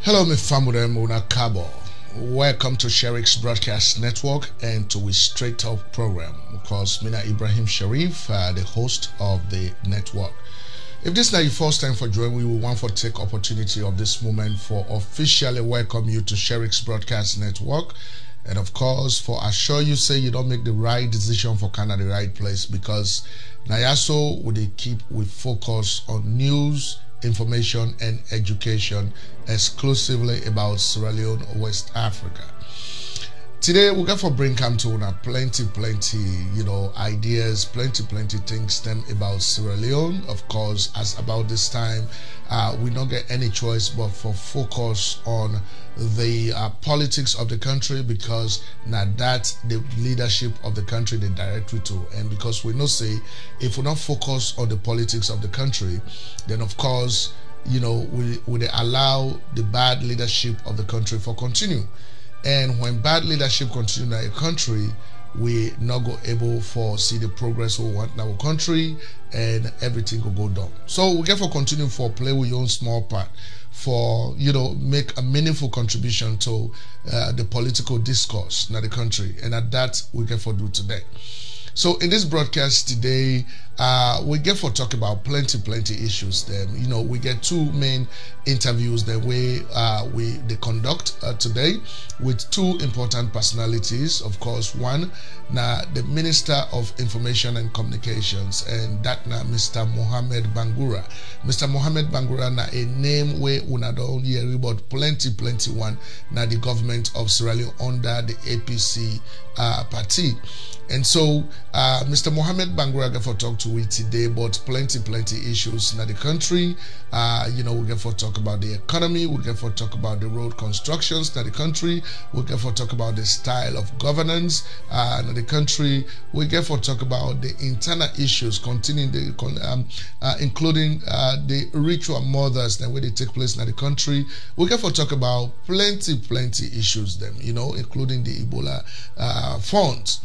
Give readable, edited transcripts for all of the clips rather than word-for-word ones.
Hello, my family, Muna Kabo. Welcome to Sherix Broadcast Network and to a straight talk program. Of course, Mina Ibrahim Sharif, the host of the network. If this is not your first time for joining, we will want to take opportunity of this moment for officially welcome you to Sherix Broadcast Network. And of course, for assure you say you don't make the right decision for Canada, the right place, because Nayaso we focus on news, information and education exclusively about Sierra Leone, West Africa. Today we're going to bring come to plenty ideas, plenty things them about Sierra Leone. Of course, as about this time, we don't get any choice but for focus on the politics of the country, because now that the leadership of the country they directly to, and because we know say if we not focus on the politics of the country, then of course we allow the bad leadership of the country for continue. And when bad leadership continue in a country, we not go able for see the progress we want in our country, and everything will go down. So we get for continue for play with your own small part, for make a meaningful contribution to the political discourse in the country, and at that we get for do today. So in this broadcast today, we get for talk about plenty issues. Then we get two main interviews that they conduct today with two important personalities. Of course, one now the Minister of Information and Communications, and that now Mr. Mohamed Bangura. Mr. Mohamed Bangura na a name where una don't hear about plenty one now the government of Sierra Leone under the APC party. And so Mr. Mohamed Bangura get for talk to we today about plenty issues in the country. We get for talk about the economy, we get for talk about the road constructions in the country, we get for talk about the style of governance in the country, we get for talk about the internal issues continuing including the ritual murders that where they take place in the country. We get for talk about plenty issues them, including the Ebola funds.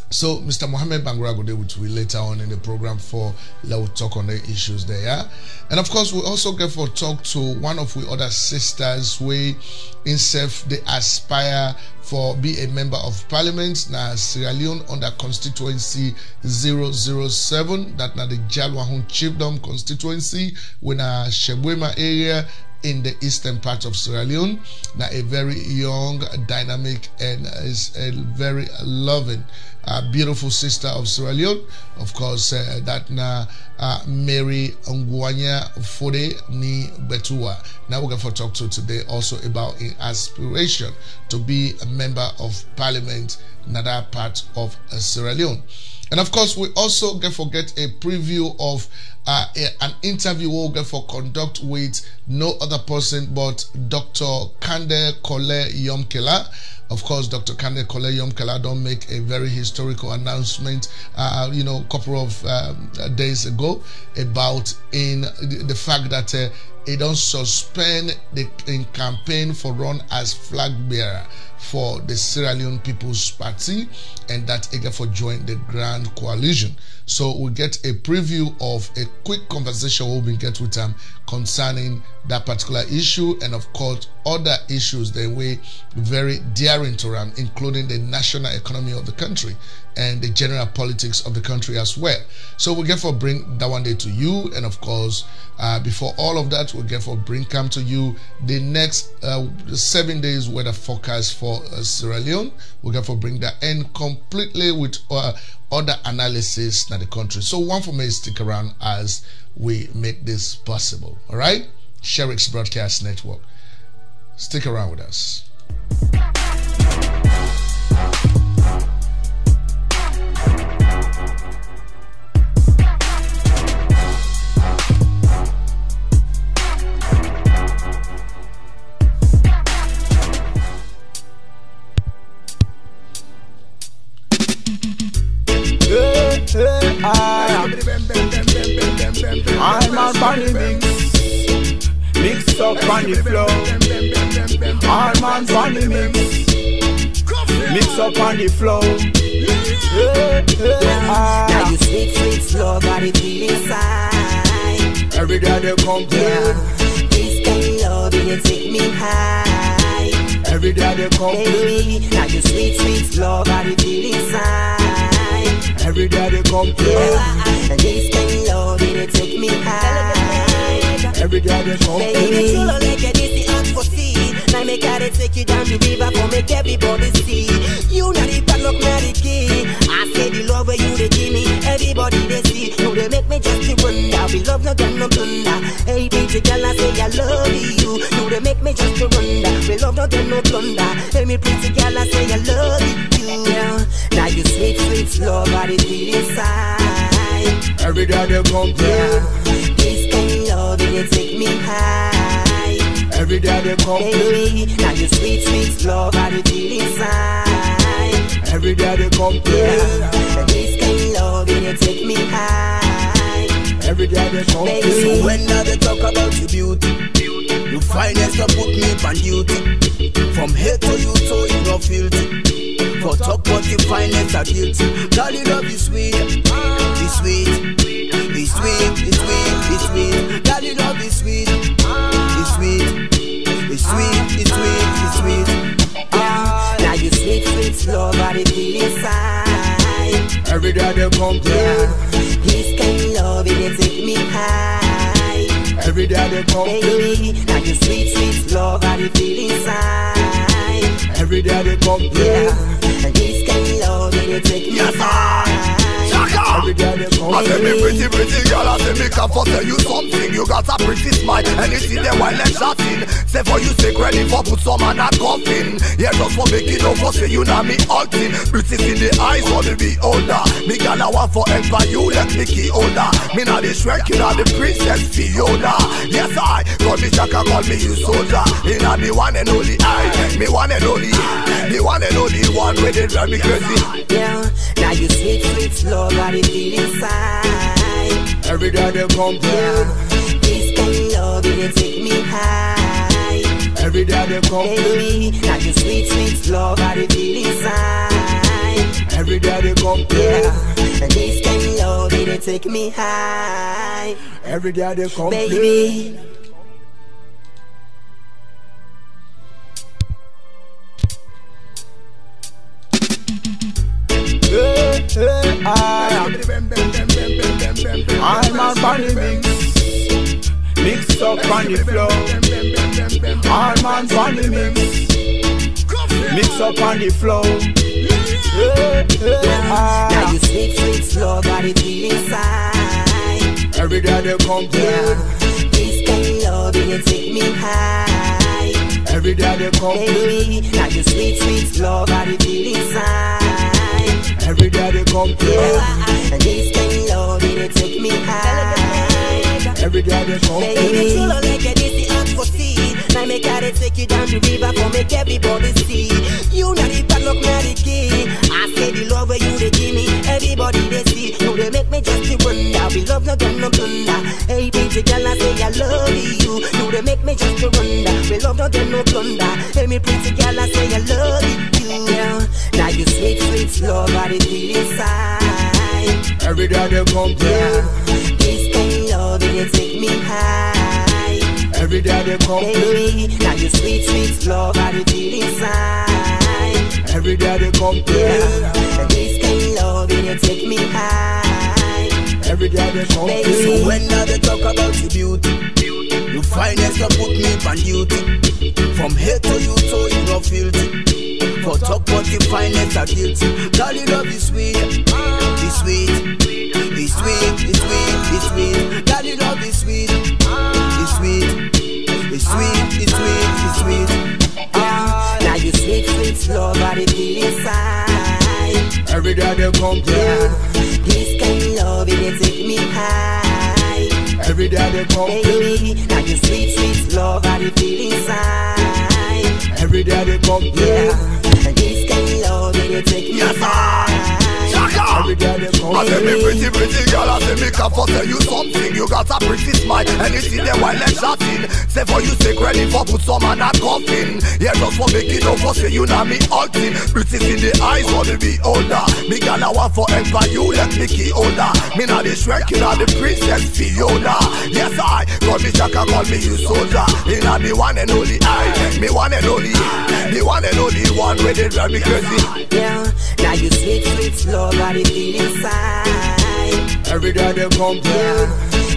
So Mr. Mohamed Bangura will deal with we later on in the program for we'll talk on the issues there. Yeah? And of course we also get for talk to one of we other sisters we in self they aspire for be a member of parliament now Sierra Leone under Constituency 007, that now the Kailahun Chiefdom constituency when Shebwema area in the eastern part of Sierra Leone. Now a very young, dynamic and is a very loving beautiful sister of Sierra Leone. Of course, that now Mary Nguanya Foday, Nee Gbetuwa. Now we're going to talk to today also about an aspiration to be a member of parliament in that part of Sierra Leone. And of course, we also get a preview of an interview we'll get for conduct with no other person but Dr. Kandeh Yumkella. Of course, Dr. Kandeh Yumkella don't make a very historical announcement, couple of days ago about in the fact that he don't suspend the campaign for run as flag bearer for the Sierra Leone People's Party, and that he get for join the Grand Coalition. So we'll get a preview of a quick conversation we'll get with him concerning that particular issue, and of course other issues that we very dearing to him, including the national economy of the country and the general politics of the country as well. So we get for bring that one day to you, and of course before all of that, we'll get for bring come to you the next 7 days weather forecast for Sierra Leone. We'll get for bring that end completely with other analysis in the country. So one for me, stick around as we make this possible. All right, Sherix Broadcast Network, stick around with us. I'm on bunny mix up on the floor. I'm on bunny mix up on the floor. Now you sweet, slow, got it feel inside. Every day they come yeah. This kind love, you take me high. Every day they come, baby. Now you sweet, sweet love, I feel inside. Every day they come, yeah. And this kind love, you take me high. Every day they come, baby. You don't like it, this is hot for sea. Now make I take you down the river for make everybody see. You not the padlock, not the key. I say the love where you they give me, everybody they see. You they make me just to wonder. We love no get no plunder. Hey baby girl, I say I love you. You they make me just to wonder. We love no get no plunder. Hey me pretty girl, I say I love you. Yeah. Now you sweet, sweet love, I feel inside. Every day they come, yeah. This kind love, they take me high. Every day they come, baby. Now you sweet, sweet love, I feel inside. Every day they come, yeah. This kind love, they take me high. Every day they come, baby. So when now they talk about your beauty, you finest to put me on duty. From head to you, so you no filthy. For talk what you finest are guilty. Girl, you love is sweet, be sweet, be sweet, be sweet, be sweet. Girl, you love is sweet, be sweet, be sweet, be sweet, be sweet. Now you sweet, sweet love, I feel inside. Every day they come, yeah. This kind love, it take me high. Every day they come, baby. Now you sweet, sweet love, I feel inside. Every day they come, yeah. And this kind love, it take me high. Every day they come, I say me pretty, pretty girl, I say me can for tell you something. You got a pretty smile, and you see them while they're chatting. Say for you take ready for put some man a coffin. Yeah, just for make it over, say you know me halting. Beauty in the eyes for the beholder. Me girl I want for empire, you let me key holder. Me not the Shrek, you not the Princess Fiona. Yes I, call me Chaka, call me you soldier. You know me one and only I, me one and only, the one and only one with it drive me crazy. Yeah, now you sweet, sweet love, I feel inside. Every day they come, yeah. This kind love, it take me high. Every day they come, baby. Now you sweet, sweet love, I feel inside. Every day they come, yeah. And this kind love, it take me high. Every day they come, baby. I'm on funny mix up on the floor. I'm on funny mix up on the floor. Now you sweet, sweet love, I feel inside. Every day they come, yeah. This kind love, it take me high. Every day they come, baby. Now you sweet, sweet love, I feel inside. Every day they come, yeah. And this kind love, it take me high. Every day they come, baby. You don't like it, this is hot for sea. Now make I take you down the river for make everybody see. You not the padlock, not the key. I say the love where you they give me, everybody they see. You they make me just to wonder. We love no get no plunder. Hey baby girl, I say I love you. You they make me just to wonder. We love no get no plunder. Hey me pretty girl, I say I love you. Yeah. Now you sweet, sweet love, I feel inside. Every day they come, yeah. This kind love, it take me high. Every day they come, baby. Now you sweet, sweet love, I feel inside. Every day they come, yeah. And this kind love, it take me high. Every day they come, baby. So when now they talk about your beauty, you finest to put me on duty. From head to you, so you no filthy. For talk what you finest are guilty. Girl, you love is sweet, be sweet, be sweet, be sweet, be sweet. Girl, you love is sweet, be sweet, be sweet, be sweet, be sweet. Now you sweet, sweet love, I feel inside. Every day they come, yeah. This kind love, it take me high. Every day they come, baby. Now you sweet, sweet love, I feel inside. Every day they come, yeah. And this kind love, it take me high. Every day they come. I say me pretty girl, I say me can for tell you something. You got a pretty smile, and you see them while they're chatting. Say for you take ready for put some man a coffin. Yeah, just for make it over, say you know me acting. Beauty in the eyes for the beholder. Me girl I want forever, you let me key older. Me not the Shrek, you not the Princess Fiona. Yes I, call me Chaka, call me you soldier. You not the one and only I, me one and only. The one and only one where they drive me crazy. Yeah, now you sweet, sweet love, got it feel inside. Every day they come yeah.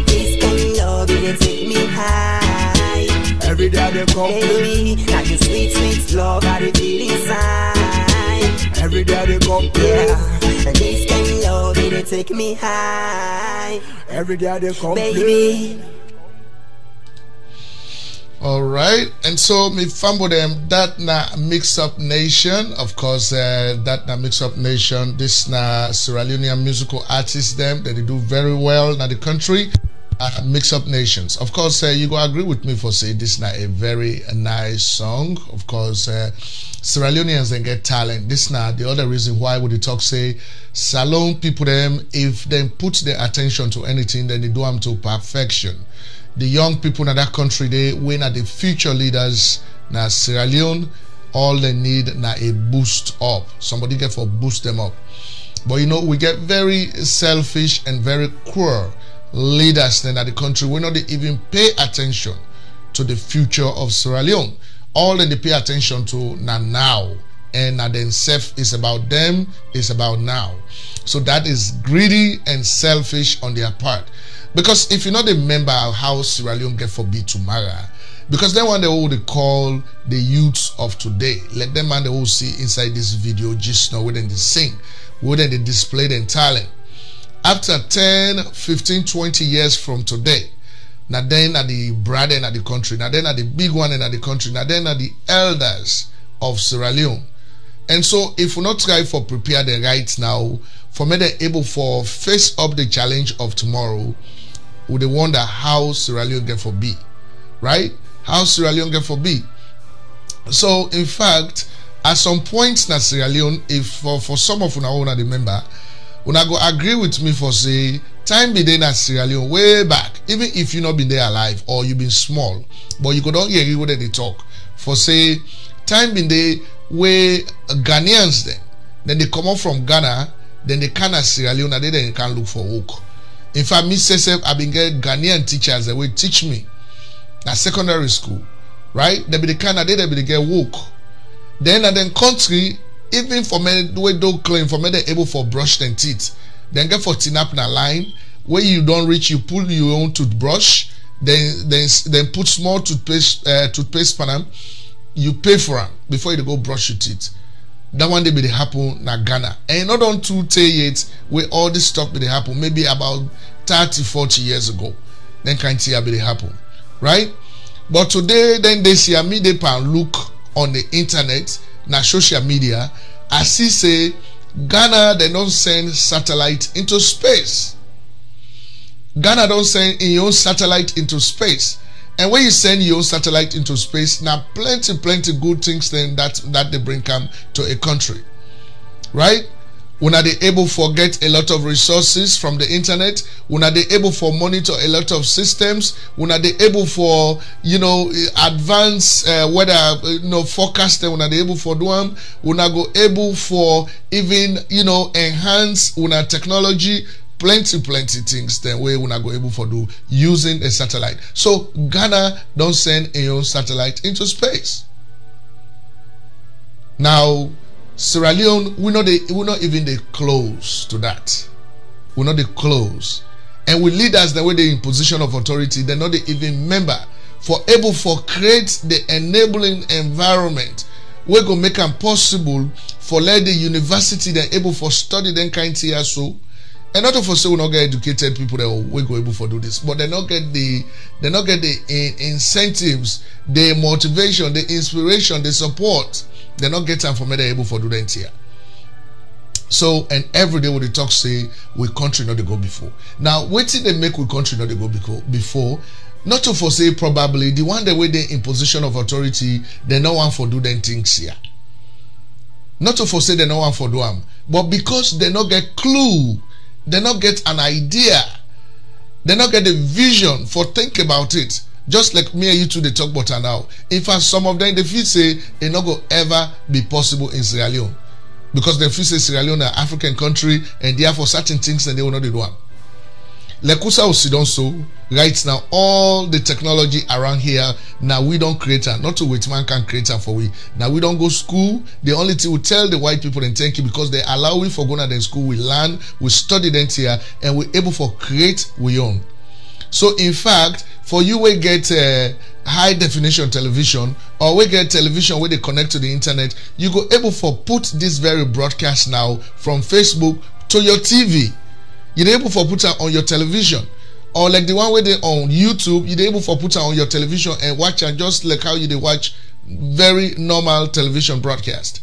This kind of love, it take me high. Every day they come baby, now you sweet, sweet love, got it feel inside. Every day they come yeah. And this kind of love, it take me high. Every day they come baby. All right, and so me fambo them that na mix up nation, of course. That na mix up nation. This na Sierra Leonean musical artists them that they do very well in the country. Mix up nations, of course. You go agree with me for say this na a very nice song. Of course, Sierra Leoneans then get talent. This na the other reason why would the talk say Salone people them if they put their attention to anything, then they do them to perfection. The young people in that country, they win at the future leaders. Now Sierra Leone, all they need now a boost up. Somebody get for boost them up. But you know, we get very selfish and very cruel leaders then at the country. We not even pay attention to the future of Sierra Leone. All they pay attention to now. And now then self is about them, it's about now. So that is greedy and selfish on their part. Because if you not remember how Sierra Leone get for be tomorrow, because then one they will call the youths of today. Let them man they will see inside this video just now within they sing, within they display their talent. After 10, 15, 20 years from today, now then at the brother in the country, now then at the big one in the country, now then at the elders of Sierra Leone. And so if we not try for prepare the right now, for me they're able for face up the challenge of tomorrow, would they wonder how Sierra Leone get for be, right? How Sierra Leone get for be. So in fact, at some point na Sierra Leone, if for some of una wanna remember, una go agree with me for say time be there na Sierra Leone way back, even if you not been there alive or you been small, but you could not hear what they talk. For say time been there where Ghanaians then they come up from Ghana, then they can at Sierra Leone, and then they can look for work. In fact, me myself, I've been getting Ghanaian teachers that will teach me at secondary school, right? They be the kind of day they be the get work. Then at the country, even for me, the way don't claim for me, they're able for brush their teeth. Then get for tin up in a line where you don't reach, you pull your own toothbrush, then put small toothpaste pan, you pay for them before you go brush your teeth. That one day be the happen na Ghana. And not on 2 yet where all this stuff be the happen, maybe about 30, 40 years ago. Then can't see be the happen. Right? But today then they see a media pan look on the internet, na social media, I see say Ghana they don't send satellite into space. Ghana don't send in your own satellite into space. And when you send your own satellite into space, now plenty good things then that they bring come to a country, right? When are they able to get a lot of resources from the internet? When are they able to monitor a lot of systems? When are they able for advance weather forecast? When are they able for do them? When are go able for even enhance technology? Plenty things then we not go able for do using a satellite. So Ghana don't send a own satellite into space. Now Sierra Leone, we're not even they close to that. We're not they close. And with leaders the way they in position of authority, they're not even member for able for create the enabling environment. We're gonna make them possible for let the university they're able for study then kind here so. And not for say we not get educated people that we go able for do this, but they not get the incentives, the motivation, the inspiration, the support. They not get time for me they're able for do that here. So and every day when they talk say we country not they go before. Now what did they make we country not they go before? Not to for say probably the one that way they in position of authority they no one for do them things here. Not to for say they no one for do them. But because they not get clue, they not get an idea, they not get a vision for think about it. Just like me and you two, they talk about it now. In fact, some of them, they feel say it not go ever be possible in Sierra Leone. Because they feel say Sierra Leone is an African country and therefore certain things and they will not do one. Lekusa Osidon so right now all the technology around here now we don't create it. Not to wait man can create it for we. Now we don't go school. The only thing we tell the white people and thank you because they allow we for going to the school, we learn, we study them here and we're able for create we own. So in fact, for you we get high definition television or we get television where they connect to the internet, you go able for put this very broadcast now from Facebook to your TV. You're able for put it on your television. Or like the one where they on YouTube, you're able for put it on your television and watch and just like how you watch very normal television broadcast.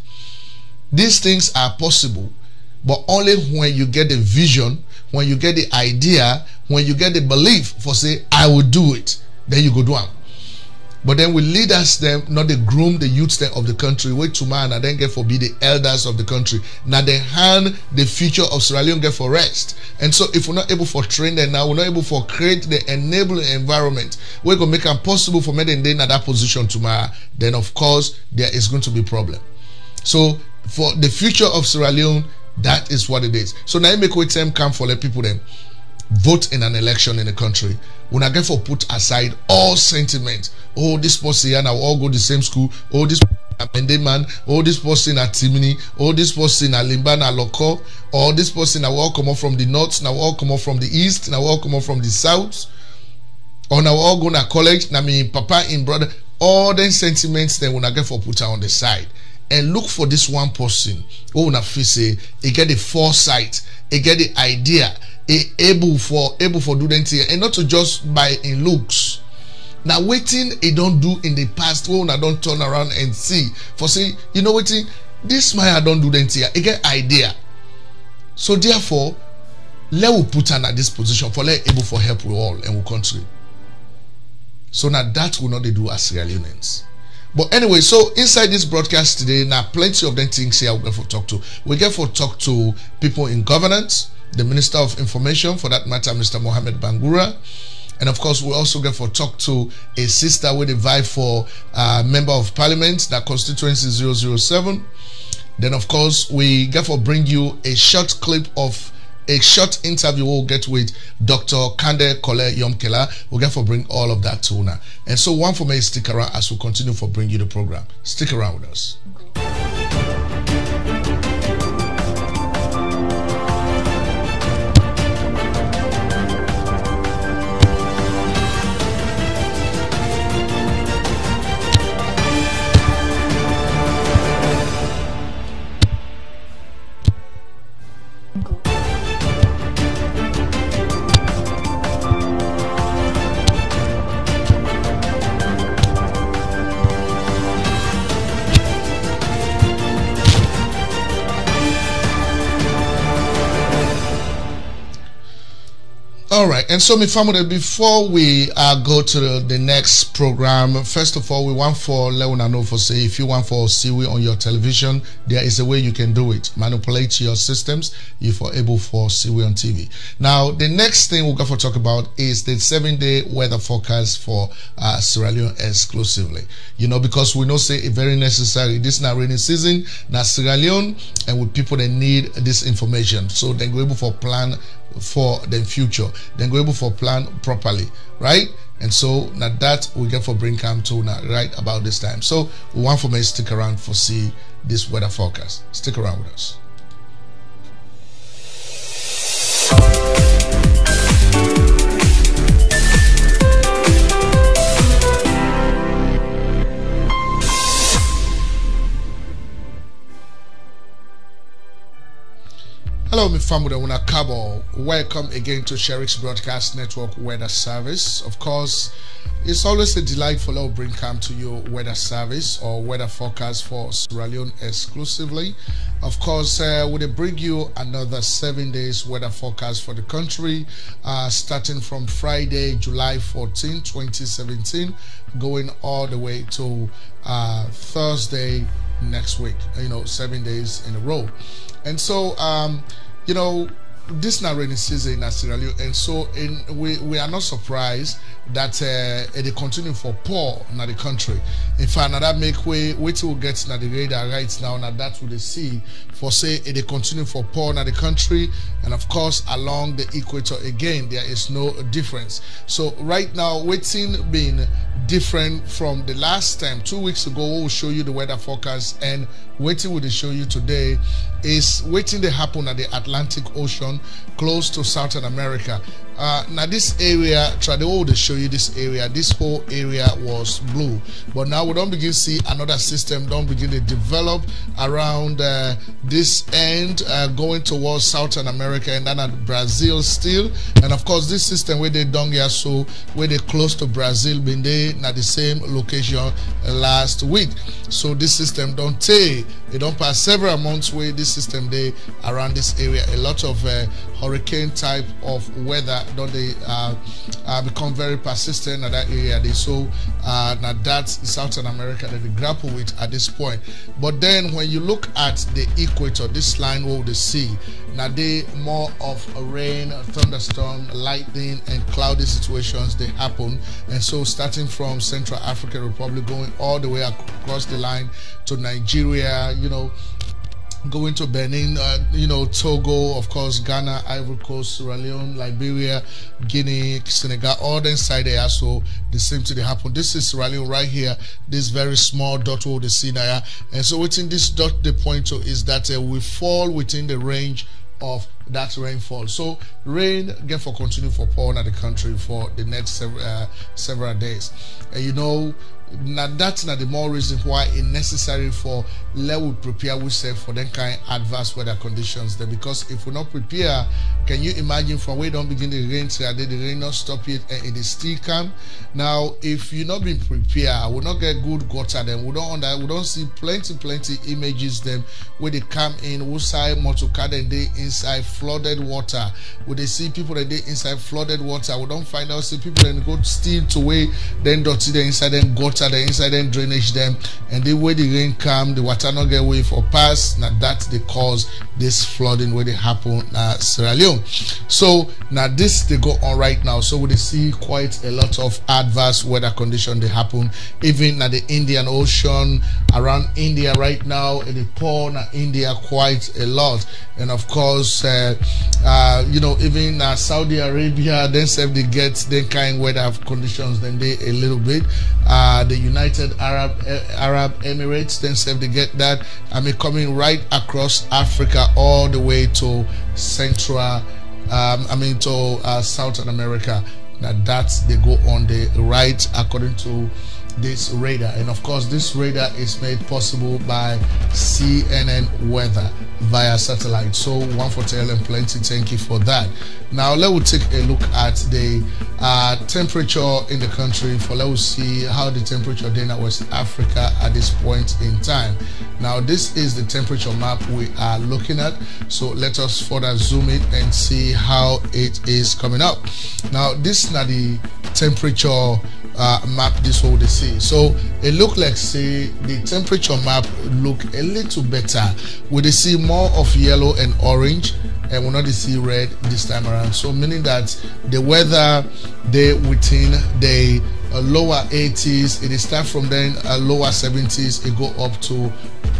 These things are possible, but only when you get the vision, when you get the idea, when you get the belief for say, I will do it, then you go do it. But then we leaders them, not the groom the youths of the country, wait to man and then get for be the elders of the country. Now they hand the future of Sierra Leone get for rest. And so if we're not able for train them now, we're not able for create the enabling environment, we're going to make it possible for men in that position tomorrow, then of course there is going to be a problem. So for the future of Sierra Leone, that is what it is. So now you make wait time come for the people then vote in an election in the country. When I get for put aside all sentiment. Oh, this person here now all go the same school. Oh, this person man. Oh, this person at Timini. Oh, this person at Limbana Loko. Or this person now all come up from the north. Now all come up from the east. Now all come up from the south. Or now all go to college. Now me papa in brother. All them sentiments then when I get for put on the side. And look for this one person. Oh, na say he get the foresight. He get the idea. Able for do them here and not to just by in looks. Now waiting it don't do in the past when I don't turn around and see for say you know waiting this my I don't do them here. It get idea. So therefore let we put her at this position for let able for help we all and we country. So now that will not they do as Sierra Leoneans. But anyway, so inside this broadcast today, now plenty of them things here we get for talk to. We get for talk to people in governance, the Minister of Information, for that matter, Mr. Mohamed Bangura. And of course, we also get for talk to a sister with a vibe for Member of Parliament, that Constituency 007. Then of course, we get for bring you a short clip of a short interview we'll get with Dr. Kandeh Yumkella. We'll get for bring all of that to now. And so one for me, stick around as we continue for bring you the program. Stick around with us. All right, and so my family, before we go to the next program, first of all, we want for Leona know for say if you want for see we on your television, there is a way you can do it. Manipulate your systems if you're able for see we on TV. Now, the next thing we're going to talk about is the 7-day weather forecast for Sierra Leone exclusively. You know, because we know say it's very necessary. This is not rainy season, now Sierra Leone, and with people that need this information, so they go able for plan for the future, then go able for plan properly, right? And so now that we get for bring come to now right about this time. So we want for me stick around for see this weather forecast. Stick around with us. Hello, my family. Welcome again to Sherix Broadcast Network Weather Service. Of course, it's always a delightful to bring come to you weather service or weather forecast for Sierra Leone exclusively. Of course, we'll bring you another 7 days weather forecast for the country, starting from Friday, July 14, 2017, going all the way to Thursday, next week, 7 days in a row. And so this now rainy season in Sierra Leone, and so we are not surprised that they continue for poor in the country. In fact, now that make way till we get na the radar right now, now that we see for say they continue for poor in the country, and of course along the equator again there is no difference. So right now waiting being different from the last time 2 weeks ago we'll show you the weather forecast, and waiting will show you today is waiting to happen at the Atlantic Ocean close to Southern America. Now this area, try to show you this area. This whole area was blue, but now we don't begin to see another system don't begin to develop around this end, going towards Southern America and then at Brazil still. And of course this system where they done here, so where they close to Brazil been there at the same location last week. So this system don't take, it don't pass several months where this system they around this area. A lot of hurricane type of weather don't they become very persistent in that area. They so now that's Southern America that they grapple with at this point. But then when you look at the equator, this line what they see now, they more of a rain, thunderstorm, lightning and cloudy situations they happen. And so starting from Central African Republic going all the way across the line to Nigeria, going to Benin, Togo, of course, Ghana, Ivory Coast, Sierra Leone, Liberia, Guinea, Senegal, all the inside there. So the same thing they happen. This is Sierra Leone right here. This very small dot what they see there. And so within this dot they point to is that we fall within the range of that rainfall. So rain get for continue for pouring at the country for the next several days. Now that's not the more reason why it's necessary for let we prepare ourselves for that kind of adverse weather conditions there, because if we not prepare, can you imagine from where don't begin the rain today, the rain not stop it and it is still come. Now if you not been prepared, we not get good gutter, then we don't see plenty images them where they come in outside motorcar and they inside flooded water, where they see people that they inside flooded water. We don't find out see people that go steal to way then dirty the inside then gutter the inside and drainage them, and the way the rain come, the water not get away for pass. Now that's the cause this flooding where they happen at Sierra Leone. So now this they go on right now. So we see quite a lot of adverse weather condition they happen even at the Indian Ocean around India right now. It pour na India quite a lot, and of course even Saudi Arabia then say they get the kind weather conditions then they a little bit. The United Arab Emirates then say they get that. Coming right across Africa all the way to Central Southern America. Now that's they go on the right according to this radar. And of course this radar is made possible by CNN weather via satellite. So one for tell and plenty thank you for that. Now let's take a look at the temperature in the country for let's see how the temperature in West Africa at this point in time. Now this is the temperature map we are looking at, so let us further zoom it and see how it is coming up. Now this is not the temperature map this what they see. So it look like say the temperature map look a little better. We they see more of yellow and orange, and we not see red this time around. So meaning that the weather they within the lower 80s, it start from then lower 70s, it go up to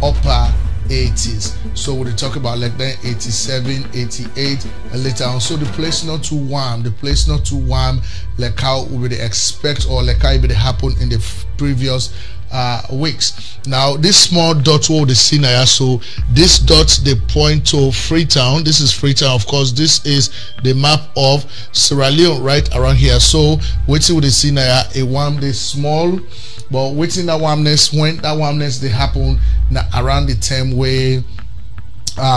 upper 80s. So we talk about like then 87, 88 and later on. So the place not too warm, like how we would expect or like how it would happen in the previous weeks. Now this small dot what they see now, so this dot they point to Freetown. This is Freetown. Of course this is the map of Sierra Leone right around here. So waiting what they see now, a warm they small, but waiting that warmness, when that warmness they happen now around the time where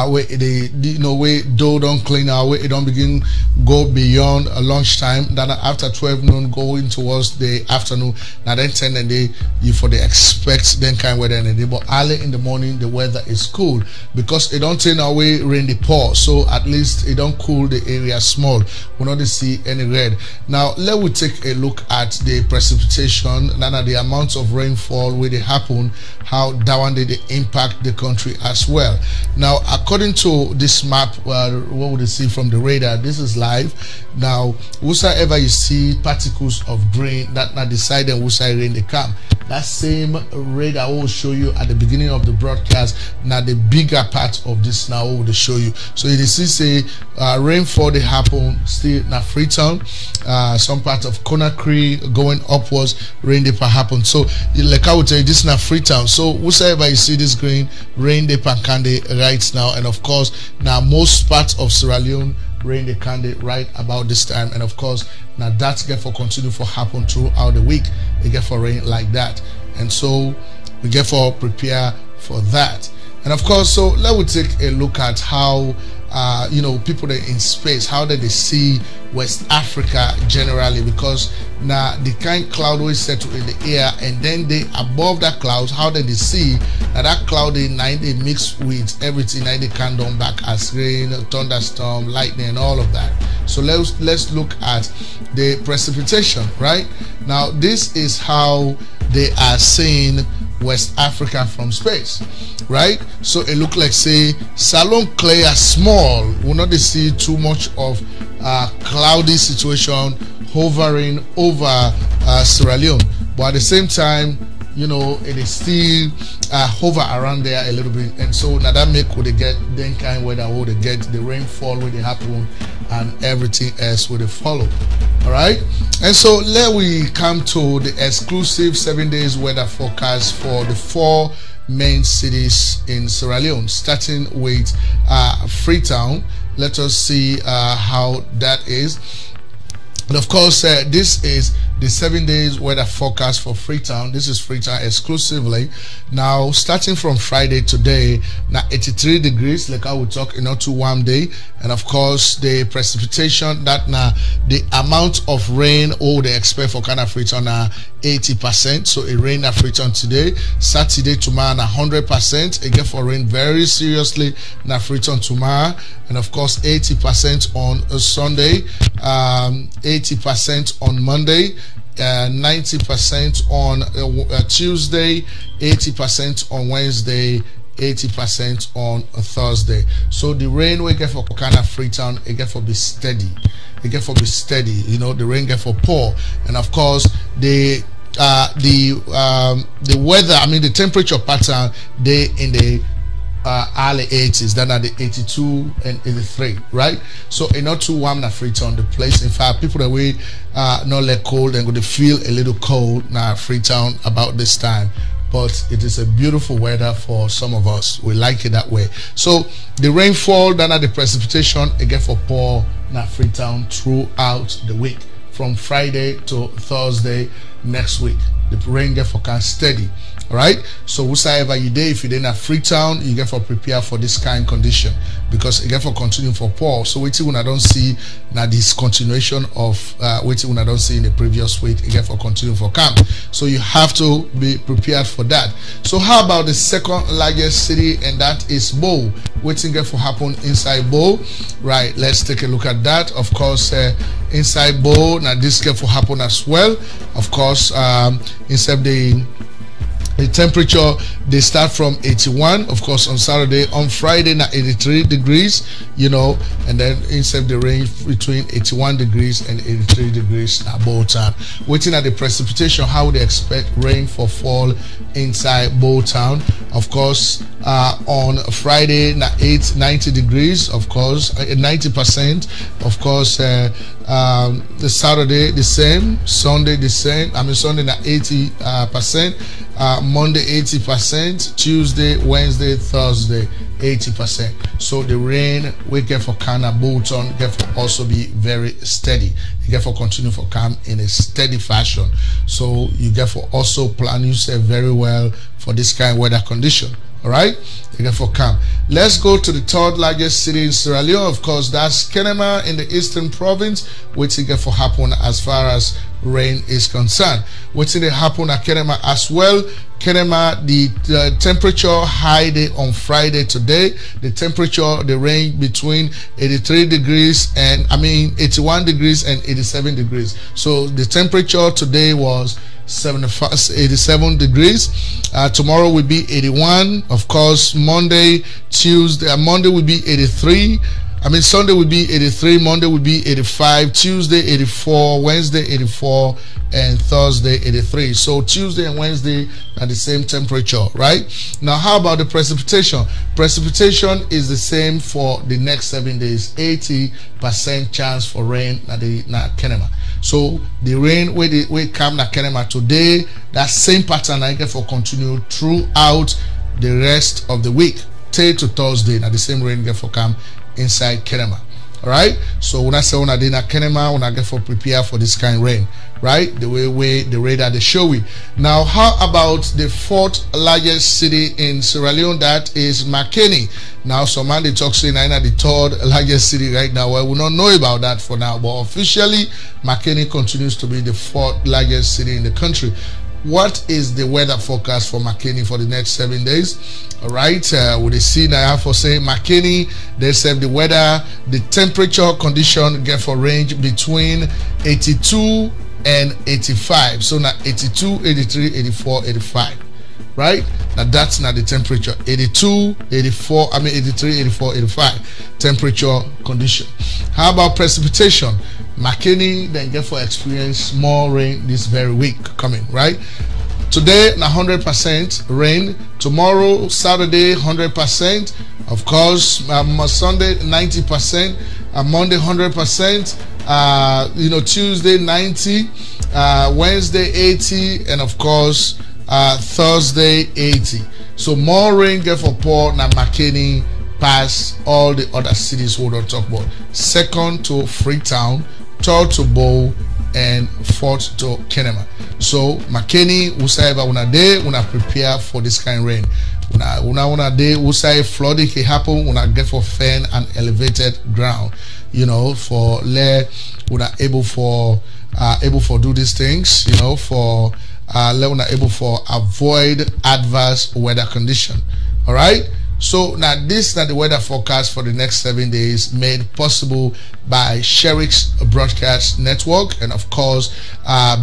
where they, you know, where dough don't clean out, where it don't begin go beyond lunchtime. Then after 12 noon, going towards the afternoon. Now then 10 and day you for the expect then kind of weather in the day. But early in the morning the weather is cool because it don't turn away rain the pour. So at least it don't cool the area small. We not see any red. Now let we take a look at the precipitation and the amounts of rainfall where they happen, how that one they impact the country as well. Now according to this map, what would you see from the radar? This is live. Now, whosoever you see particles of grain that not decided whosoever rain they come. That same radar will show you at the beginning of the broadcast. Now the bigger part of this now will show you. So you see say rainfall they happen still na Freetown, some part of Conakry going upwards, rain they happen. So like I would tell you, this na Freetown. So whosoever you see this green rain they Kandeh right now, and of course now most parts of Sierra Leone rain the Kandeh right about this time, and of course now that's get for continue for happen throughout the week. They get for rain like that, and so we get for prepare for that. And of course, so let me take a look at how you know, people that in space, how they see West Africa generally, because now the kind cloud will settle in the air, and then they above that clouds, how they see that cloud they mix with everything, they can come back as rain, thunderstorm, lightning, and all of that. So let's look at the precipitation. Right now, this is how they are seeing West Africa from space, right? So it look like say Salon clear small, will not see too much of cloudy situation hovering over Sierra Leone, but at the same time, you know, it is still hover around there a little bit, and so now that make what they get then kind weather, what they get the rainfall where they happen, and everything else will they follow. All right, and so let we come to the exclusive 7 days weather forecast for the 4 main cities in Sierra Leone, starting with Freetown. Let us see how that is. And of course, this is the 7 days weather forecast for Freetown. This is Freetown exclusively. Now, starting from Friday today, now 83 degrees, like I would talk, not too warm day. And of course, the precipitation that now the amount of rain they expect for kind of Freetown now 80%. So it rain at Freetown today. Saturday tomorrow 100%. Again for rain very seriously now Freetown tomorrow. And of course 80% on Sunday, 80% on Monday, 90% on Tuesday, 80% on Wednesday, 80% on Thursday. So the rain we get for Kokana Freetown, it get for be steady. It get for be steady. You know, the rain get for pour, and of course the weather. I mean the temperature pattern. They in the early 80s, then at the 82 and 83, right? So it's not too warm na Freetown the place. In fact, people that we not let cold and going to feel a little cold na Freetown about this time, but it is a beautiful weather for some of us. We like it that way. So the rainfall, then at the precipitation again for pour na Freetown throughout the week from Friday to Thursday next week. The rain get forecast steady. All right, so whosoever you day, if you didn't have Freetown, you get for prepare for this kind of condition, because you get for continue for pour. So waiting when I don't see now this continuation of waiting when I don't see in the previous week, you get for continue for camp. So you have to be prepared for that. So how about the second largest city, and that is Bo? Waiting get for happen inside Bo, right? Let's take a look at that. Of course, inside Bo, now this get for happen as well. Of course, instead the temperature they start from 81, of course, on Saturday. On Friday now 83 degrees, you know, and then instead the range between 81 degrees and 83 degrees now Bo Town. Waiting at the precipitation, how they expect rain for fall inside Bo Town. Of course, on Friday now 90 degrees, of course, 90%. Of course, the Saturday the same, Sunday the same. I mean Sunday now 80%. Monday 80%, Tuesday, Wednesday, Thursday 80%. So the rain we get for Kana Bolton get for also be very steady. You get for continue for calm in a steady fashion. So you get for also plan yourself very well for this kind of weather condition. All right, you get for calm. Let's go to the third largest city in Sierra Leone. Of course, that's Kenema in the eastern province, which it get for happen as far as rain is concerned. What's it happen at Kenema as well? Kenema, the temperature high day on Friday today. The temperature, the range between 83 degrees and 81 degrees and 87 degrees. So the temperature today was 87 degrees. Tomorrow will be 81. Of course, Monday will be 83. Sunday will be 83, Monday will be 85, Tuesday 84, Wednesday 84, and Thursday 83. So Tuesday and Wednesday are the same temperature, right? Now, how about the precipitation? Precipitation is the same for the next 7 days. 80% chance for rain at Kenema. So the rain will come na Kenema today. That same pattern I get for continue throughout the rest of the week, till to Thursday. Now the same rain get for come inside Kenema. All right, so when I say una dey na Kenema, when I get for prepare for this kind of rain, right? The way the radar they show it. Now, how about the fourth largest city in Sierra Leone? That is Makeni. Now, some man they talk saying I'm the third largest city right now. Well, we don't know about that for now, but officially, Makeni continues to be the fourth largest city in the country. What is the weather forecast for Makeni for the next 7 days? All right, with the see now for say Makeni, they say the weather, the temperature condition get for range between 82 and 85. So now 82, 83, 84, 85. Right? Now that's not the temperature. 82, 84, 83, 84, 85 temperature condition. How about precipitation? Makeni then get for experience more rain this very week coming, right? Today, 100% rain. Tomorrow, Saturday, 100%. Of course, Sunday, 90%. Monday, 100%. Tuesday, 90. Wednesday, 80. And of course, Thursday, 80. So more rain get for poor na Makeni pass all the other cities we don't talk about. Second to Freetown, third to Bow, and fourth to Kenema. So Makeni, usaiba una day, una prepare for this kind of rain. Una day, usai flooding can happen, una get for fan and elevated ground. For le, una able for do these things. For una able for avoid adverse weather condition. All right. So now this is the weather forecast for the next 7 days, made possible by Sherix Broadcast Network, and of course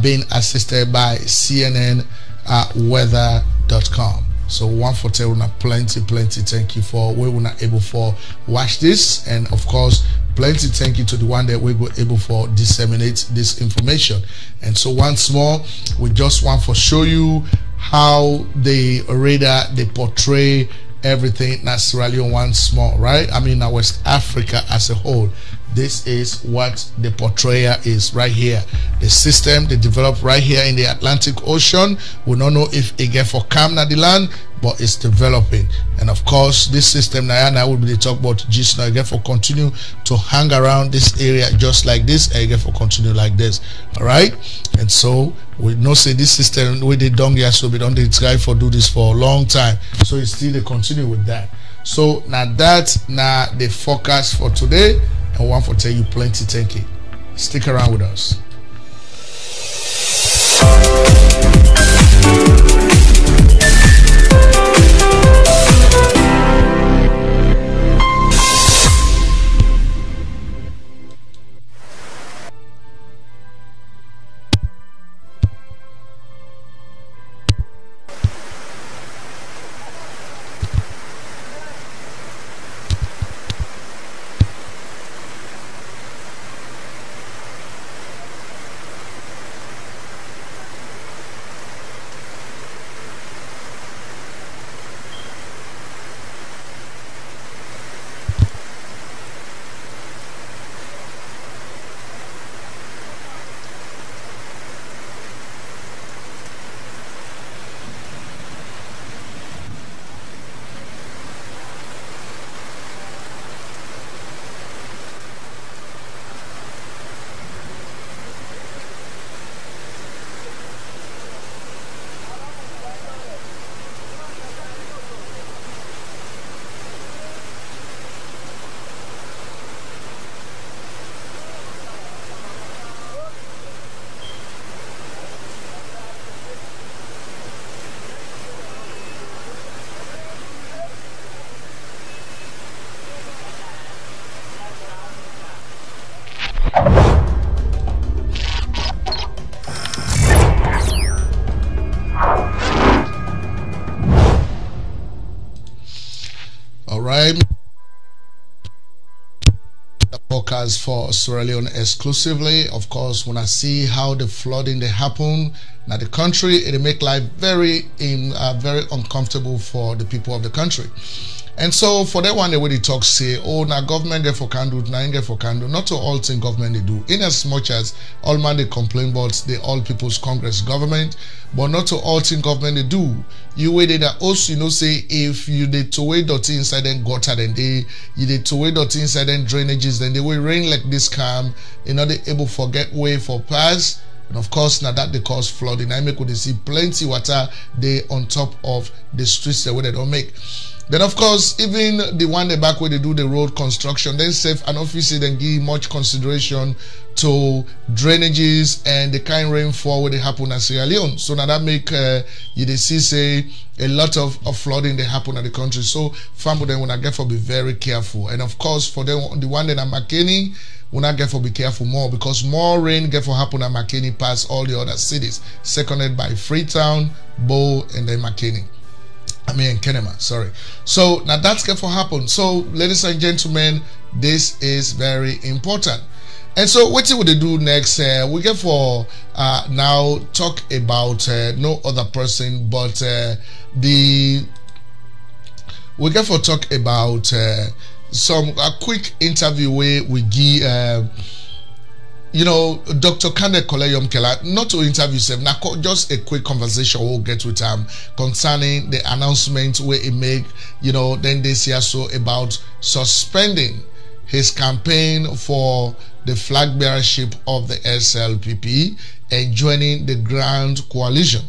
being assisted by CNNweather.com. So one for tell una plenty thank you for we were not able for watch this, and of course plenty thank you to the one that we were able for disseminate this information. And so once more, we just want to show you how the radar they portray everything in Sierra Leone once more, right? West Africa as a whole. This is what the portrayer is right here. The system they developed right here in the Atlantic Ocean. We don't know if it get for calm na the land, but it's developing. And of course, this system now will be the talk about just now get for continue to hang around this area just like this, and get for continue like this. All right, and so we know say this system we did done here, so we don't try for do this for a long time. So it's still they continue with that. So now that's now the forecast for today. I want to tell you plenty thank you. Stick around with us. All right. The podcast for Sierra Leone exclusively. Of course, when I see how the flooding they happen now the country, it make life very uncomfortable for the people of the country. And so for that one, they already talk say, oh, now government get for can do, now get for can do. Not to all things government they do. In as much as all man they complain about the All People's Congress government, but not to all things government they do. You waited that also, you know, say if you did to away dirty inside then gutter, then you did to away dirty inside then drainages, then they will rain like this calm, you know, they able for get way for pass. And of course, now that they cause flooding, I make what they see plenty water they on top of the streets the way they don't make. Then of course, even the one the back where they do the road construction, then safe and obviously then give much consideration to drainages and the kind of rainfall where they happen at Sierra Leone. So now that make you they see say a lot of flooding they happen at the country. So family then when I get for be very careful. And of course for them the one that I'm McKinney, when I get for be careful more because more rain get for happen at McKinney past all the other cities, seconded by Freetown, Bow, and then McKinney. Kenema, sorry. So now that's going to happen. So ladies and gentlemen, this is very important. And so what will they do next? We get for now talk about no other person but we get for talk about some quick interview where we give you know, Dr. Kandeh Yumkella, not to interview him, now just a quick conversation we'll get with him concerning the announcement where he make, you know, then they say so about suspending his campaign for the flag bearership of the SLPP and joining the Grand Coalition.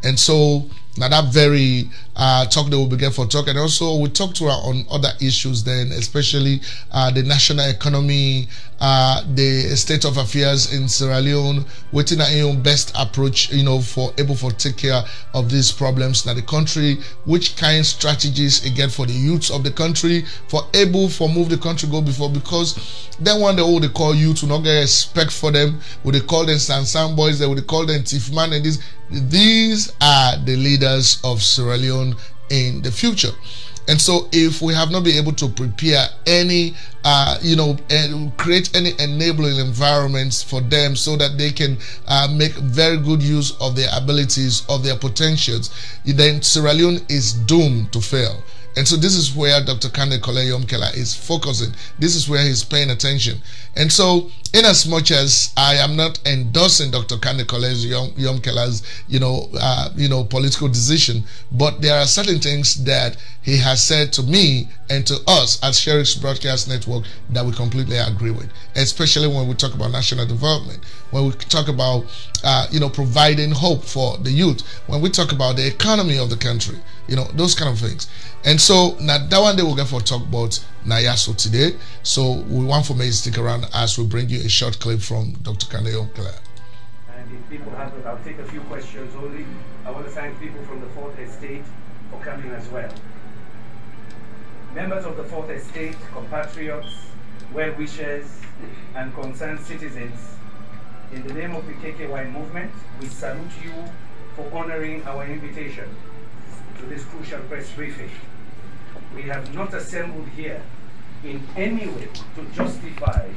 And so now that very talk that we'll begin for talk, and also we talk to her on other issues then, especially the national economy, the state of affairs in Sierra Leone, waiting at your best approach, you know, for able to take care of these problems in the country, which kind of strategies it get for the youths of the country, for able for move the country go before, because then one day all they call youth will not get respect for them, would they call them Sansan boys, they would call them thief man, and these are the leaders of Sierra Leone in the future. And so if we have not been able to prepare any you know, and create any enabling environments for them so that they can make very good use of their abilities, of their potentials, then Sierra Leone is doomed to fail. And so this is where Dr. Kandeh Yumkella is focusing. This is where he's paying attention. And so in as much as I am not endorsing Dr. Kandeh Yumkella's, you know, political decision, but there are certain things that he has said to me and to us at Sherix Broadcast Network that we completely agree with, especially when we talk about national development, when we talk about, you know, providing hope for the youth, when we talk about the economy of the country, you know, those kind of things. And so now that one day we'll get for talk about Nayaso today. So we want for me to stick around as we bring you a short clip from Dr. Kandeh Yumkella. And if people have it, I'll take a few questions only. I want to thank people from the Fourth Estate for coming as well. Members of the Fourth Estate, compatriots, well-wishers, and concerned citizens, in the name of the KKY movement, we salute you for honoring our invitation to this crucial press briefing. We have not assembled here in any way to justify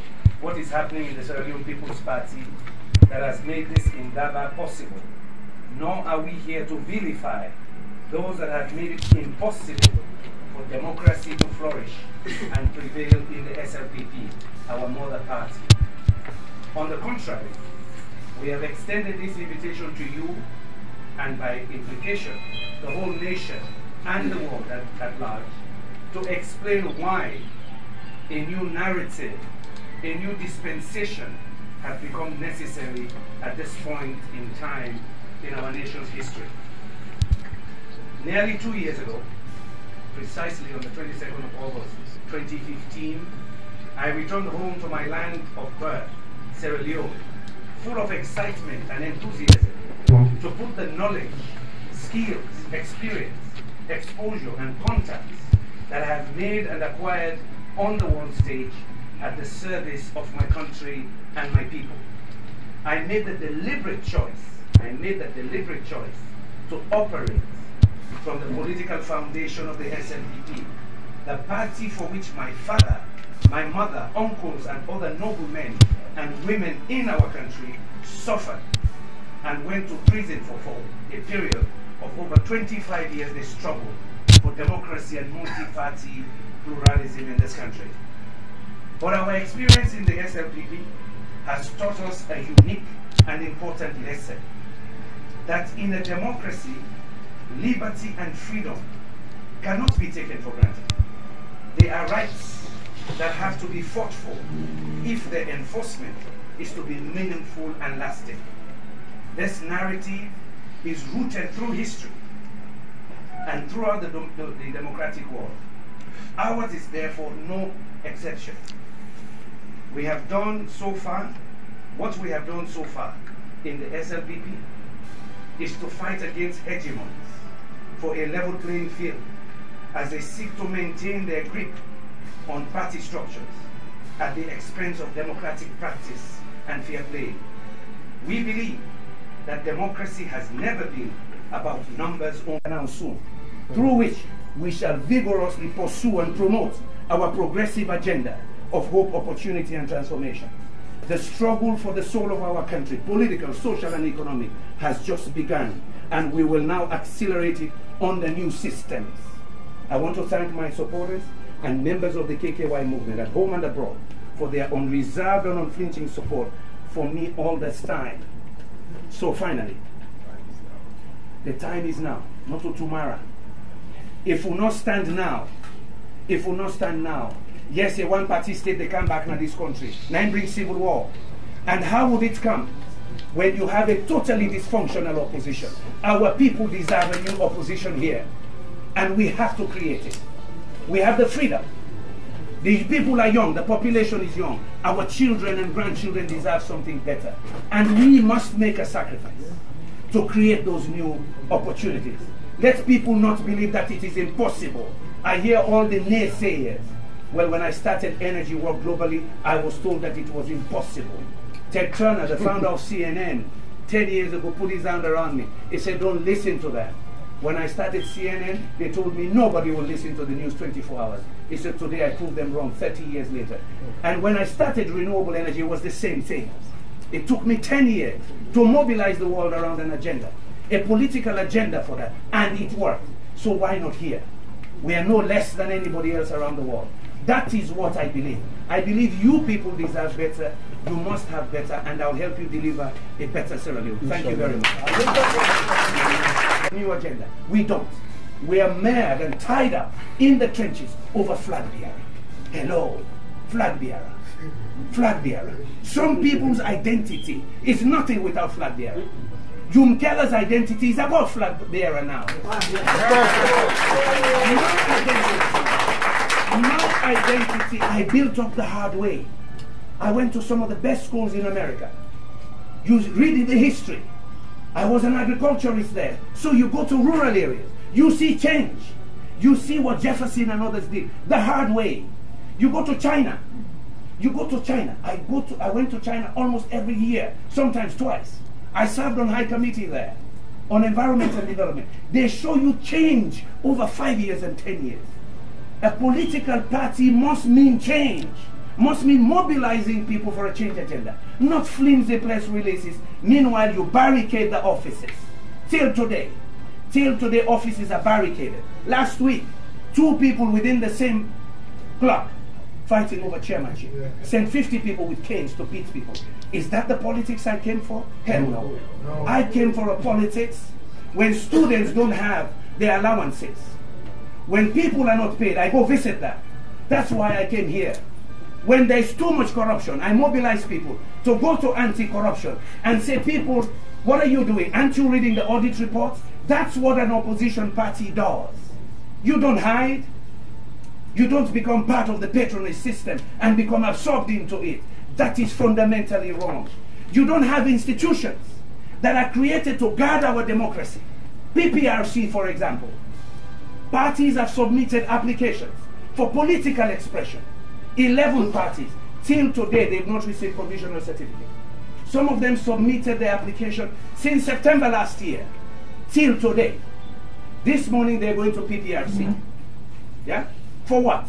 what is happening in the Sierra Leone People's Party that has made this endeavor possible, nor are we here to vilify those that have made it impossible for democracy to flourish and prevail in the SLPP, our mother party. On the contrary, we have extended this invitation to you and by implication the whole nation and the world at large to explain why a new narrative, a new dispensation has become necessary at this point in time in our nation's history. Nearly 2 years ago, precisely on the 22nd of August 2015, I returned home to my land of birth, Sierra Leone, full of excitement and enthusiasm to put the knowledge, skills, experience, exposure, and contacts that I have made and acquired on the world stage at the service of my country and my people. I made the deliberate choice to operate from the political foundation of the SLPP the party for which my father, my mother, uncles, and other noble men and women in our country suffered and went to prison for a period of over 25 years. They struggled for democracy and multi-party pluralism in this country. But our experience in the SLPP has taught us a unique and important lesson, that in a democracy, liberty and freedom cannot be taken for granted. They are rights that have to be fought for if the enforcement is to be meaningful and lasting. This narrative is rooted through history and throughout the democratic world. Ours is therefore no exception. We have done so far, what we have done so far in the SLPP is to fight against hegemons for a level playing field as they seek to maintain their grip on party structures at the expense of democratic practice and fair play. We believe that democracy has never been about numbers only, now soon, through which we shall vigorously pursue and promote our progressive agenda of hope, opportunity, and transformation. The struggle for the soul of our country, political, social, and economic, has just begun, and we will now accelerate it under new systems. I want to thank my supporters and members of the KKY movement at home and abroad for their unreserved and unflinching support for me all this time. So finally, the time is now, not to tomorrow. If we not stand now, yes, a one-party state, they come back in this country. Now bring civil war. And how would it come? When you have a totally dysfunctional opposition. Our people deserve a new opposition here. And we have to create it. We have the freedom. The people are young, the population is young. Our children and grandchildren deserve something better. And we must make a sacrifice to create those new opportunities. Let people not believe that it is impossible. I hear all the naysayers. Well, when I started energy work globally, I was told that it was impossible. Ted Turner, the founder of CNN, 10 years ago, put his hand around me. He said, don't listen to that. When I started CNN, they told me nobody will listen to the news 24 hours. He said, today I proved them wrong 30 years later. And when I started renewable energy, it was the same thing. It took me 10 years to mobilize the world around an agenda, a political agenda for that, and it worked. So why not here? We are no less than anybody else around the world. That is what I believe. I believe you people deserve better, you must have better, and I'll help you deliver a better Sierra Leone. Thank you very much. New agenda. We don't. We are mad and tied up in the trenches over flag bearer. Hello, flag bearer. Flag bearer. Some people's identity is nothing without flag bearer. Yumkella's identity is about flag bearer now. My identity, I built up the hard way. I went to some of the best schools in America. You read the history. I was an agriculturist there. So you go to rural areas. You see change. You see what Jefferson and others did. The hard way. You go to China. You go to China. I went to China almost every year, sometimes twice. I served on high committee there, on environment and development. They show you change over 5 years and 10 years. A political party must mean change, must mean mobilizing people for a change agenda, not flimsy press releases. Meanwhile, you barricade the offices. Till today offices are barricaded. Last week, 2 people within the same club fighting over chairmanship. Sent 50 people with canes to beat people. Is that the politics I came for? Hell no. I came for a politics when students don't have their allowances. When people are not paid, I go visit them. That's why I came here. When there's too much corruption, I mobilize people to go to anti-corruption and say, people, what are you doing? Aren't you reading the audit reports? That's what an opposition party does. You don't hide. You don't become part of the patronage system and become absorbed into it. That is fundamentally wrong. You don't have institutions that are created to guard our democracy. PPRC, for example. Parties have submitted applications for political expression. 11 parties. Till today, they've not received provisional certificate. Some of them submitted their application since September last year. Till today. This morning, they're going to PPRC. Yeah? For what?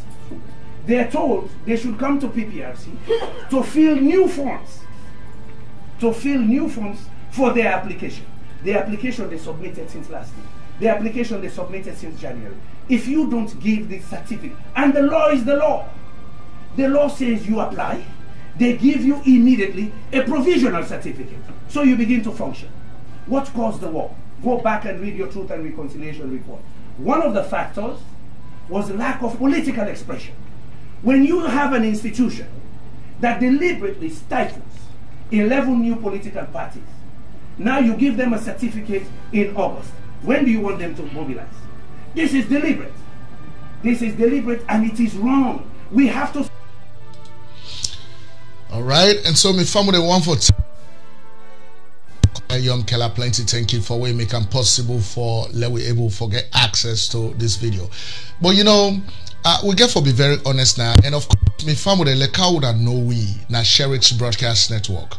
They are told they should come to PPRC to fill new forms. To fill new forms for their application. The application they submitted since last year. The application they submitted since January. If you don't give this certificate, and the law is the law. The law says you apply, they give you immediately a provisional certificate. So you begin to function. What caused the war? Go back and read your Truth and Reconciliation report. One of the factors was lack of political expression. When you have an institution that deliberately stifles 11 new political parties, now you give them a certificate in August. When do you want them to mobilize? This is deliberate. This is deliberate and it is wrong. We have to... All right, and so my family one for Yumkella, plenty thank you for making possible for let we able to get access to this video. But you know, we get for be very honest now, and of course, my family like how would I know we na Sherix Broadcast Network.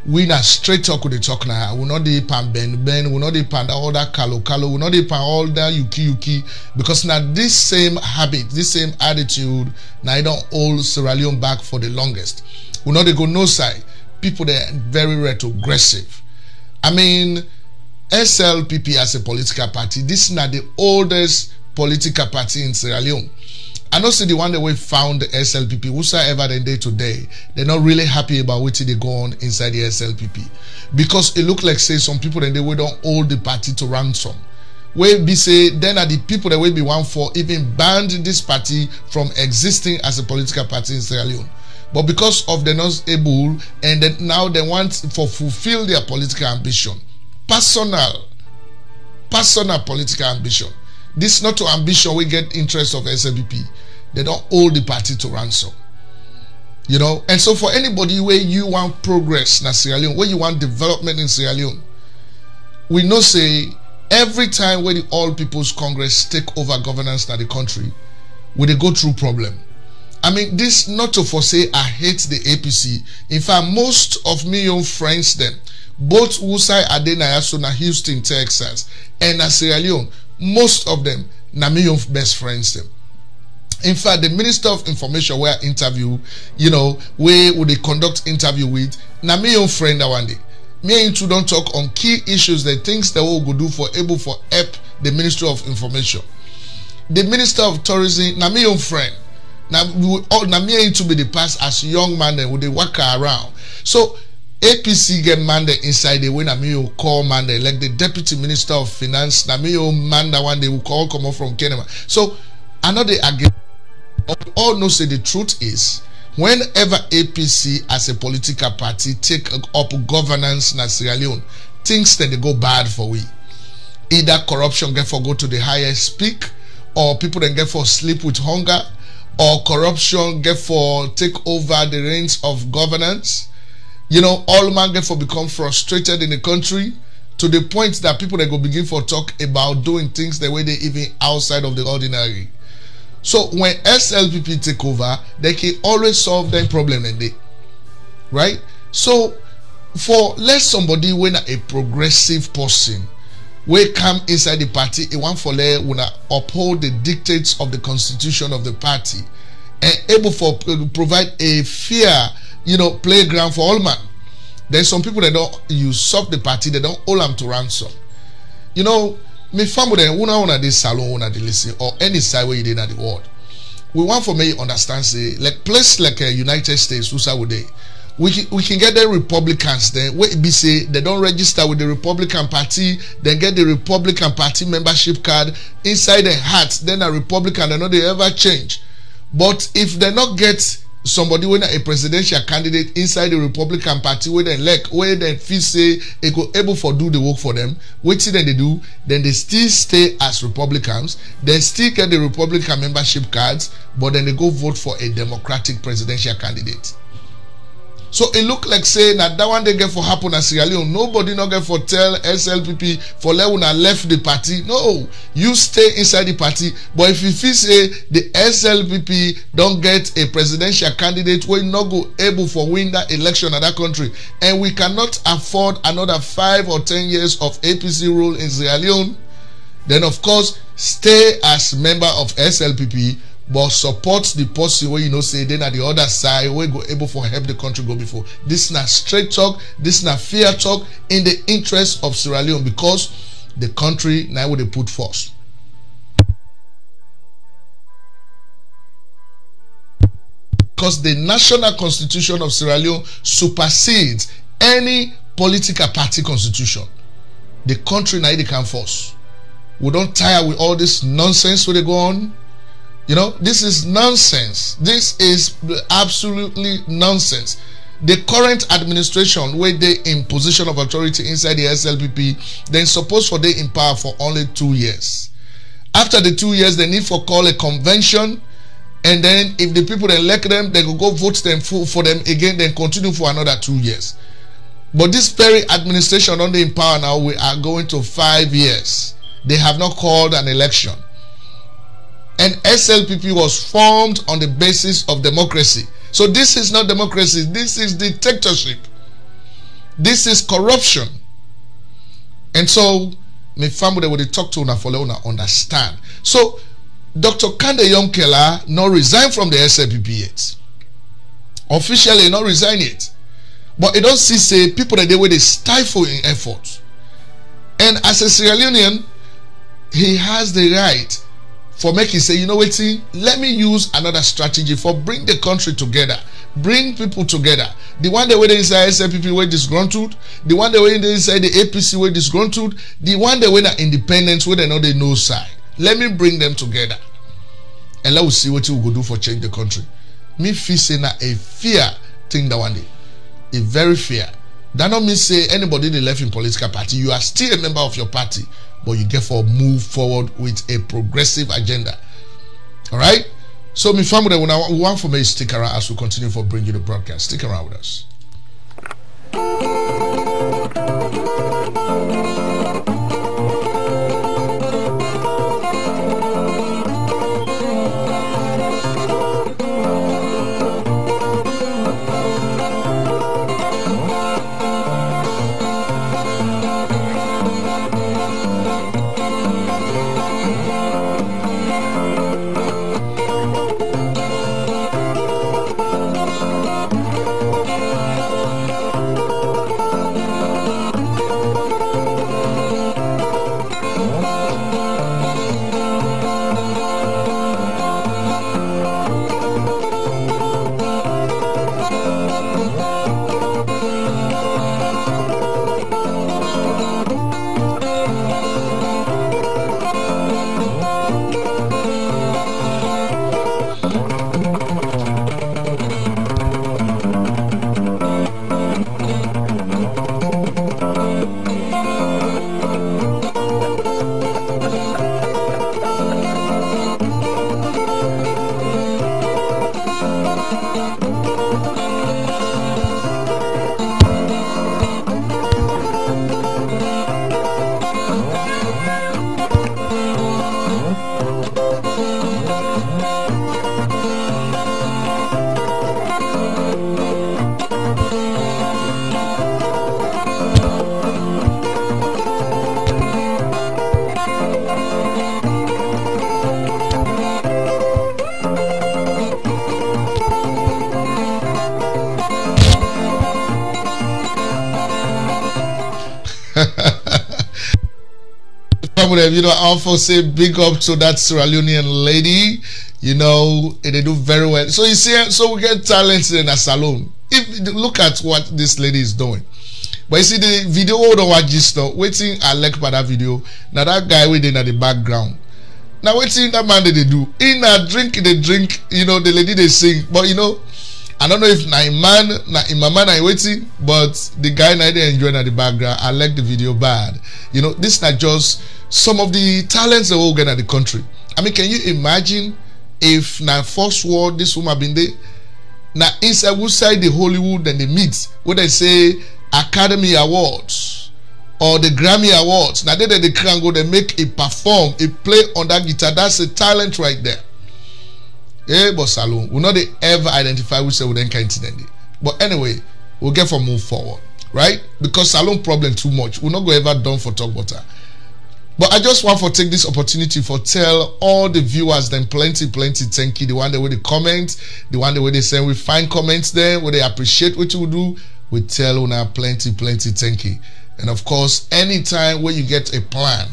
We na straight talk with the talk now. We not the pan ben, we not the pan all that kalo, we not the pan all that yuki, because now this same habit, this same attitude, now I don't hold Sierra Leone back for the longest. We not they go no side. People they are very retrogressive. I mean, SLPP as a political party, this is not the oldest political party in Sierra Leone. I know see the one that we found the SLPP, whosoever they day today, they're not really happy about what they go on inside the SLPP. Because it look like say some people then they will don't hold the party to ransom. Where be say then are the people that will be one for even banned this party from existing as a political party in Sierra Leone. But because of they're not able, and then now they want to fulfill their political ambition, personal political ambition. This not to ambition we get interest of SLPP. They don't hold the party to ransom. You know, and so for anybody where you want progress in Sierra Leone, where you want development in Sierra Leone, we know say every time when the All People's Congress take over governance in the country, we they go through problem. I mean, this not to foresay I hate the APC. In fact, most of me young friends them, both Wusai Adenaya so na Houston, Texas, and na Sierra Leone, most of them na me young best friends them. In fact, the Minister of Information where I interview, you know, where would they conduct interview with, na me young friend that one day. Me and you don't talk on key issues, the things that we go do for able for help the Ministry of Information. The Minister of Tourism, na me young friend. Now me and to be the past as young man then would they walk around. So APC get man there inside the way na me call man there like the Deputy Minister of Finance, na me man that one they will call come up from Kenya. So another again all know say the truth is whenever APC as a political party take up governance in Sierra Leone, things then they go bad for we. Either corruption get for go to the highest peak, or people then get for sleep with hunger, or corruption get for take over the reins of governance. You know, all man get for become frustrated in the country to the point that people they go begin for talk about doing things the way they even outside of the ordinary. So when SLPP take over, they can always solve their problem in day. Right? So for let somebody when a progressive person we come inside the party, it want for let uphold the dictates of the constitution of the party and able for provide a fair, you know, playground for all man. There's some people that don't usurp the party, they don't hold them to ransom. You know, me family una this salon una the listen or any side where you did in the world. We want for me understand say like place like United States, who's would they? We can get the Republicans there. Where it be say they don't register with the Republican Party, then get the Republican Party membership card inside their hats. Then a Republican, they know they ever change. But if they not get somebody when a presidential candidate inside the Republican Party where they elect, where they feel say it go able for do the work for them, what then they do, then they still stay as Republicans. They still get the Republican membership cards, but then they go vote for a Democratic presidential candidate. So it look like saying that one they get for happen at Sierra Leone. Nobody not get for tell SLPP for let una left the party. No, you stay inside the party. But if you feel say the SLPP don't get a presidential candidate, we not go able for win that election in that country, and we cannot afford another 5 or 10 years of APC rule in Sierra Leone, then of course stay as member of SLPP. but support the person where you know say then at the other side we go able for help the country go before. This na straight talk, this na fair talk in the interest of Sierra Leone, because the country now will they put first. Because the national constitution of Sierra Leone supersedes any political party constitution. The country now they can force. We don't tire with all this nonsense where they go on. You know, this is nonsense. This is absolutely nonsense. The current administration, where they in position of authority inside the SLPP, then supposed for they in power for only 2 years. After the 2 years, they need for call a convention, and then if the people elect them, they will go vote them for them again, then continue for another 2 years. But this very administration under in power now, we are going to 5 years. They have not called an election. And SLPP was formed on the basis of democracy. So this is not democracy. This is dictatorship. This is corruption. And so, my family will talk to una for una understand. So, Dr. Kandeh Yumkella not resign from the SLPP yet. Officially not resign yet. But it don't see say people that they stifle in effort. And as a Sierra Leonean, he has the right for making say, you know what, let me use another strategy for bring the country together, bring people together. The one that way inside SLPP were disgruntled, the one that way inside the APC were disgruntled, the one that way the independents where they know they no side. Let me bring them together, and let us see what we will do for change the country. Me feel say na a fear thing that one day, a very fear. That not mean say anybody they left in political party, you are still a member of your party, but you get for move forward with a progressive agenda. All right. So, my family, we want for me to stick around as we continue for bringing you the broadcast. Stick around with us. You know, I also say big up to that Sierra Leonean lady. You know, they do very well. So you see, so we get talents in a salon. If look at what this lady is doing. But you see the video, don't watch this stuff. Waiting, I like about that video. Now that guy waiting at the background. Now waiting, that man they do. In a drink, they drink. You know, the lady they sing. But you know, I don't know if na in my man I waiting, but the guy now they enjoying at the background. I like the video bad. You know, this is not just some of the talents that we'll get at the country. I mean, can you imagine if na first world this woman been there? Now inside the Hollywood and they meet what they say Academy Awards or the Grammy Awards. Now they can go, they make a perform, a play on that guitar. That's a talent right there. Eh, but Salon, we'll not ever identify which would then incident. But anyway, we'll get for move forward, right? Because Salon problem too much. We're not go ever done for talk water. But I just want to take this opportunity for tell all the viewers them plenty thank you. The one that will they comment, the one that will they send we find comments there, where they appreciate what you do. We tell una plenty thank you. And of course, anytime when you get a plan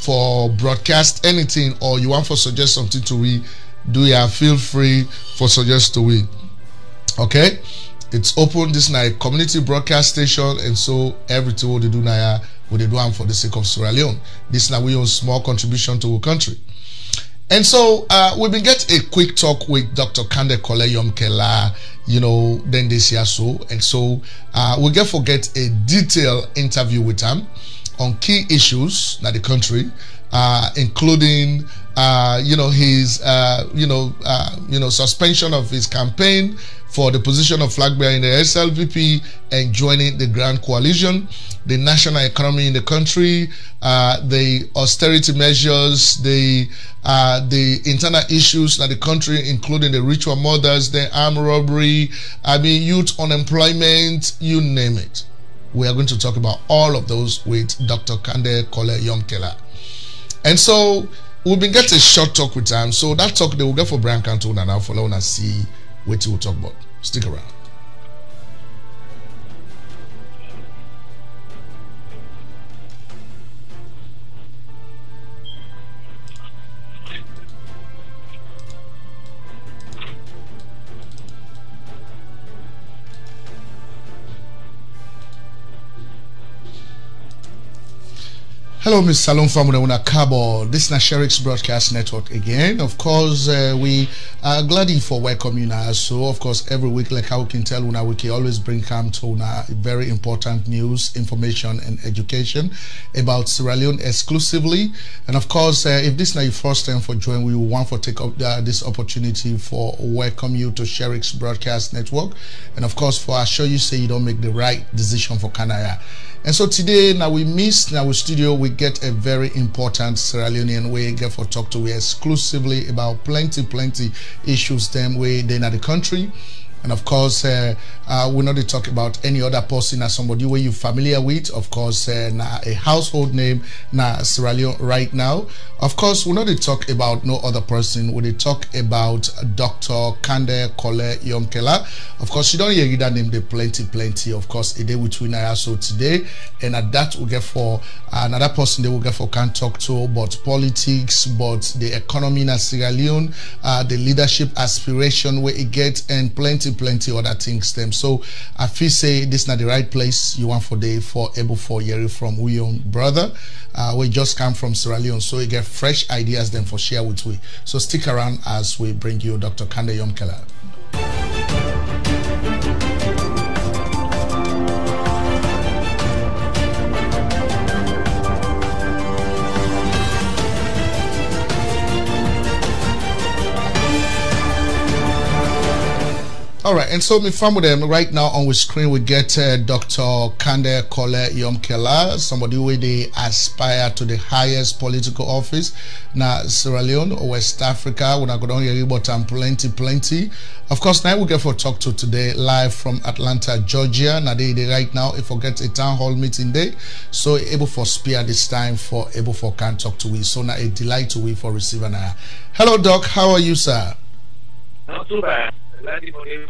for broadcast anything or you want to suggest something to we do, feel free for suggest to we. Okay, it's open. This night community broadcast station, and so everything what they do now what they do for the sake of Sierra Leone. This now we own small contribution to our country. And so we've been get a quick talk with Dr. Kandeh Yumkella, then this year so. And so we get forget a detailed interview with him on key issues in the country, including his suspension of his campaign for the position of flag bearer in the SLPP and joining the Grand Coalition, the national economy in the country, the austerity measures, the internal issues in the country, including the ritual murders, the armed robbery, youth unemployment, you name it. We are going to talk about all of those with Dr. Kandeh Yumkella. And so we've been getting a short talk with him. So that talk they will get for Brian Canton and I'll follow and see what he will talk about. Stick around. Hello, Ms. Salon Famuna Cabo. This is Sherix Broadcast Network again. Of course, we are glad for welcoming you now. So, of course, every week, like how we can tell, we can always bring come to very important news, information, and education about Sierra Leone exclusively. And of course, if this is not your first time for joining, we want to take up this opportunity for welcome you to Sherix Broadcast Network. And of course, for assure you say you don't make the right decision for Canada. And so today, now we miss in our studio, we get a very important Sierra Leonean we get for talk to we exclusively about plenty issues them way then at the country. And of course, we're not to talk about any other person as somebody where you're familiar with. Of course, a household name na Sierra Leone right now. Of course, we're not to talk about no other person. We're to talk about Dr. Kandeh Yumkella. Of course, you don't hear that name. The plenty. Of course, a day between us so today, and at that we get for another person. They will get for can talk to about politics, but the economy in Sierra Leone, the leadership aspiration where it gets, and plenty other things them. So I feel say this is not the right place you want for able for hearing from we own brother. We just come from Sierra Leone, so you get fresh ideas then for share with we. So stick around as we bring you Dr. Kandeh Yumkella. All right, and so me from them right now on the screen we get Dr. Kandeh Yumkella, somebody who they aspire to the highest political office na Sierra Leone or West Africa. We're not going to hear about plenty. Of course, now we get for talk to today live from Atlanta, Georgia. Now they right now if we get a town hall meeting day, so able for spare this time for able for can talk to we. So now a delight to we for receiving now. Hello, Doc. How are you, sir? Not too bad.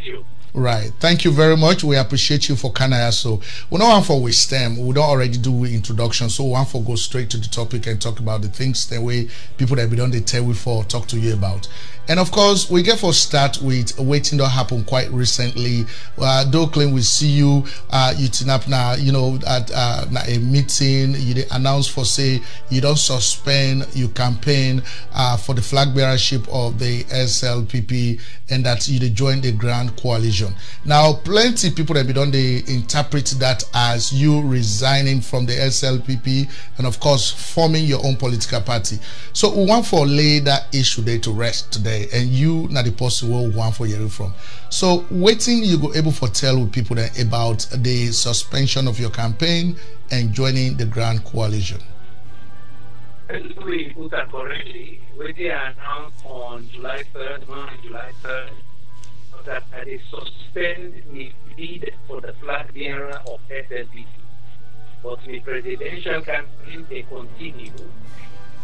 You. Right. Thank you very much. We appreciate you for Canada. So we don't want for waste time. We don't already do introduction. So we want for go straight to the topic and talk about the things the way people that we don't tell we for talk to you about. And of course, we get for start with waiting that happened quite recently. Though claim we see you, you turn up now, at a meeting, you announce for say you don't suspend your campaign for the flag bearership of the SLPP and that you join the Grand Coalition. Now, plenty people that we don't interpret that as you resigning from the SLPP and of course forming your own political party. So we want for lay that issue there to rest today. And you not the person who want for hearing from. So waiting you go able for tell with people that about the suspension of your campaign and joining the Grand Coalition. We put that correctly. We did announce on July 3rd, that they suspend the bid for the flag bearer of SLPP. But with presidential campaign, they continue.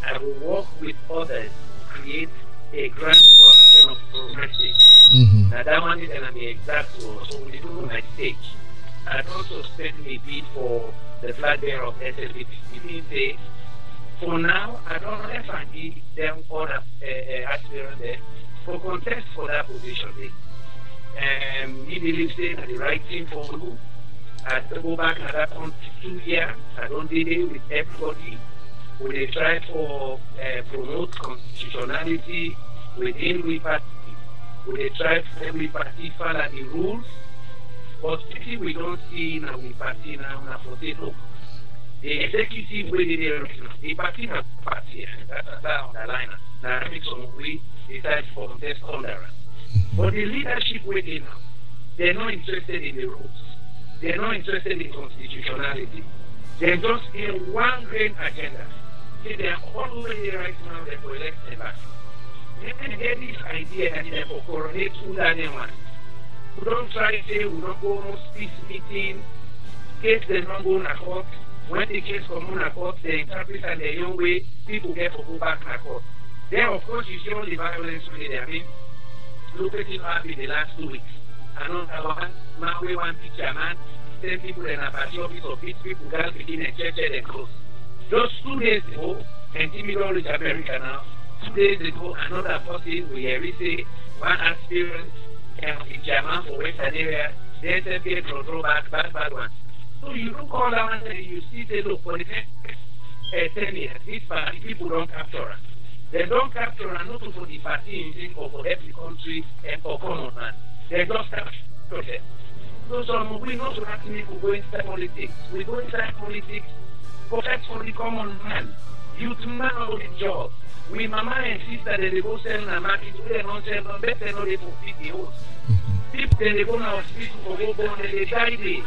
I will work with others to create a grand coalition of progressive. Now that one is an exact one, so we do my stage. I'd also spend a bid for the flag bearer of SLP. It means say, for now, I don't know if I need them other aspirants there for contest for that position. He believes that the right thing for you. I go back and that on 2 years. I don't deal it with everybody. We try for promote constitutionality within we party. We try for every party follow the rules. But if we don't see now we party now for say look. The executive way the party has party and that's on the line. Now that makes some we decide for contest under. But the leadership way they now, they're not interested in the rules. They're not interested in constitutionality. They're just in one great agenda. See, they're already right now they will elect the back. Then get this idea and they will coronate who that they want. We don't try to say we don't go on peace meeting, case they don't go on a court. When the case come on a court, they interpret and their own way, people get to go back to court. Then of course you see all the violence really there. I mean, look at it happened the last 2 weeks. Another one, man, we one picture, man, 10 people in a party office or 6 people got begin and church and close. Just 2 days ago, and Timidol is America now, 2 days ago, another person, we have say, one aspirant in German for Western area, they said, throw back, bad one. So you look all around and you see, they look for the next 10 years, this party, people don't capture us. They don't capture us not for the party or for every country and for common man. They just capture them. So we not asking people go inside politics. We go inside politics protect for the common man. Youth man of the job. We mama and sister they go sell na market, they don't sell them better no they for 50 hours. People they go na hospital for go born they die there.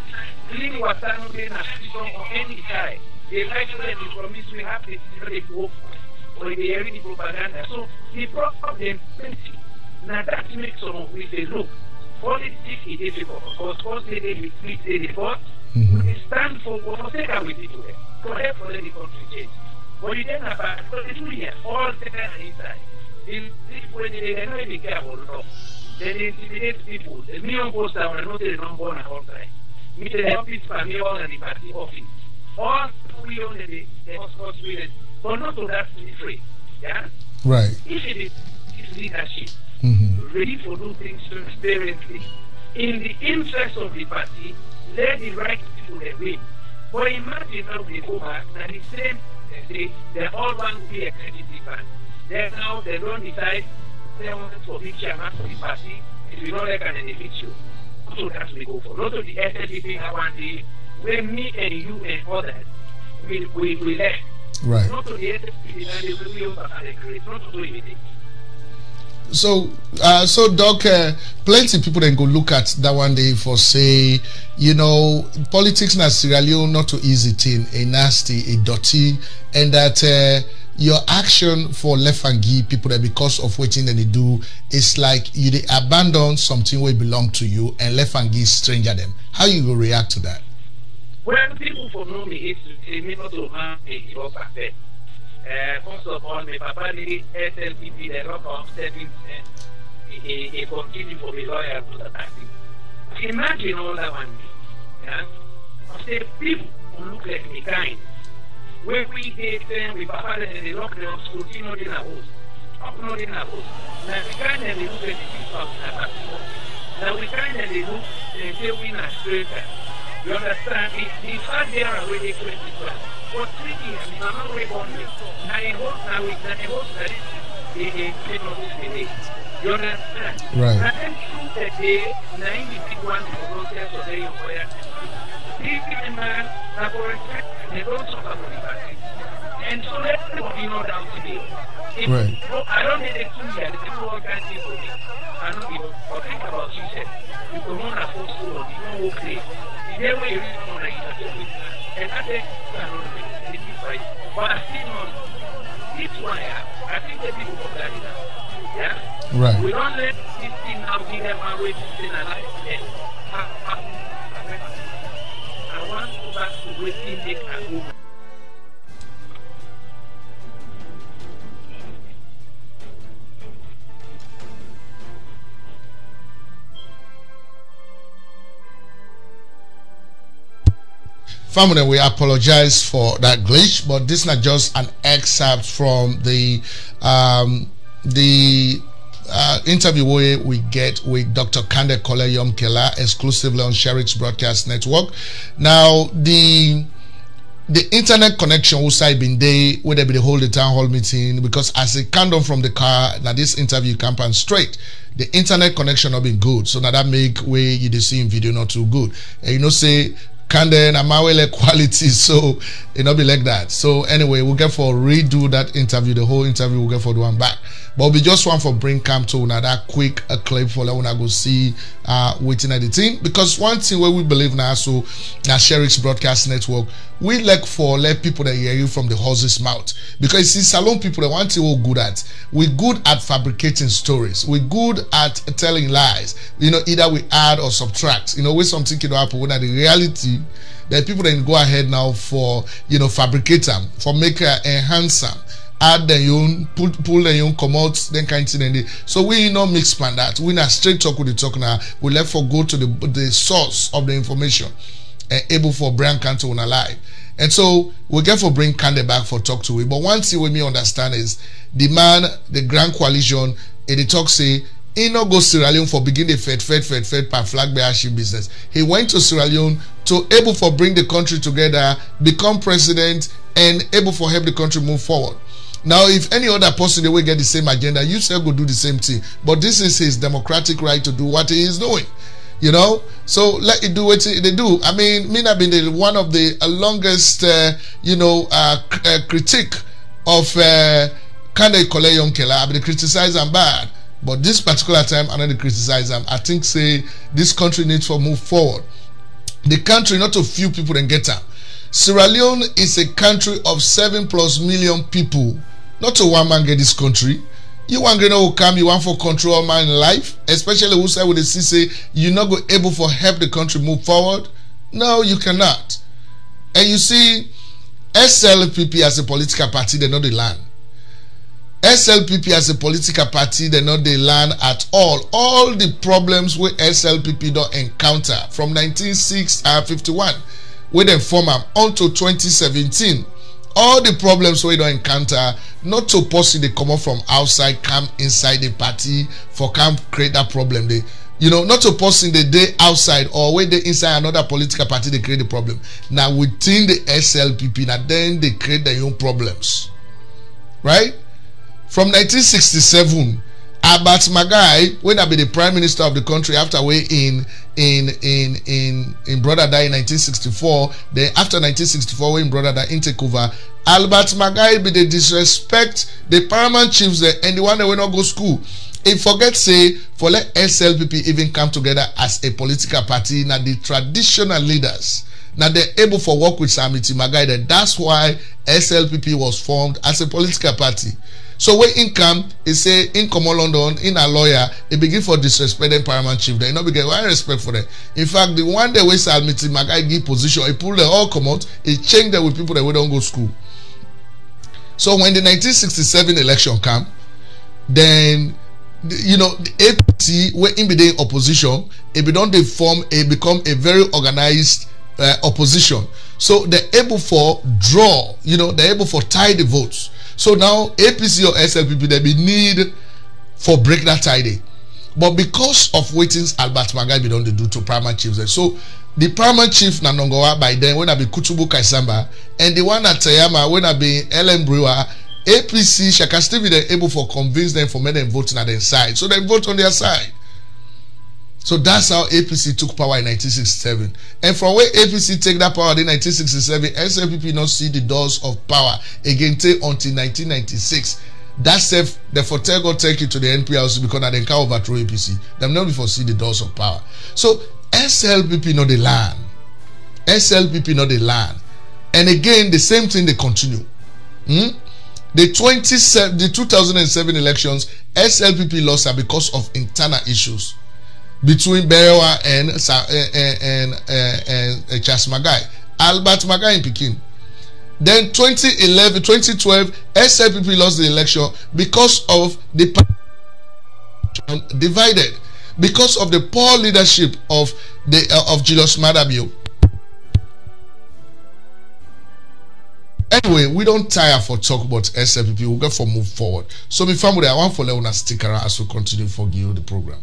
Clean water no they na hospital on any side. They like to let the promise we have this they go for. Or they hear the propaganda. So the problem plenty. Now that makes some of we say look, politics is difficult. Of course they split the report. We stand for whatever we did today. Correct for the country change. But you then have a 2 years, all there inside. This way they don't even care about law. They intimidate people. The million posts are not the number on all time. Me the office for me all and the party office. All we only the hospital with but not to that to be free. Yeah? Right. If it is leadership, ready to do things transparently, in the interest of the party, let the right people win. But imagine now they go back, and the same they all want to be executive band. Then now they don't decide they want to be chairman for the party. If you don't like an individual, so that's what we go for. Not to the SLP have one day where me and you and others we left. Right. Not to the SLP and we also have a great, not to do anything. So, Doc, plenty of people then go look at that one day for say, you know, politics in Sierra Leone not too easy thing, a nasty, a dirty, and that your action for left and give people that because of what they do, it's like you they abandon something where it belong to you and left and give stranger them. How you go react to that? Well, people for know me history, me not to have a job perfect. First of all, my papa did SLPP, the rock of 7 he continued for the lawyer to the party. Imagine all that one. Yeah? I say people who look like me kind. When we did we papa and the lock the school, you know, in a house. Up not in a house. Now we kind of look at the people of the party. Now we kind of look and say we are straight. You understand? The fact they are already 2012. For 3 years, Mama will born me. I hope now we can hope that you understand? Right. And then through the day, 91 volunteers of the employer. These man are for respect, they don't suffer for the party. And so everybody know down today. Right. I don't need a 2 years, the people can't see for me. I don't even think about you said. You can run a full school, you know, okay. The way you read on and I think but I still know this one, I think the people of that now. Yeah? Right. We don't let this thing now give them away to stay alive. I want to back to waiting make a woman. Family, we apologize for that glitch, but this is not just an excerpt from the interview we get with Dr. Kandeh Yumkella exclusively on Sherix Broadcast Network. Now, the internet connection will say been there where they be hold the town hall meeting, because as a countdown from the car, now this interview can pan straight. The internet connection not been good, so now that make way you see in video not too good. And you know say Kandeh and Amawele quality, so it not be like that. So anyway, we'll get for redo that interview, the whole interview we'll get for the one back. But we just want for bring cam to now that quick a clip for when I go see waiting at the team, because one thing where we believe now, so now Sherix Broadcast Network, we like for let people that hear you from the horse's mouth, because you see salon people that one thing we're good at, we're good at fabricating stories, we're good at telling lies, you know, either we add or subtract, you know, with something can happen when the reality that people then go ahead now for, you know, fabricate them, for make enhance them, add the own, pull the own, come out, then kind of thing. So we not mix plan that. We not straight talk with the talk now. We let for go to the source of the information and able for Brian Cantor on alive. And so we get for bring Kandeh back for talk to it. But one thing we may understand is the man, the Grand Coalition, and the talk say he not go Sierra Leone for begin the fed per flag bearership business. He went to Sierra Leone to able for bring the country together, become president, and able for help the country move forward. Now, if any other person they will get the same agenda, you still go do the same thing. But this is his democratic right to do what he is doing. You know, so let it do what they do. I mean, me have been one of the longest, critique of Kandeh Yumkella. I've been criticized and bad, but this particular time I'm not criticize them. I think say this country needs to move forward. The country, not a few people can get up. Sierra Leone is a country of 7+ million people. Not to one man get this country. You want to know come, you want for control man life, especially who say with the say you're not go able for help the country move forward. No, you cannot. And you see, SLPP as a political party, they know the land. SLPP as a political party, they know the land at all. All the problems with SLPP don't encounter from 1951, where they form up until 2017. All the problems we don't encounter, not to possibly come up from outside, come inside the party for come create that problem. They, you know, not to possibly the day outside or where they inside another political party they create the problem. Now within the SLPP, now then they create their own problems, right? From 1967, Albert Magai, when I be the prime minister of the country after we in brother died in 1964, then after 1964 when brother died in take over, Albert Magai be the disrespect the paramount chiefs there and the one that will not go school. If forget say for let SLPP even come together as a political party, now the traditional leaders now they're able for work with Samiti Magai. That's why SLPP was formed as a political party. So when income is say in common London in a lawyer, it begin for disrespecting paramount chief. They not begin one respect for them. In fact, the one day we Samiti Magai give position, he pull them all come out, he change them with people that we don't go school. So when the 1967 election come, then you know the APC were in the opposition, it become a very organized opposition. So they're able for draw, you know, they're able for tie the votes. So now APC or SLPP they be need for break that tie day. But because of waitings Albert Magai be done they do to paramount chiefs. So the paramount chief na Nongowa by then when I be Kutubu Kaisamba and the one at Tayama when I be Ellen Brewer, APC shall still be able for convince them for make them voting at their side. So they vote on their side. So that's how APC took power in 1967. And from where APC take that power in 1967, SLPP not see the doors of power again till until 1996. That's if the Fortego take it to the NPLC because they can overthrow APC. Them not before see the doors of power. So SLPP not the land. SLPP not the land. And again, the same thing they continue. The 2007 elections, SLPP lost because of internal issues between Berewa and Charles Magai. Albert Maga in Pekin. Then 2012, SLPP lost the election because of the divided, because of the poor leadership of Julius Maada Bio. Anyway, we don't tire for talk about SLPP. We'll go for move forward. So, my family, I want for Leona stick around as we continue for you the program.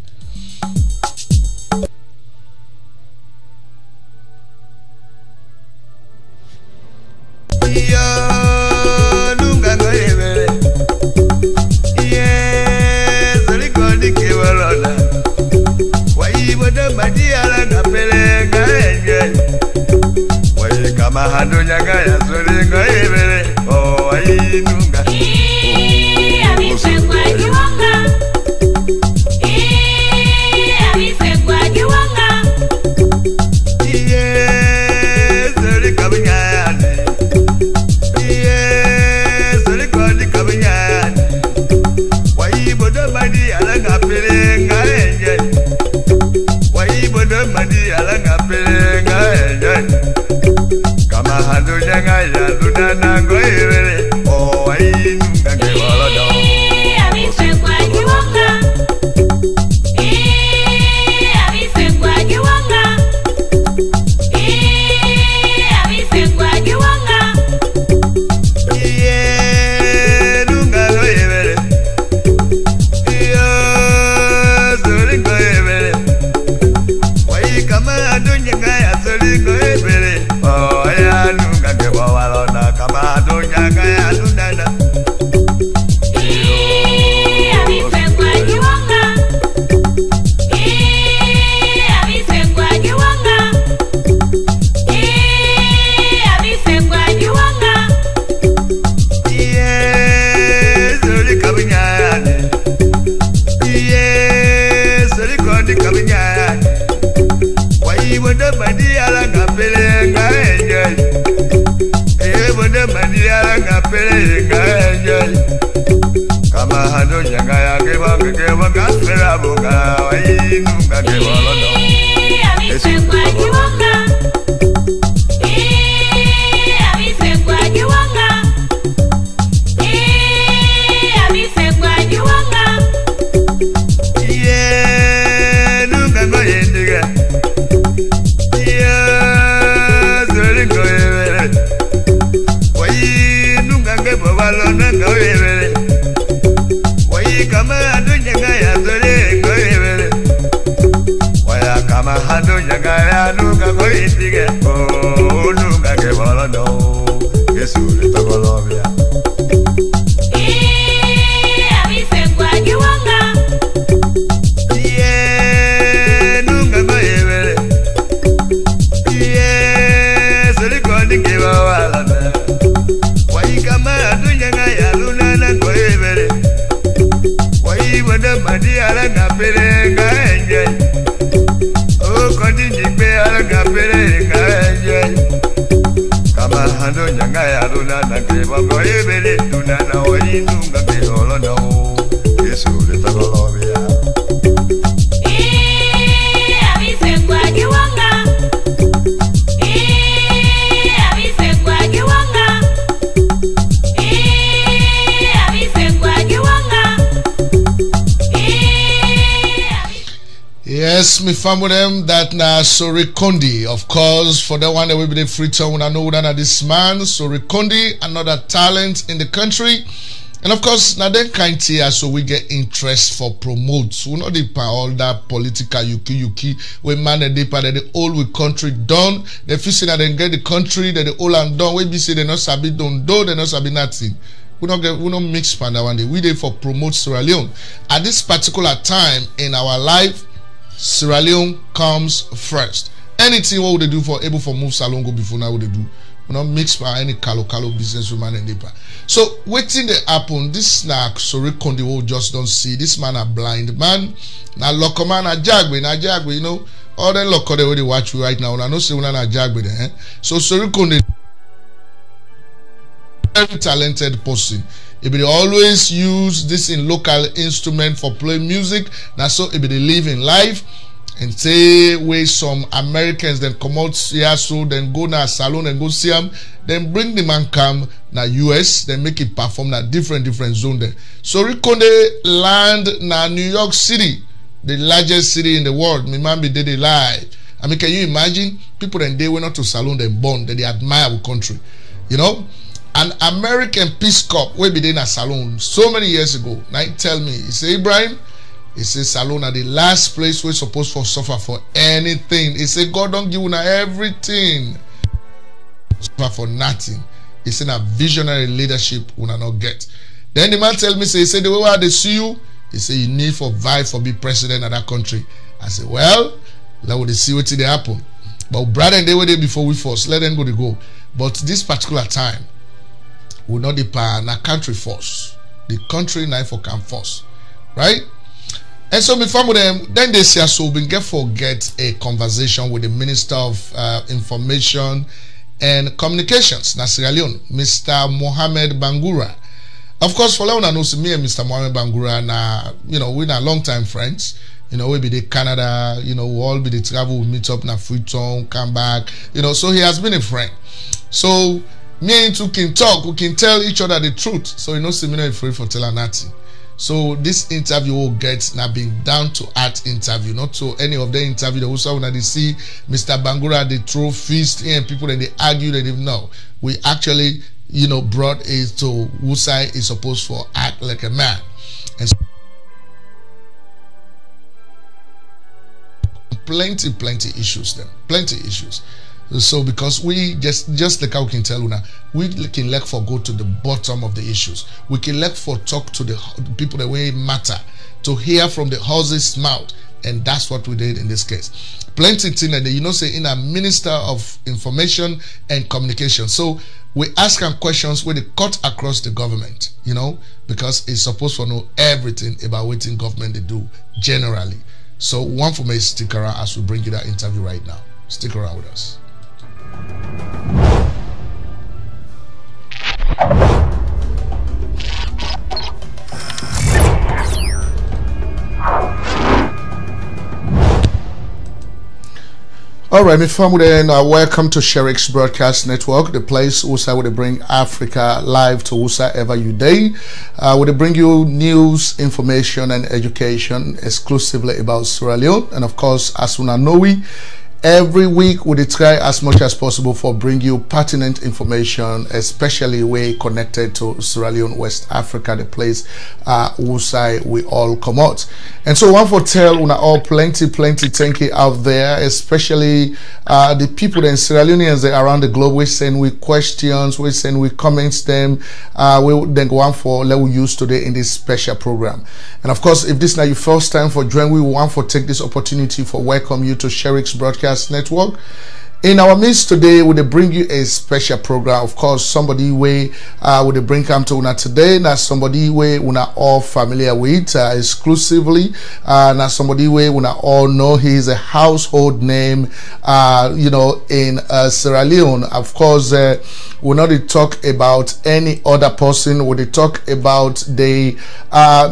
Yes, me family them that na Sorikondi, of course, for the one that will be the free town when I know that this man, Sorikondi, another talent in the country. And of course, now then kind here, so we get interest for promotes. We not depend all that political yuki we man and deeper that the all with country done. They feel say that they get the country that the all and done. We be say they not sabi don't do, they not sabi nothing. We don't mix pan that one day. We there for promote Sierra Leone. At this particular time in our life, Sierra Leone comes first. Anything what would they do for able for move salon go before now what they do. We not mix by any kalo business woman and deeper. So waiting the happen. This snack Sorikondi will just don't see. This man a blind man. Now local man a jagwe, you know. All the local they watch you right now. I know say una a jagwe there. So Sorikondi, very talented person. If they always use this in local instrument for playing music, that's so if they live in life. and say where some Americans then come out here, so then go na salon and go see him, then bring the man come na US, then make it perform na different zone there. So Konde land na New York City, the largest city in the world. Me man be did it live. I mean, can you imagine people then they went out to salon them born, that they admire our country, you know? An American Peace Corps will be in a salon so many years ago. Now he tell me, he say, Ibrahim, he say salon are the last place we're supposed to suffer for anything. He say God don't give una everything. Suffer for nothing. He say a visionary leadership una not get. Then the man tell me, say, he say the way where they see you, he say you need for vie for be president of that country. I say, well, let me see what they happen. But brother, they were there before we force. Let them go. But this particular time will not depend on country force. The country now for can force. Right? And so before them, then they say so we get a conversation with the Minister of Information and Communications, na Sierra Leone, Mr. Mohamed Bangura. Of course, for Leona knows me and Mr. Mohamed Bangura, na, you know, we're long time friends. You know, we be the Canada, you know, we all be the travel, we meet up na Freetown, come back, you know, so he has been a friend. So me and you can talk, we can tell each other the truth. So you know, see me not afraid for telling nothing. So this interview will get now being down to earth interview, not to any of the interview that also when they see Mr. Bangura the true feast and people and they argue that they know. We actually, you know, brought it to Wusai is supposed to act like a man. And so plenty issues then. Plenty issues. So because we just like how we can tell you now, we can like for go to the bottom of the issues. We can like for talk to the people that way matter, to hear from the horse's mouth, and that's what we did in this case. Plenty thing that you know say in a Minister of Information and Communication. So we ask them questions where they cut across the government, you know, because it's supposed to know everything about what in government they do generally. So one for me, stick around as we bring you that interview right now. Stick around with us. All right, my family, and welcome to Sherix Broadcast Network, the place where we bring Africa live to whosoever you day. We bring you news, information, and education exclusively about Sierra Leone, and of course, as we know, every week we try as much as possible for bring you pertinent information, especially way connected to Sierra Leone, West Africa, the place where we all come out. And so one for tell una all plenty thank you out there, especially the people in Sierra Leoneans around the globe. We send we questions, we send we comments them. We then go on for let we use today in this special program. And of course, if this is not your first time for join, we want for take this opportunity for welcome you to Sherix Broadcast Network. In our midst today, we bring you a special program. Of course, somebody we bring come to una today. Now somebody we una all familiar with exclusively. Now somebody we una all know he is a household name. You know, in Sierra Leone. Of course, we'll not talk about any other person. We'll talk about the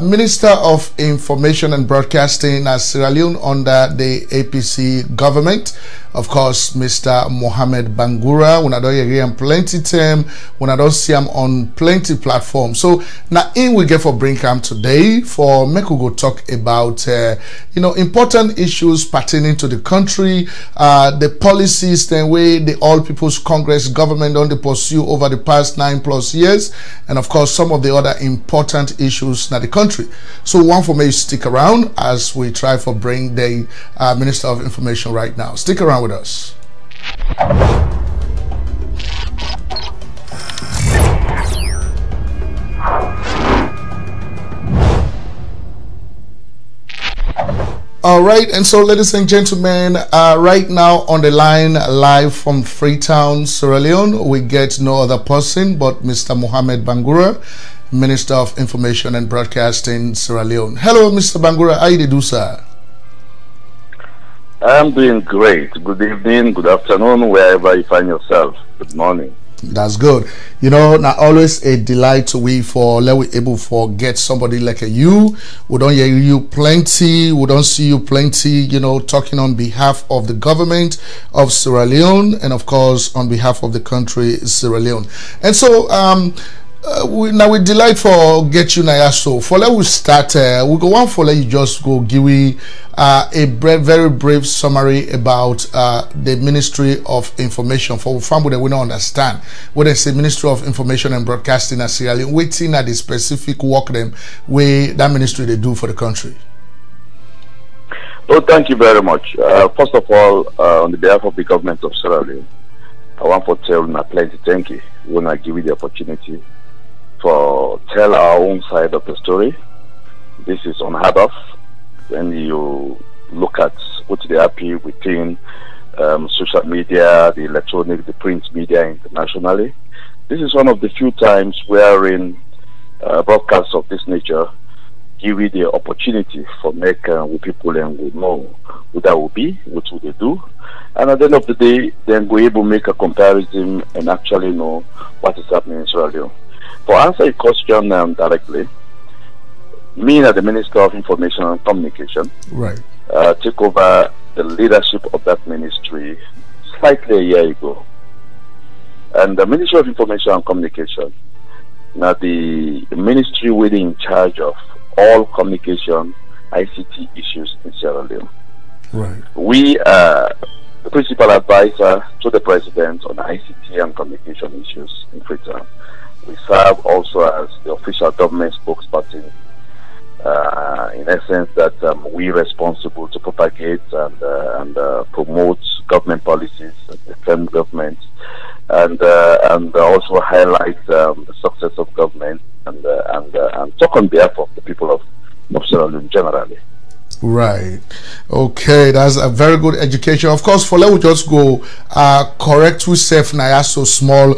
Minister of Information and Broadcasting at Sierra Leone under the APC government. Of course, Mr. Mohamed Bangura. We don't hear him plenty time. We don't see him on plenty platforms. So now in we get for bring him today for make we go talk about you know, important issues pertaining to the country, the policies, the way the All People's Congress government on the pursue over the past 9+ years, and of course some of the other important issues in the country. So one for me, stick around as we try for bring the Minister of Information right now. Stick around with us. All right, and so ladies and gentlemen, right now on the line live from Freetown, Sierra Leone, we get no other person but Mr. Mohamed Bangura, Minister of Information and Broadcasting, Sierra Leone. Hello, Mr. Bangura. How you do, sir? I'm doing great. Good evening, good afternoon, wherever you find yourself. Good morning. That's good. You know, now always a delight to we able for get somebody like you. We don't hear you plenty. We don't see you plenty, you know, talking on behalf of the government of Sierra Leone and of course on behalf of the country Sierra Leone. And so we delight for get you now. So for let we start, we go on for let you just go give we a very brief summary about the Ministry of Information for family that we don't understand what they say. Ministry of Information and Broadcasting at Sierra Leone, waiting at the specific work them way that ministry they do for the country. Well, thank you very much. First of all, on the behalf of the government of Sierra Leone, I want to tell you plenty thank you when I give you the opportunity for tell our own side of the story. This is unheard of when you look at what they happen within social media, the electronic, the print media internationally. This is one of the few times wherein broadcasts of this nature give you the opportunity for make with people and we know who that will be, what will they do, and at the end of the day, then we're able to make a comparison and actually know what is happening in Sierra Leone. For answer your question directly, me as the Minister of Information and Communication, right, took over the leadership of that ministry slightly a year ago. And the Ministry of Information and Communication, now the ministry within in charge of all communication ICT issues in Sierra Leone. Right. We are the principal advisor to the president on ICT and communication issues in Freetown. We serve also as the official government spokesperson. In essence, that we're responsible to propagate and promote government policies, defend government, and also highlight the success of government and talk on behalf of the people of Sierra Leone generally. Right. Okay, that's a very good education. Of course, for let we just go correct we self now so small.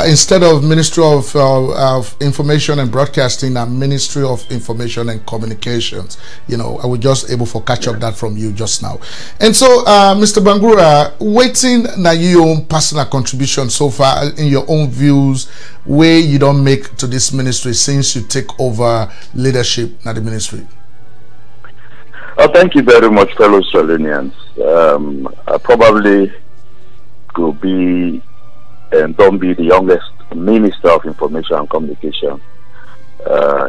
Instead of Ministry of Information and Broadcasting and Ministry of Information and Communications, you know, I was just able to catch up that from you just now. And so Mr. Bangura, waiting now your own personal contribution so far in your own views where you don't make to this ministry since you take over leadership at the ministry. Oh, thank you very much, fellow Australians. I probably could be and don't be the youngest Minister of Information and Communication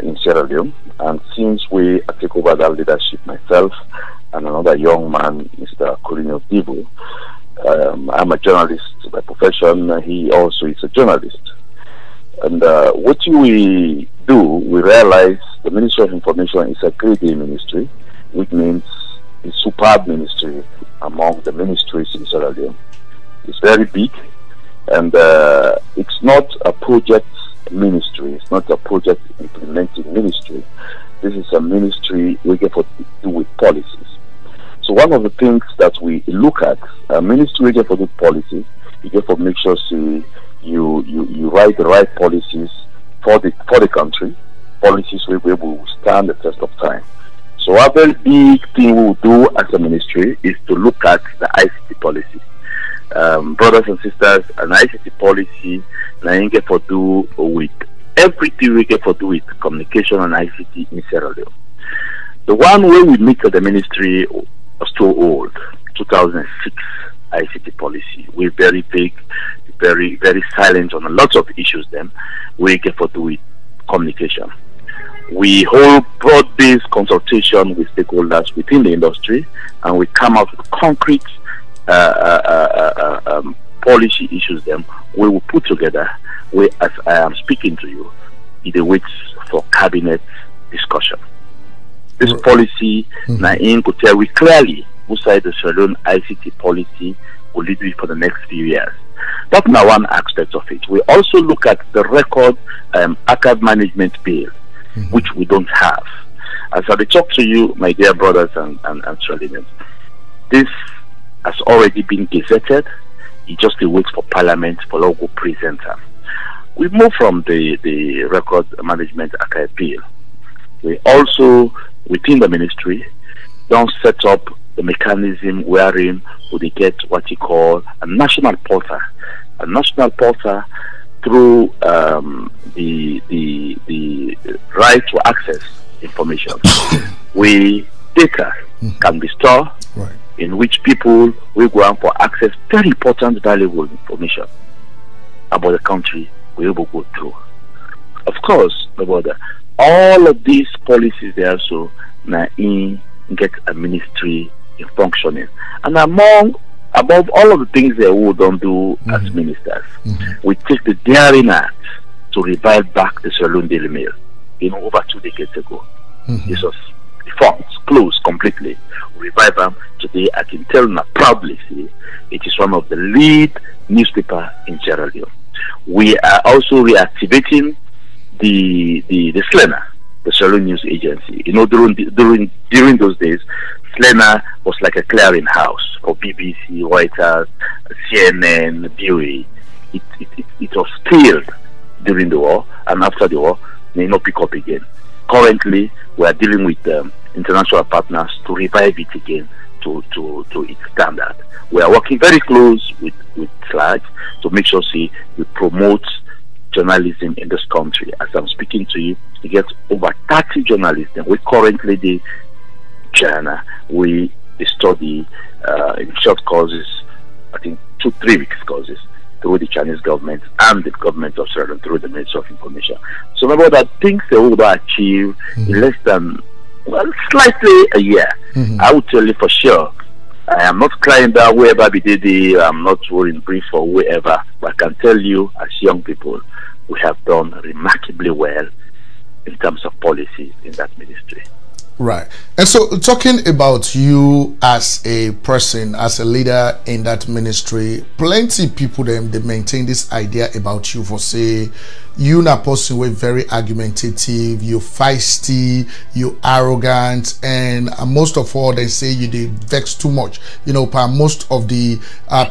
in Sierra Leone. And since we take over that leadership, myself and another young man, Mr. Corinio Dibu, I'm a journalist by profession. He also is a journalist. And what we do, we realize the Ministry of Information is a great ministry, which means a superb ministry among the ministries in Sierra Leone. It's very big, and it's not a project ministry. It's not a project implementing ministry. This is a ministry we get to do with policies. So one of the things that we look at, a ministry we get to do policies, you get to make sure you write the right policies for the country, policies we will stand the test of time. So a very big thing we will do as a ministry is to look at the ICT policy. Brothers and sisters, an ICT policy now get to do with everything we get to do with communication and ICT in Sierra Leone. The one way we make the ministry was too old, 2006 ICT policy. We're very big, very silent on a lot of issues then we get to do with communication. We hold broad-based consultation with stakeholders within the industry, and we come out with concrete policy issues them we will put together where, as I am speaking to you, it waits for cabinet discussion. This policy now in could tell we clearly which side the Sierra Leone ICT policy will lead you for the next few years. That's now one aspect of it. We also look at the record archive management bill, which we don't have. As I talk to you, my dear brothers and Sierra Leoneans, this has already been gazetted. It just waits for Parliament for local presenter. We move from the record management archive bill. We also, within the ministry, don't set up the mechanism wherein we get what you call a national portal a national portal through the right to access information. Data can be stored in which people will go out for access very important, valuable information about the country we will go through. Of course, about all of these policies, they also get a ministry in functioning, and above all of the things that we don't do as ministers, we take the daring act to revive back the Sierra Leone Daily Mail, over 2 decades ago. This was defunct, closed completely. Revive them today. I can tell now proudly, see, it is one of the lead newspaper in Sierra Leone. We are also reactivating the SLENA, the Sierra Leone News Agency. During those days, SLENA was like a clearing house for BBC, Reuters, CNN, BOE. It was killed during the war, and after the war, may not pick up again. Currently, we are dealing with international partners to revive it again to its standard. We are working very close with SLAG to make sure we promote journalism in this country. As I'm speaking to you, we get over 30 journalists. We currently do China. We study in short courses, I think 2-3 weeks courses, through the Chinese government and the government of Sierra Leone through the Ministry of Information. So remember that things they would achieve in less than, slightly a year. I would tell you for sure. I am not crying down wherever we did it. I'm not worrying brief or wherever. But I can tell you, as young people, we have done remarkably well in terms of policies in that ministry. Right. And so talking about you as a person, as a leader in that ministry, plenty people they maintain this idea about you for say you na person were very argumentative, you feisty, you arrogant, and most of all they say you did vex too much. Per most of the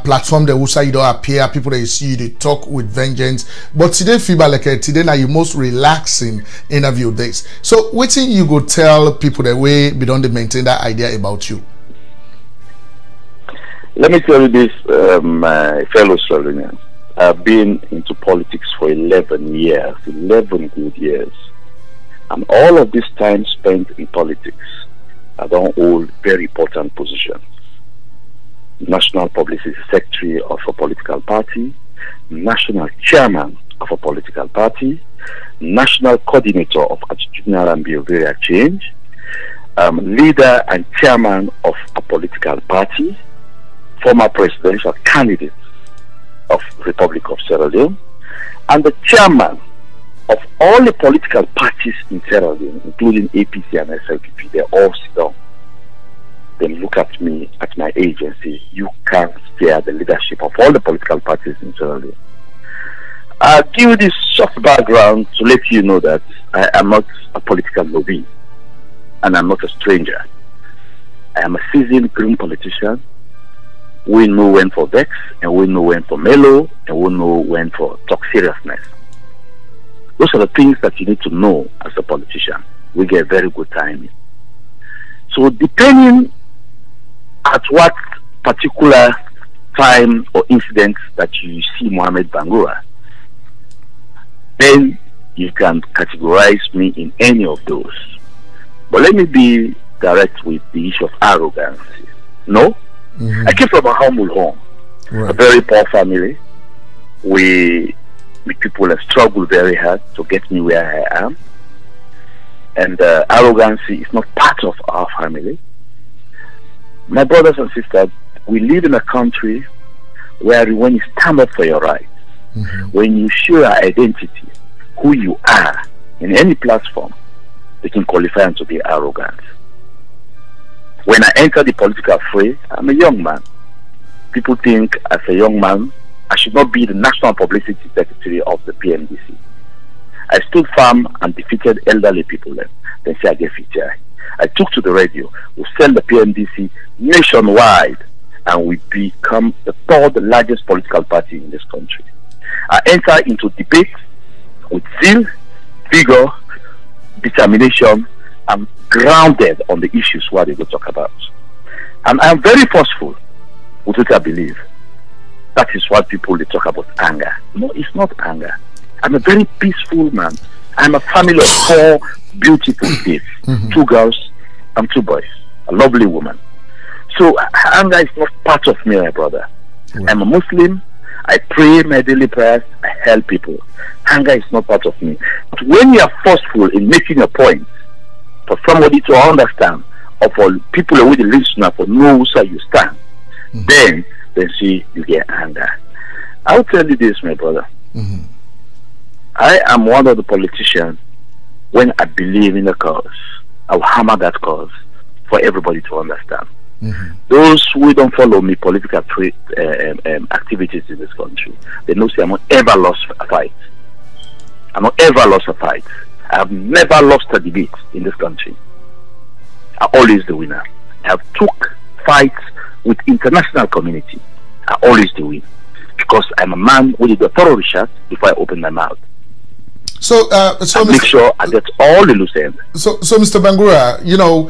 platform they will say you don't appear, people they see you they talk with vengeance. But today feel like today now you most relaxing interview days. So what thing you go tell people the way we don't maintain that idea about you? Let me tell you this, my fellow Australians. I've been into politics for 11 years, 11 good years. And all of this time spent in politics, I don't hold very important positions. National Publicity Secretary of a political party, National Chairman of a political party, National Coordinator of Attitudinal and Behavioral Change, Leader and Chairman of a political party, former presidential candidate of Republic of Sierra Leone, and the chairman of all the political parties in Sierra Leone, including APC and SLPP. They all sit down. They look at me, at my agency. You can't steer the leadership of all the political parties in Sierra Leone. I'll give you this short background to let you know that I am not a political lobby, and I'm not a stranger. I am a seasoned green politician. We know when for vex, and we know when for mellow, and we know when for talk seriousness. Those are the things that you need to know as a politician. We get very good timing. So depending at what particular time or incident that you see Mohamed Bangura, then you can categorize me in any of those. But let me be direct with the issue of arrogance. No? I came from a humble home, a very poor family. We people have struggled very hard to get me where I am. And arrogance is not part of our family. My brothers and sisters, we live in a country where when you stand up for your rights, when you show your identity, who you are, in any platform, they can qualify to be arrogant. When I enter the political fray, I'm a young man. People think as a young man, I should not be the National Publicity Secretary of the PMDC. I stood firm and defeated elderly people then say I get featured. I took to the radio, we sell the PMDC nationwide, and we become the third largest political party in this country. I enter into debate with zeal, vigor, determination, and grounded on the issues what they will talk about. And I am very forceful with what I believe. That is what people they talk about anger. No, it's not anger. I'm a very peaceful man. I'm a family of 4 beautiful kids, 2 girls and 2 boys, a lovely woman. So anger is not part of me, my brother. Right. I'm a Muslim. I pray my daily prayers. I help people. Anger is not part of me. But when you are forceful in making a point for somebody to understand, or for people who the listener for know where you stand, then see you get anger. I'll tell you this, my brother. I am one of the politicians. When I believe in a cause, I will hammer that cause for everybody to understand. Those who don't follow me political activities in this country, they know say I'm not ever lost a fight. I'm not ever lost a fight. I have never lost a debate in this country. I'm always the winner. I have took fights with international community. I always the win because I'm a man with the thorough research before I open my mouth. So make sure I get all the loose ends. So Mr. Bangura, you know,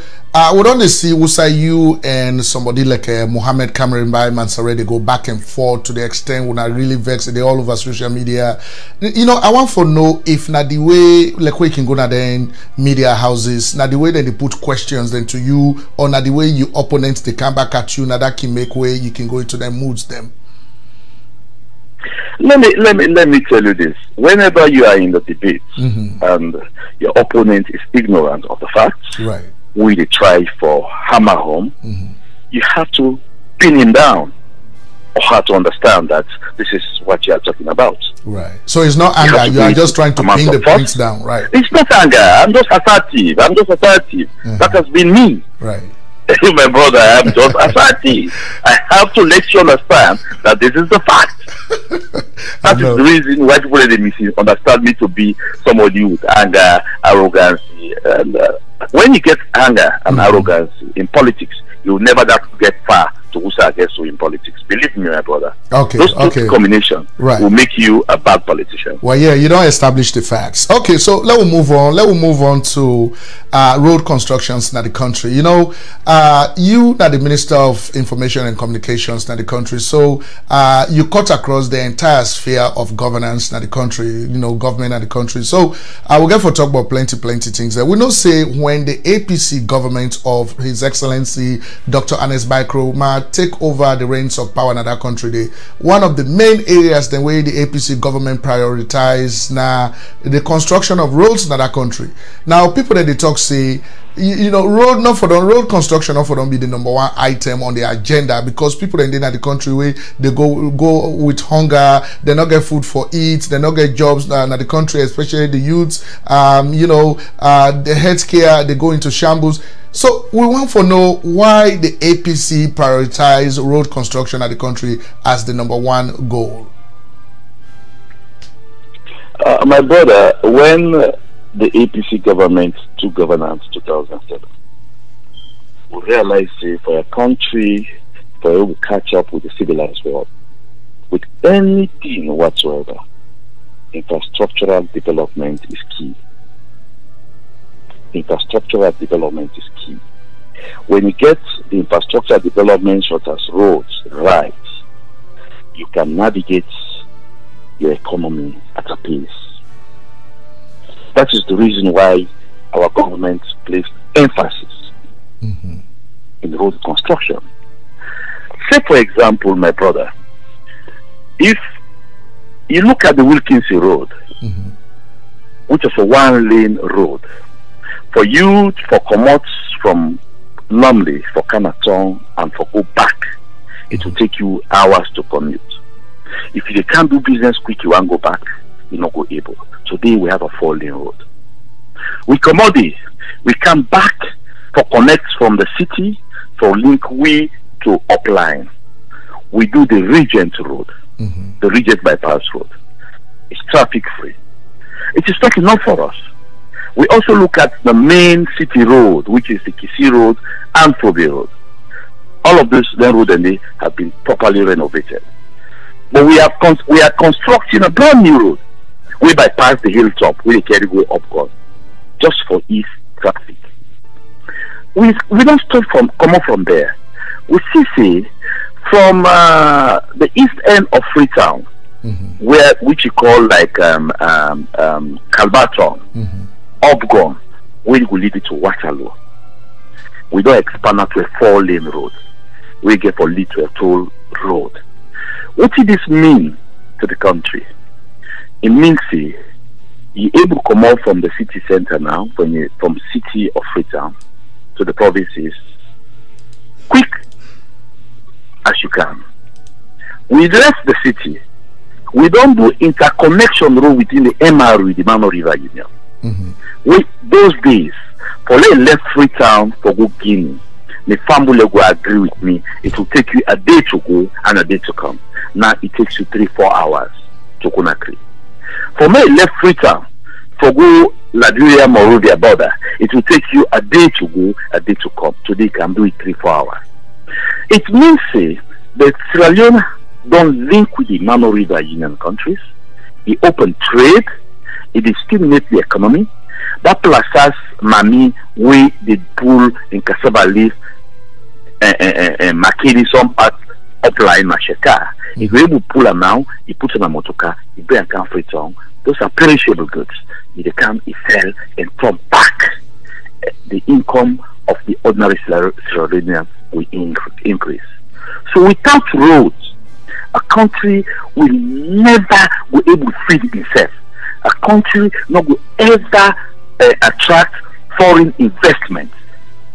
we don't see you and somebody like Mohamed Bangura Mansare, they go back and forth to the extent when I really vex they all over social media. You know, I want to know if not the way like we can go now then media houses, not the way that they put questions then to you, or not the way you opponents they come back at you, now that can make way you can go into them moods them. Let me tell you this. Whenever you are in the debate and your opponent is ignorant of the facts, right, we try for hammer home, you have to pin him down or have to understand that this is what you are talking about. Right. So it's not anger, you are just trying to pin the points down, right? It's not anger, I'm just assertive. That has been me. Right. My brother, I am just assertive. I have to let you understand that this is the fact. That is the reason why people misunderstand me to be somebody with anger, arrogance, and when you get anger and arrogance in politics, you will never get far to who against you in politics. Believe me, my brother. Okay. Those two combinations will make you a bad politician. Well, yeah, you don't establish the facts. Okay, so let me move on. Let me move on to road constructions in the country. You know, you are the Minister of Information and Communications in the country. So you cut across the entire sphere of governance in the country, you know, government in the country. So we'll get for talk about plenty things there. We know say when the APC government of His Excellency Dr. Ernest Bai Koroma take over the reins of power in that country, one of the main areas the way the APC government prioritize now the construction of roads in that country. Now people that they talk say, you know, road construction not for them be the #1 item on the agenda because people in the country where they go with hunger, they not get food for eat, they not get jobs in the country, especially the youths. You know, the healthcare they go into shambles. So we want to know why the APC prioritize road construction at the country as the #1 goal. My brother, when the APC government took governance in 2007, we realized for a country for it to catch up with the civilized world with anything whatsoever, infrastructural development is key. Infrastructural development is key. When you get the infrastructure development such as roads right, you can navigate your economy at a pace. That is the reason why our government placed emphasis in road construction. Say for example, my brother, if you look at the Wilkinson Road, which is a 1-lane road, for you for commutes from Lumley, for Canatong, and for go back, it will take you hours to commute. If you can't do business quick, you won't go back, you're not go able. Today we have a 4-lane road. We commodity, we come back for connects from the city, for link way to upline. We do the Regent Road, the Regent Bypass Road. It's traffic free. It is not enough for us. We also look at the main city road, which is the Kisi Road and Fobe Road. All of those roads and they have been properly renovated. But we are constructing a brand new road. We bypass the hilltop, we carry go up God, just for east traffic. We don't start from come up from there. We see say from the east end of Freetown, which you call like Calbaton, Upgon, where it will lead you to Waterloo. We don't expand out to a 4-lane road. We get for lead to a toll road. What did this mean to the country? It means you're able to come out from the city center now, from city of Freetown to the provinces, quick as you can. We left the city. We don't do interconnection road within the MRU, the Mano River Union. Those days, for they left Freetown for go Guinea, the family will agree with me. It will take you a day to go and a day to come. Now it takes you 3-4 hours to Conakry. For me, left Freetown for go Liberia Monrovia border, it will take you a day to go, a day to come. Today you can do it 3-4 hours. It means that Sierra Leone don't link with the Mano River Union countries. It open trade. It stimulates the economy. That places Mami where they pull in cassava leaf and Makini some part upline Masheka. If you able to pull them now, you put them in a motoka, you bring a can Freetown. Those are perishable goods. They can sell and come back. The income of the ordinary Sierra Leonean will increase. So without roads, a country will never be able to feed itself. A country not will ever attract foreign investment.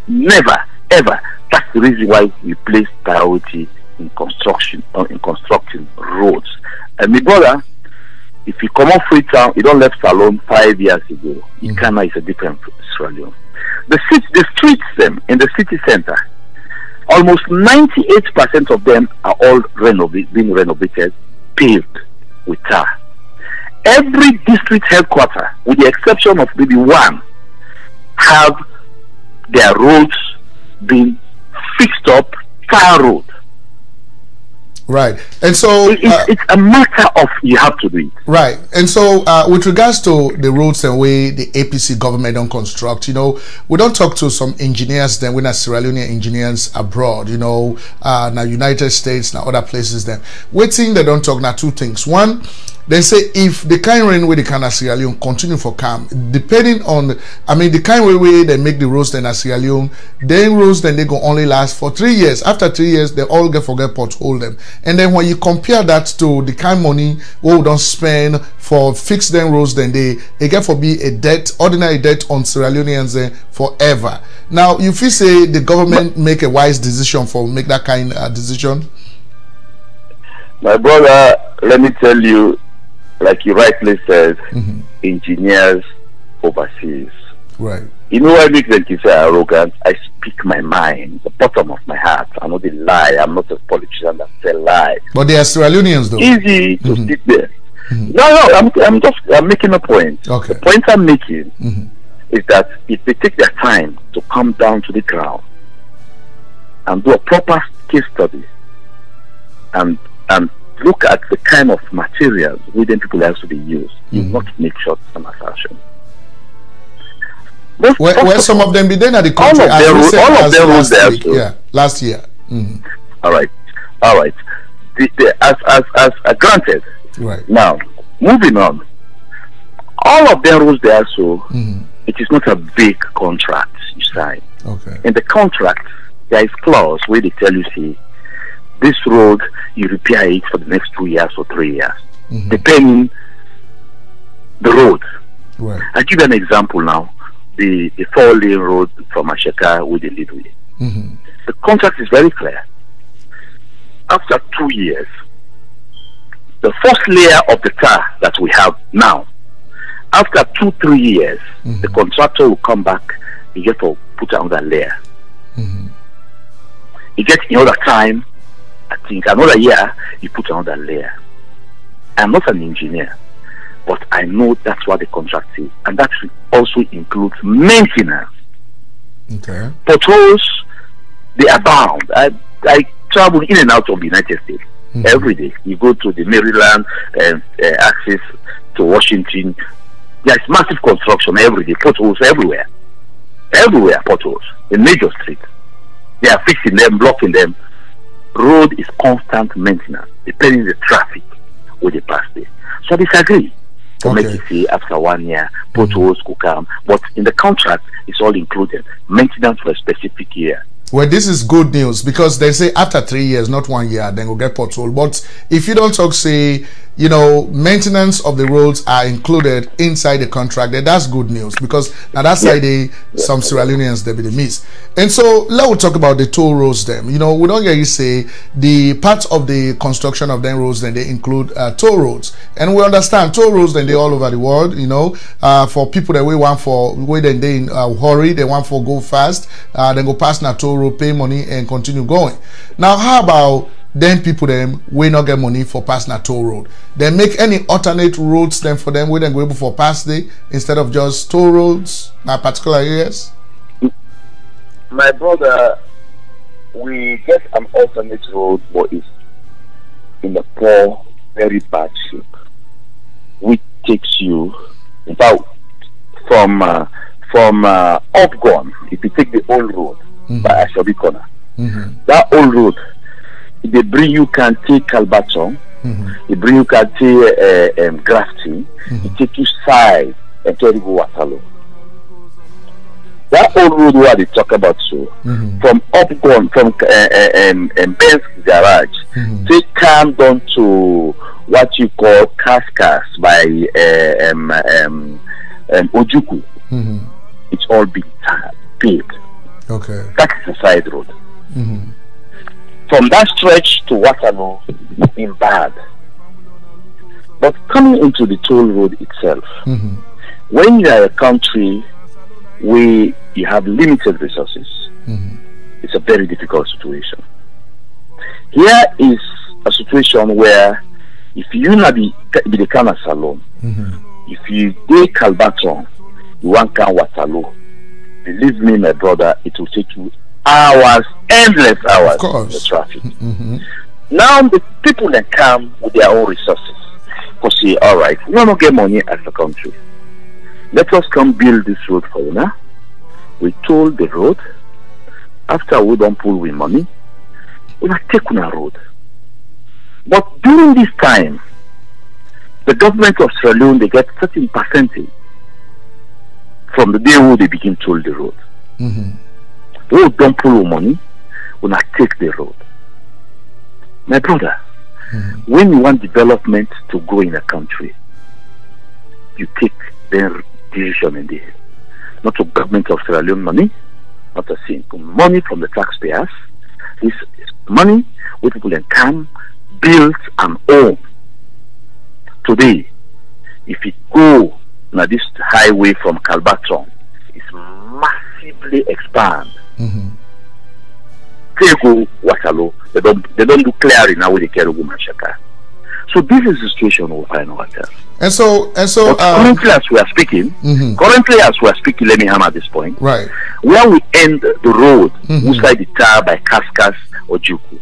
Never, ever. That's the reason why we place priority in constructing roads. And my brother, if you come off Freetown, you don't left Salon 5 years ago. Ikana is a different Sierra Leone. The streets in the city center, almost 98% of them are all being renovated, paved with tar. Every district headquarters, with the exception of maybe one, have their roads being fixed up, tar road. Right, and so it's a matter of you have to do it. Right, and so with regards to the roads and way the APC government don't construct, you know, we don't talk to some engineers. Then we're not Sierra Leone engineers abroad, you know, now United States, now other places. Then waiting they don't talk now two things. One, they say if the kind rain with the kind of Sierra Leone continue for calm, depending on, I mean, the kind of way they make the roads then at Sierra Leone, then roads then they go only last for 3 years. After 3 years, they all forget pothole them. And then when you compare that to the kind of money we don't spend for fix them roads, then they get for be a debt, ordinary debt on Sierra Leoneans forever. Now, if you say the government make a wise decision for make that kind of decision? My brother, let me tell you, like you rightly said, engineers overseas. Right. You know why I make them say arrogant? I speak my mind, the bottom of my heart. I'm not a lie. I'm not a politician that say lie. But they are Sierra Leoneans, though. Easy to sit there. No, I'm making a point. Okay. The point I'm making is that if they take their time to come down to the ground and do a proper case study and look at the kind of materials within people have to be used, you not make short-term assertion. Where some of them be then at the country last year. All right. As granted. Right. Now, moving on. All of them rules there, so it is not a big contract you sign. Okay. In the contract, there is clause where they tell you, see, this road you repair it for the next 2 years or 3 years, depending the road. Right. I'll give you an example now. The 4-lane road from Asheka with the leadway. The contract is very clear. After 2 years, the first layer of the tar that we have now, after 2-3 years, the contractor will come back, you get to put another layer. You get another time, I think another year, you put another layer. I'm not an engineer, but I know that's what the contract is, and that also includes maintenance. Okay. Potholes, they abound. I travel in and out of the United States every day. You go to the Maryland access to Washington. There's massive construction every day. Potholes everywhere. Everywhere, potholes in major streets. They are fixing them, blocking them. road is constant maintenance, depending on the traffic with the pass there. So I disagree. To make it say after 1 year, potholes could come, but in the contract, it's all included. Maintenance for a specific year. Well, this is good news because they say after 3 years, not 1 year, then we'll get pothole. But if you don't talk, say, you know, maintenance of the roads are included inside the contract, then that's good news because now that's why some Sierra Leoneans they be the miss. And so let's talk about the toll roads. Them, you know, we don't get you say the parts of the construction of them roads. Then they include toll roads, and we understand toll roads. Then they all over the world. You know, for people that we want for where then they in hurry, they want for go fast, then go past na toll road, pay money and continue going. Now, how about then people them we not get money for pass na toll road? They make any alternate roads then for them we then go able for pass day instead of just toll roads na particular areas? My brother, we get an alternate road, but it's in a poor, very bad shape, which takes you about from Upgon. If you take the old road by Ashobi Corner, that old road, they bring you can take Kalbaton, they bring you can take Grafting, they take you side and carry go Watalo. That old road where they talk about from Upgon, from Ben's garage, they come down to what you call Kaskas by Ojuku. It's all been paved. Okay. That is the side road. From that stretch to Waterloo, it's been bad. But coming into the toll road itself, when you are a country where you have limited resources, it's a very difficult situation. Here is a situation where if you not be the kind of salon, if you take Kalbaton, you want can Waterloo, believe me, my brother, it will take you hours, endless hours in the traffic. Now the people that come with their own resources, because say, all right, we don't get money as a country. Let us come build this road for you now. We toll the road. After we don't pull with money, we not take on a road. But during this time, the government of Sierra Leone, they get certain percentage from the day when they begin to toll the road. We don't pull money, we not take the road. My brother, when you want development to go in a country, you take their decision in there. Not the government of Sierra Leone money, not a single money from the taxpayers. This is money where people can come, build and own. Today, if you go now this highway from Kalbaton, it's massively expand. They go Waterloo, they don't do clearing now with the Kerugu Mashaka. So this is the situation we find ourselves. And so currently as we are speaking, let me hammer this point. Right. Where we end the road, inside the tower by Kaskas or Juku,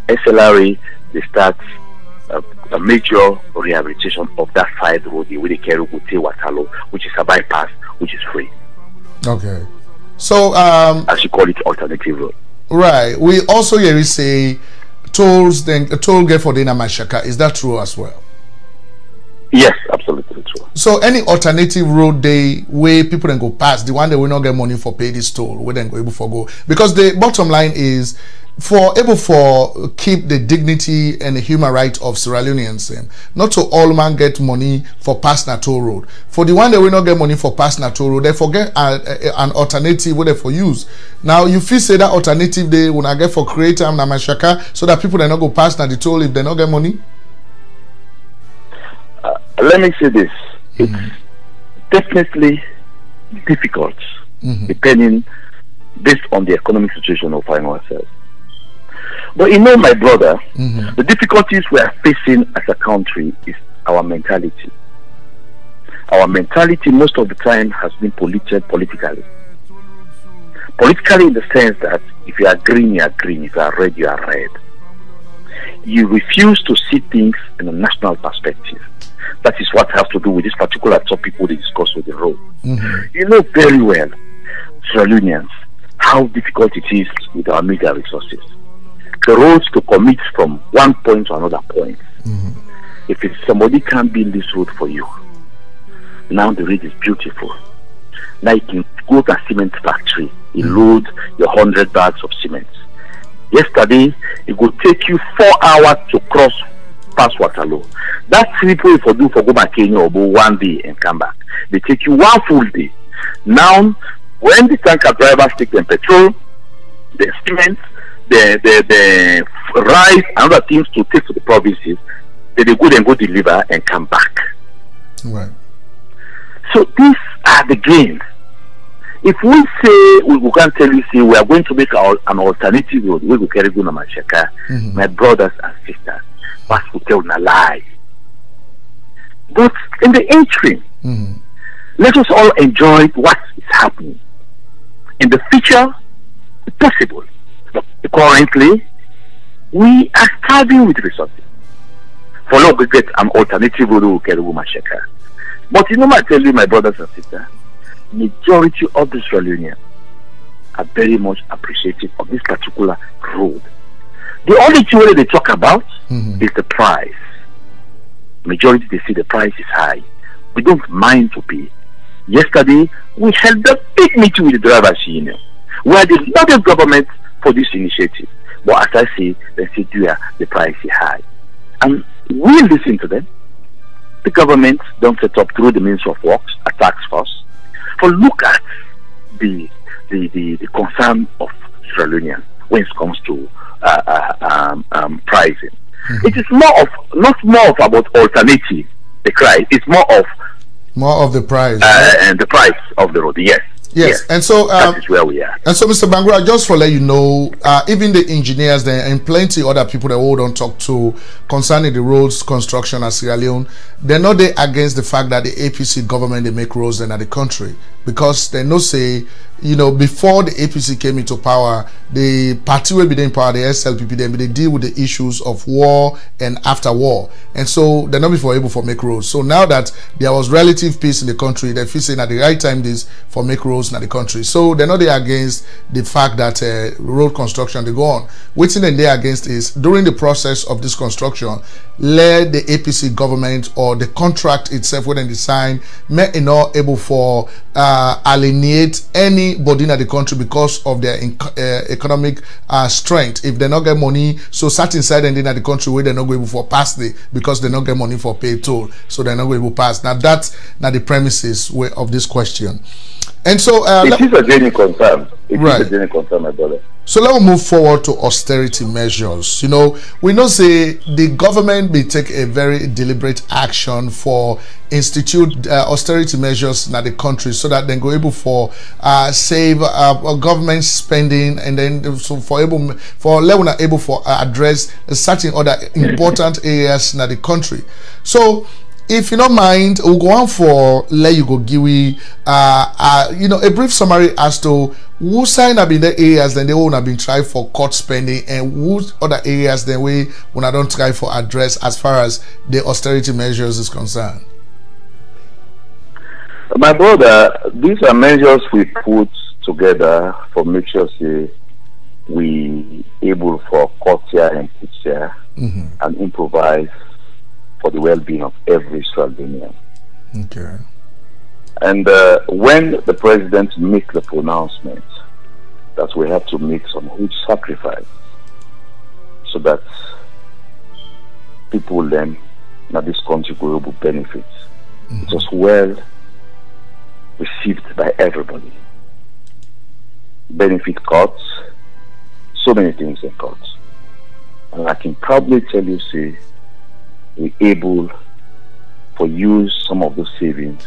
SLRA, they start a major rehabilitation of that side road with the Kerugu Watalo, which is a bypass, which is free. Okay. So as you call it, alternative road. Right. We also hear you say tolls, then a toll gate for the Namashaka. Is that true as well? Yes, absolutely true. So any alternative road day where people then go past, the one that will not get money for pay this toll, we then go able for go. Because the bottom line is for able for keep the dignity and the human right of Sierra Leoneans, not to all man get money for pass na toll road. For the one that will not get money for pass na toll road, they forget an alternative what they for use. Now you feel say that alternative they will not get for create na mashaka so that people they not go pass na the toll if they not get money. Let me say this: it's definitely difficult, depending based on the economic situation we find ourselves. But you know, my brother, the difficulties we are facing as a country is our mentality. Our mentality most of the time has been polluted politically. Politically in the sense that if you are green, you are green. If you are red, you are red. You refuse to see things in a national perspective. That is what has to do with this particular topic we discuss with the road. You know very well, Sierra Leoneans, how difficult it is with our media resources. the roads to commit from one point to another point. If it's somebody can't build this road for you, now the road is beautiful. Now you can go to a cement factory, you load your 100 bags of cement. Yesterday, it would take you 4 hours to cross past Waterloo. That trip way for do for go back Kenya or go 1 day and come back. They take you 1 full day. Now, when the tanker drivers take them petrol, the cement, the rice, and other things to take to the provinces, they go and go deliver and come back. Right. So these are the gains. If we say we can't tell you, say we are going to make an alternative road, we will carry go na Mashaka, my brothers and sisters, but we tell a lie. But in the interim, let us all enjoy what is happening. In the future, it's possible. But currently, we are starving with resources. For now, we get an alternative road we will carry go Mashaka. But you know, I tell you, my brothers and sisters, majority of the Sierra Leoneans are very much appreciative of this particular road. The only thing they talk about is the price. Majority, they see the price is high. We don't mind to pay. Yesterday, we held a big meeting with the drivers union, where the largest government for this initiative. But as I say, they say, the price is high. And we listen to them. The government don't set up through the Ministry of Works a task force. For look at the concern of Sierra Leoneans when it comes to pricing. It is not more of about alternative, the cry. It's more of the price and the price of the road. Yes. And so that is where we are. And so, Mr. Bangura, just for let you know, even the engineers there and plenty other people that we don't talk to concerning the roads construction at Sierra Leone, they're not there against the fact that the APC government they make roads in the country, because they know say, you know, before the APC came into power, the party will be in power, the SLPP, they deal with the issues of war and after war, and so they're not before able for make roads. So now that there was relative peace in the country, they feel saying at the right time this for make roads in the country. So they're not there against the fact that road construction they go on. What they're against is during the process of this construction, let the APC government or the contract itself when they design may not able for alienate anybody in the country because of their economic strength. If they not get money, so sat inside and in the country where they're not able for pass the because they not get money for pay toll, so they're not able to pass. Now that's not the premises of this question. And so it is a genuine concern. It is a genuine concern, my brother. So let's move forward to austerity measures. You know, we know say the government may take a very deliberate action for institute austerity measures in the country so that they go able for save government spending, and then so for able for address certain other important areas in the country. So if you don't mind, we'll go on for let you go give you know, a brief summary as to who sign up in the areas then they won't have been trying for cut spending, and who other areas then we when I don't try for address as far as the austerity measures is concerned. My brother, these are measures we put together for make sure say we able for cut here and put here and improvise for the well-being of every Sierra Leonean. Okay. And when the president makes the pronouncement that we have to make some huge sacrifice so that people then in this country will able benefit, it was well received by everybody. Benefit cuts, so many things in cuts. And I can probably tell you, say, we're able to use some of those savings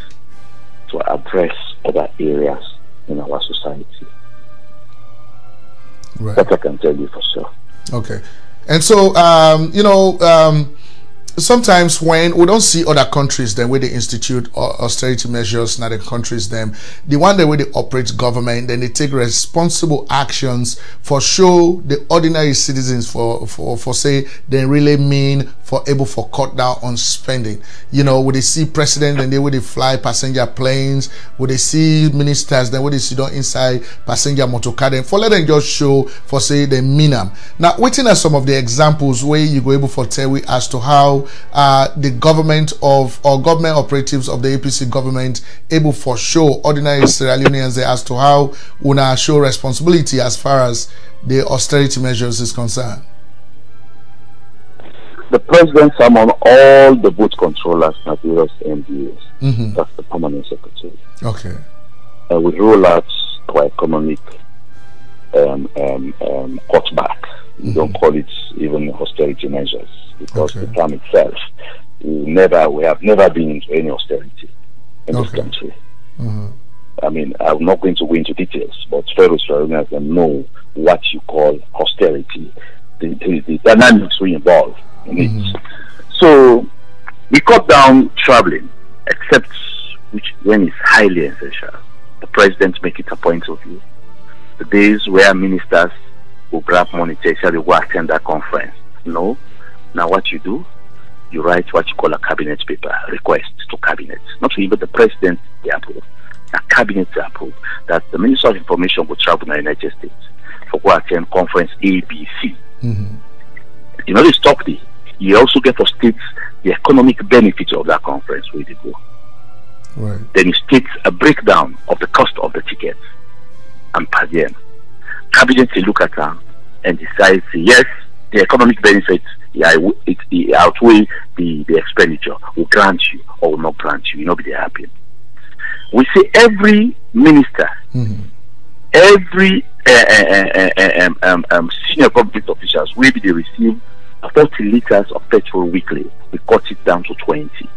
to address other areas in our society. Right. That I can tell you for sure. Okay. And so, you know, sometimes when we don't see other countries then where they institute austerity measures, not the countries them, the one that where they operate government, then they take responsible actions for show the ordinary citizens for say they really mean for able for cut down on spending. You know, would they see president and they would they fly passenger planes, would they see ministers then would they sit down inside passenger motorcar, then for let them just show for say they mean them. Now waiting at some of the examples where you go able for tell we as to how the government of or government operatives of the APC government able for show ordinary Sierra Leoneans as to how una show responsibility as far as the austerity measures is concerned. The president summoned all the boat controllers and various MDAs. That's the permanent secretary. Okay. We roll out our economic cutback. We don't call it even austerity measures because the term itself, we have never been into any austerity in this country. I mean, I'm not going to go into details, but fellow Australians know what you call austerity, the dynamics we involve in it. So we cut down traveling, except when it's highly essential. The president make it a point of view. The days where ministers will grab money to actually go attend that conference. No. Now what you do, you write what you call a cabinet paper, request to cabinet. Not even the president they approve. A cabinet approve that the Minister of Information will travel to the United States for go attend conference ABC. You know, they stop there. You also get for states the economic benefits of that conference where they go. Right. Then it states a breakdown of the cost of the tickets and per diem. Cabinet will look at that and decide, yes, the economic benefits it outweigh the expenditure. Will grant you or will not grant you. You'll not be happy. We say every minister, every senior public officials will be receive 40 liters of petrol weekly. We cut it down to 20.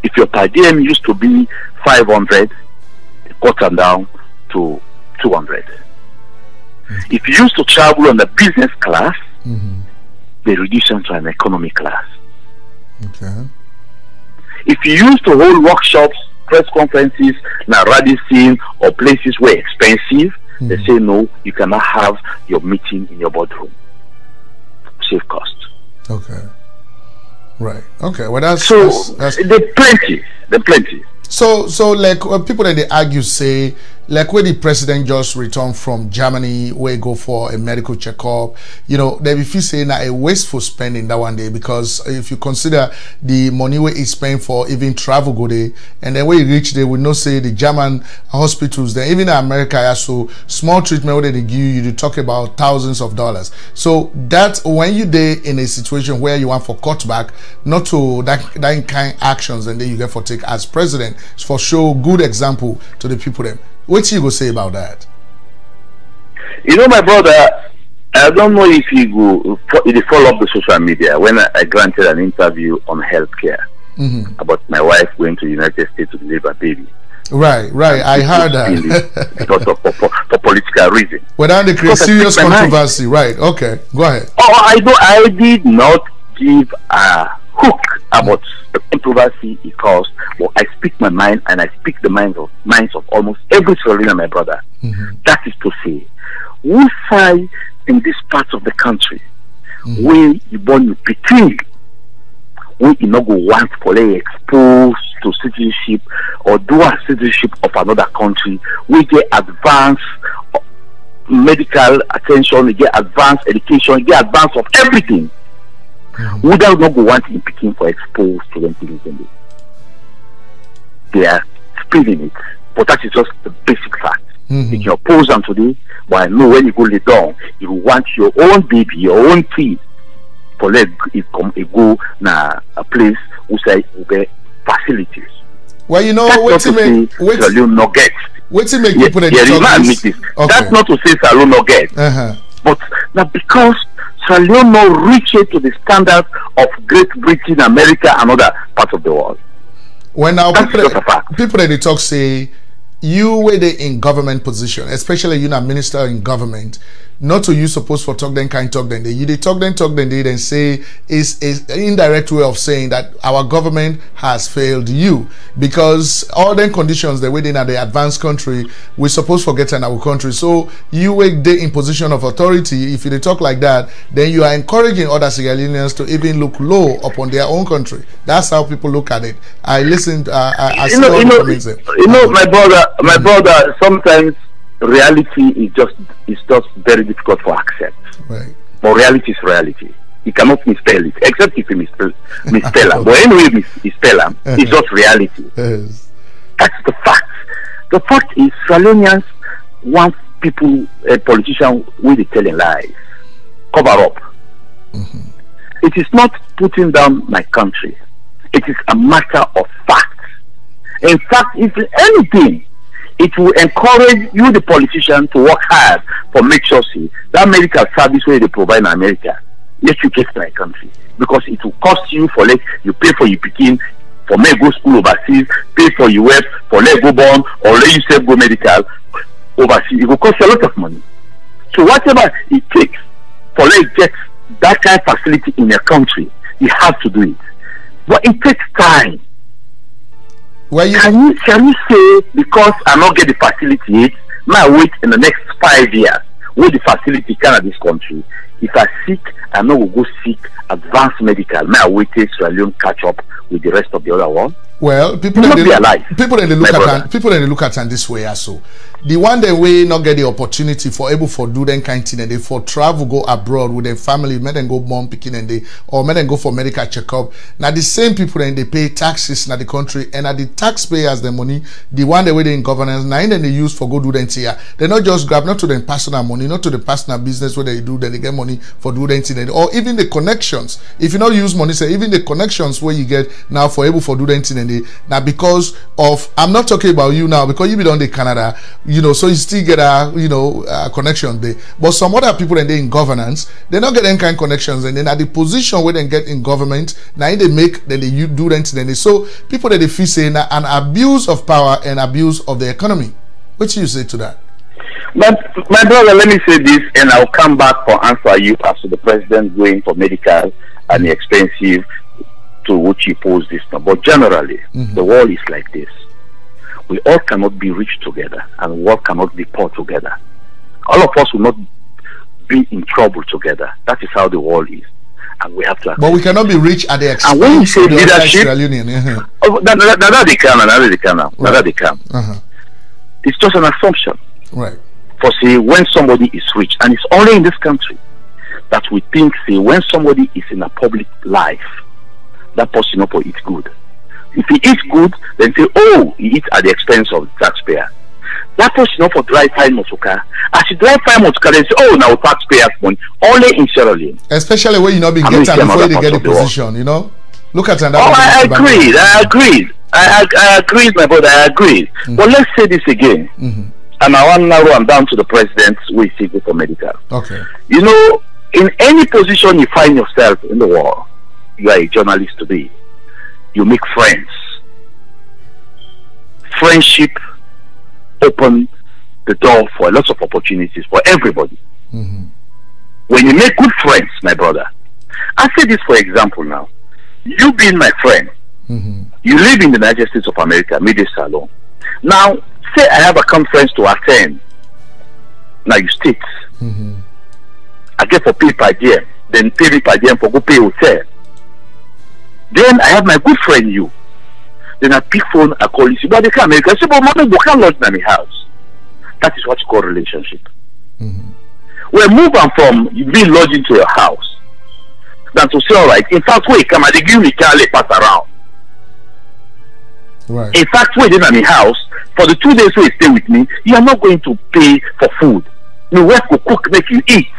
If your per diem used to be 500, cut them down to 200. If you used to travel on the business class, they reduce them to an economy class. Okay. If you used to hold workshops, press conferences, now Radisson or places where expensive, they say no, you cannot have your meeting in your boardroom. Save cost. Okay. Right. Okay. Well, that's they're plenty. So like people that they argue say like when the president just returned from Germany where he go for a medical checkup, you know, they be saying that a wasteful spending that one day, because if you consider the money where he spent for even travel go there, and then when you reach there, we know say the German hospitals there, even in America, also small treatment where they give you talk about thousands of dollars. So that when you there in a situation where you want for cutback, not to that kind actions, and then you get for take as president, for show good example to the people them. What you go say about that? You know, my brother, I don't know if you follow up the social media. When I granted an interview on healthcare about my wife going to the United States to deliver a baby. Right. I heard that. Because of for political reasons. Without the create serious controversy, right? Okay, go ahead. Oh, I did not give a hook about the controversy it caused. Well, I speak my mind, and I speak the minds of almost every Sierra, my brother. That is to say, we find in this part of the country where you born you between, where you not go want for exposed to citizenship or dual citizenship of another country, we get advanced medical attention, we get advanced education, we get advanced of everything. We don't not go want in Peking for exposed to them citizens. They are spreading it, but that is just the basic fact. You can oppose them today, but I know when you go lay down, you want your own baby, your own kid, for let it come and go na a place who say will get facilities. Well, you know, wait to make Salone not get. Wait to make people that this. Okay. That's not to say Salone not get, but now because Salone not reach it to the standards of Great Britain, America, and other parts of the world. When now people that they talk say you were in government position, especially you know minister in government, not to use suppose for talk then kind talk then they talk then they then say is an indirect way of saying that our government has failed you, because all them conditions the way they are the advanced country we suppose forget in our country. So you were in position of authority. If you talk like that, then you are encouraging other Sierra Leoneans to even look low upon their own country. That's how people look at it. I listened. I my brother. Sometimes reality is just very difficult to accept. Right. But reality is reality. You cannot misspell it, except if you misspell them. But anyway, misspell them. It's just reality. Yes. That's the fact. The fact is, Sierra Leoneans want people, politicians, with the telling lies, cover up. It is not putting down my country. It is a matter of fact. In fact, if anything, it will encourage you, the politician, to work hard for make sure that medical service where they provide in America, let you get to my country, because it will cost you for you pay for your picking, for me go school overseas, pay for your wife, for let go born, or let yourself go medical overseas. It will cost you a lot of money. So whatever it takes for let get that kind of facility in your country, you have to do it. But it takes time. Can you say because I not get the facility yet, may wait in the next 5 years with the facility can of this country? If I sick, I know will go seek advanced medical. May I wait till Sierra Leone catch up with the rest of the other world? Well, people in the look at it this way also. The one that we not get the opportunity for able for do them kind thing and they for travel go abroad with their family, may them go born picking and they or may them go for medical checkup. Now the same people and they pay taxes in the country, and at the taxpayers the money, the one that way they in governance, now then they use for go do them here. They not just grab not to their personal money, not to the personal business where they do, then they get money for do them thing, or even the connections. If you not use money, say even the connections where you get now for able for do them thing. Now because of, I'm not talking about you now because you be on the Canada, so you still get a connection there. But some other people and they in governance, they not get any kind of connections, and then at the position where they get in government, now they make, then they do that, then they, so people that they feel saying an abuse of power and abuse of the economy. What do you say to that? But my brother, let me say this, and I'll come back for answer you as to the president going for medical and the expensive to which you pose this now. But generally, the world is like this. We all cannot be rich together, and world cannot be poor together. All of us will not be in trouble together. That is how the world is, and we have to. But we cannot be rich at the expense. And when you say of the leadership, they can. It's just an assumption. Right. For say when somebody is rich, and it's only in this country that we think say when somebody is in a public life, that person not for eat good. If he eats good, then say, oh, he eats at the expense of the taxpayer. That person not for drive fine motorcar. As you drive fine motorcar, they say, oh, now taxpayers money only in Sierra Leone. Especially when you not be getting before they get the position, Look at that. I agreed, my brother. I agreed. But let's say this again. And I want to narrow and down to the president who is seeking for medical. Okay. In any position you find yourself in the world, you are a journalist today. You make friends. Friendship open the door for a lot of opportunities for everybody. When you make good friends, my brother, I say this for example now. You being my friend, you live in the United States of America, maybe Salon. Now, say I have a conference to attend. Now you state. I get for pay per diem, then pay me per diem for go pay hotel. Then I have my good friend you. Then I pick phone, I call you. See, but they come America. I say, but mommy, we can't lodge in my house. That is what you call relationship. We move on from you being lodged into your house. Than to say, all right. In fact, when you come, they give me car, they pass around. Right. In fact, when you're in my house, for the 2 days where you stay with me, you are not going to pay for food. My wife will cook, make you eat.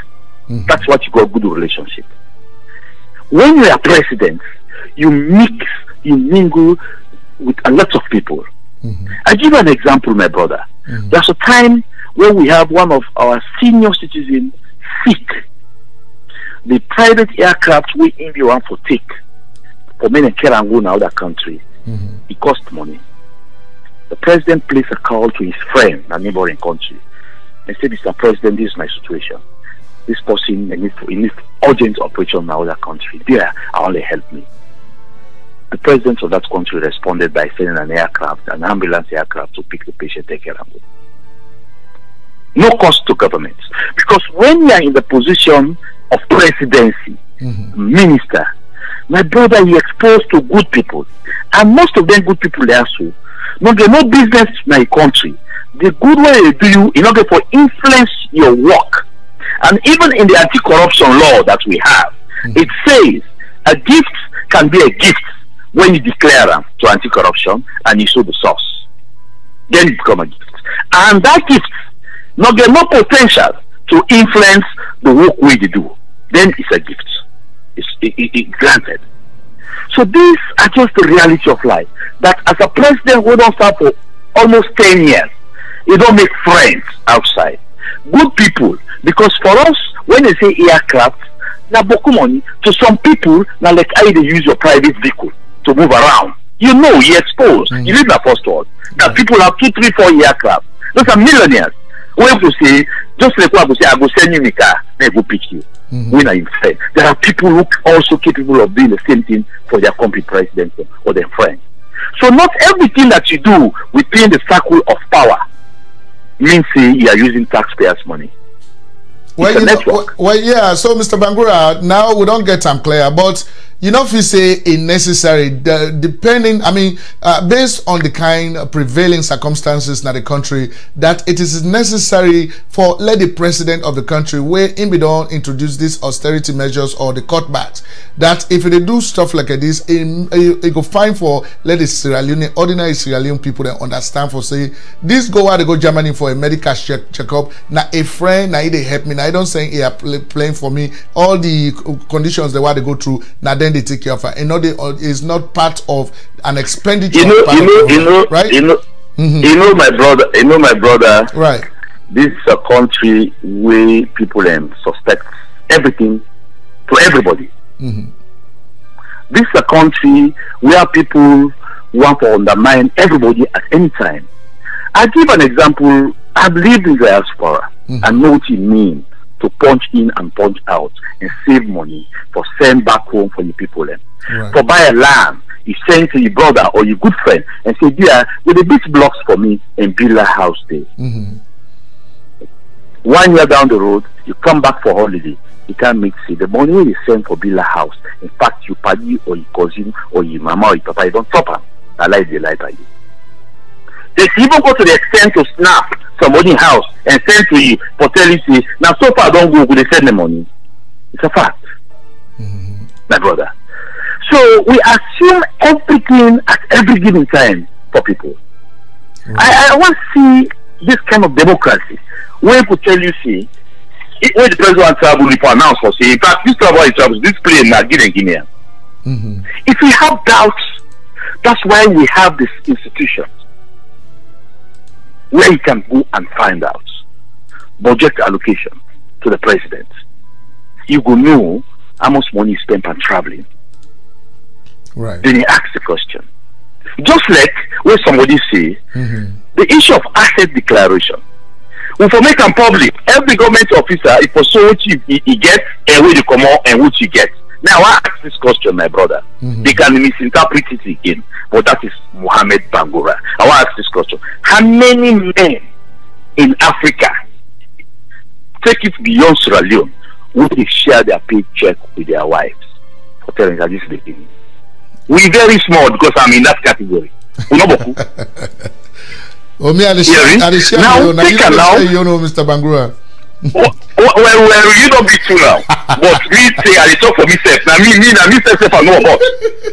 That's what you call good relationship. When you are president, you mix, you mingle with a lot of people. I give you an example, my brother. There's a time when we have one of our senior citizens sick. The private aircraft we India want to take for men and care and go in other country. It costs money. The president placed a call to his friend, a neighboring country, and said, Mr. President, this is my situation. this person in this urgent operation in another country. There, I only help me. The president of that country responded by sending an aircraft, an ambulance aircraft, to pick the patient, take care of it. No cost to government. Because when you are in the position of presidency, minister, my brother, you exposed to good people. And most of them good people there also. No, they no business in my country. The good way they do you in order for influence your work. And even in the anti-corruption law that we have, it says a gift can be a gift when you declare them to anti-corruption and you show the source. Then it become a gift. And that gift not get no potential to influence the work we do. Then it's a gift. It's granted. So these are just the reality of life. That as a president, we don't serve for almost 10 years. You don't make friends outside. Good people. Because for us, when they say aircraft, na boku money. To some people, na like how they use your private vehicle to move around. You know, you're exposed. You live in the first world. That people have 2, 3, 4 aircraft. Those are millionaires. When you say, just like what I say, I go send you my car, I go pick you. When I say, there are people who are also capable of doing the same thing for their country president or their friends. So not everything that you do within the circle of power means you are using taxpayers' money. Well, yeah. So, Mr. Bangura, now we don't get them clear, but you know, if you say a necessary, depending, I mean, based on the kind of prevailing circumstances in the country, that it is necessary for let the president of the country, where in be don't introduce these austerity measures or the cutbacks, that if they do stuff like this, it go fine for let the Sierra Leone, ordinary Sierra Leone people that understand for say this go where they go Germany for a medical checkup. Now a friend, now they help me. Now I don't say they are playing for me. All the conditions they want to go through. Now then they take care of it. You know, is not part of an expenditure. Right? You know, my brother. Right. This is a country where people suspect everything to everybody. This is a country where people want to undermine everybody at any time. I give an example. I've lived in diaspora and know what it means to punch in and punch out and save money for send back home for your people. Right. For buy a land, you send to your brother or your good friend and say, dear, with the big blocks for me and build a house there. 1 year down the road, you come back for holiday. You can't make say the money you send for build a house. In fact, your paddy or your cousin or your mama or your papa, you don't stop them. I like the lie by you. They even go to the extent to snap somebody's house and send to you for telling you, now so far don't go, they send the money. It's a fact, my brother. So we assume everything at every given time for people. I want to see this kind of democracy where people tell you, see, when the president travel, we announce for say, in fact, this travel is travel, this plane now Guinea. If we have doubts, that's why we have this institution where you can go and find out budget allocation to the president. You go know how much money you spent on traveling. Right. Then you ask the question. Just like when somebody say the issue of asset declaration. We for make them public. Every government officer, if for so much he gets and where you come out and what you get. Now I ask this question, my brother. They can misinterpret it again, but that is Mohamed Bangura. I want to ask this question: how many men in Africa, take it beyond Sierra Leone, would they share their paycheck with their wives for telling that this is the thing? We're very small because I'm in that category. Oh, me, I share now, you know, Mr. Bangura. Well, you don't be true now. But me say I talk for myself. Now me self I know about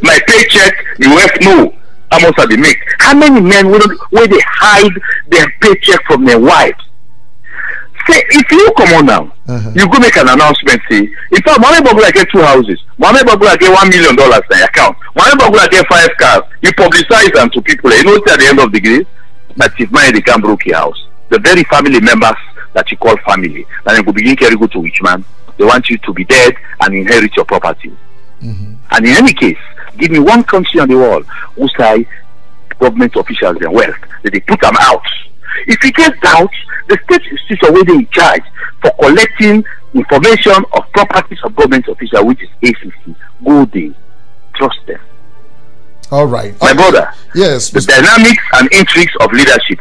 my paycheck. You have no how much they make. How many men where they hide their paycheck from their wives? Say if you come on now, you go make an announcement. Say if Mohamed Bangura get 2 houses, Mohamed Bangura get $1 million in their account, Mohamed Bangura get 5 cars. You publicize them to people. You know at the end of the day, that if money they can broke your house. The very family members that you call family, and they will begin to go to which man they want you to be dead and inherit your property. And in any case, give me one country on the world who say government officials and wealth that they put them out. If you get doubts, the state institution where they in charge for collecting information of properties of government official, which is ACC, go there, trust them. All right, my brother. Yes, the dynamics and intrigues of leadership.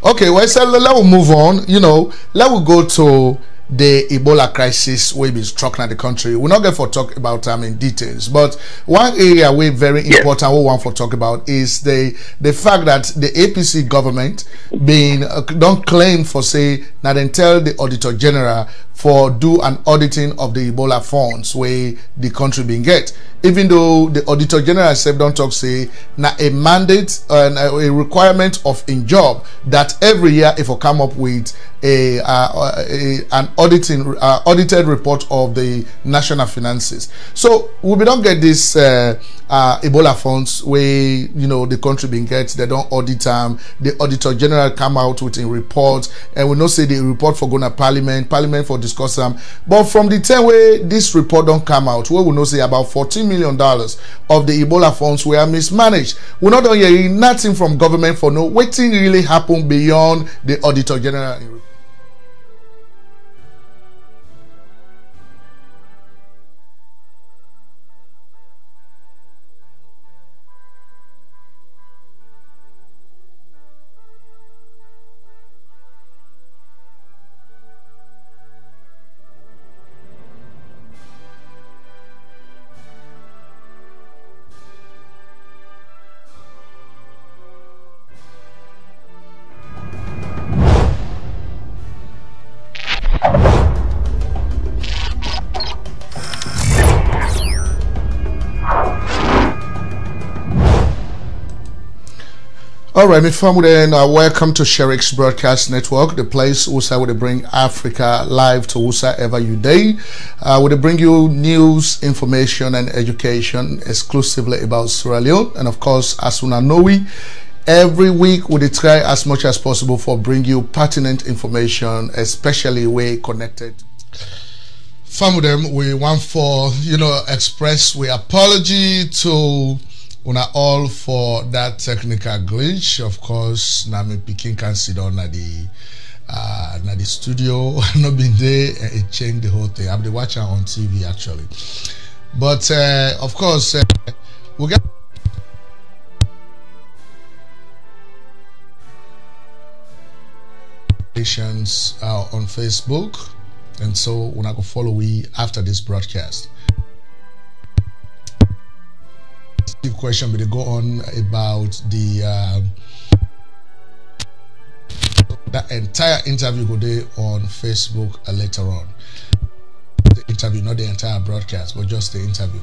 Okay, well, so let me move on. You know, let me go to the Ebola crisis we been struck in the country. We're not going to talk about them in details, but one area we very important we want to talk about is the fact that the APC government being don't claim for say now then tell the Auditor General for do an auditing of the Ebola funds where the country being get, even though the Auditor General said don't talk say now a mandate and a requirement of in job that every year if we come up with an audited report of the national finances. So we don't get this Ebola funds where you know the country being get, they don't audit them. The Auditor General come out with a report and we not say the report for going to parliament for discuss them. But from the time where this report don't come out, we will not say about $14 million of the Ebola funds were mismanaged. We're not hearing nothing from government for no waiting really happened beyond the Auditor General. All right, my family, then welcome to Sherix Broadcast Network, the place also where they bring Africa live to whosoever you day. Where they bring you news, information, and education exclusively about Sierra Leone, and of course, as soon as know we. Every week we try as much as possible for bring you pertinent information, especially way connected. Family, them we want for express we apology to una all for that technical glitch. Of course, now me picking can sit down at the studio. I've not been there. It changed the whole thing. I've been watching on TV actually, but of course we get. On Facebook, and so we're not gonna follow we after this broadcast. Question will go on about the that entire interview go there on Facebook later on. The interview, not the entire broadcast, but just the interview.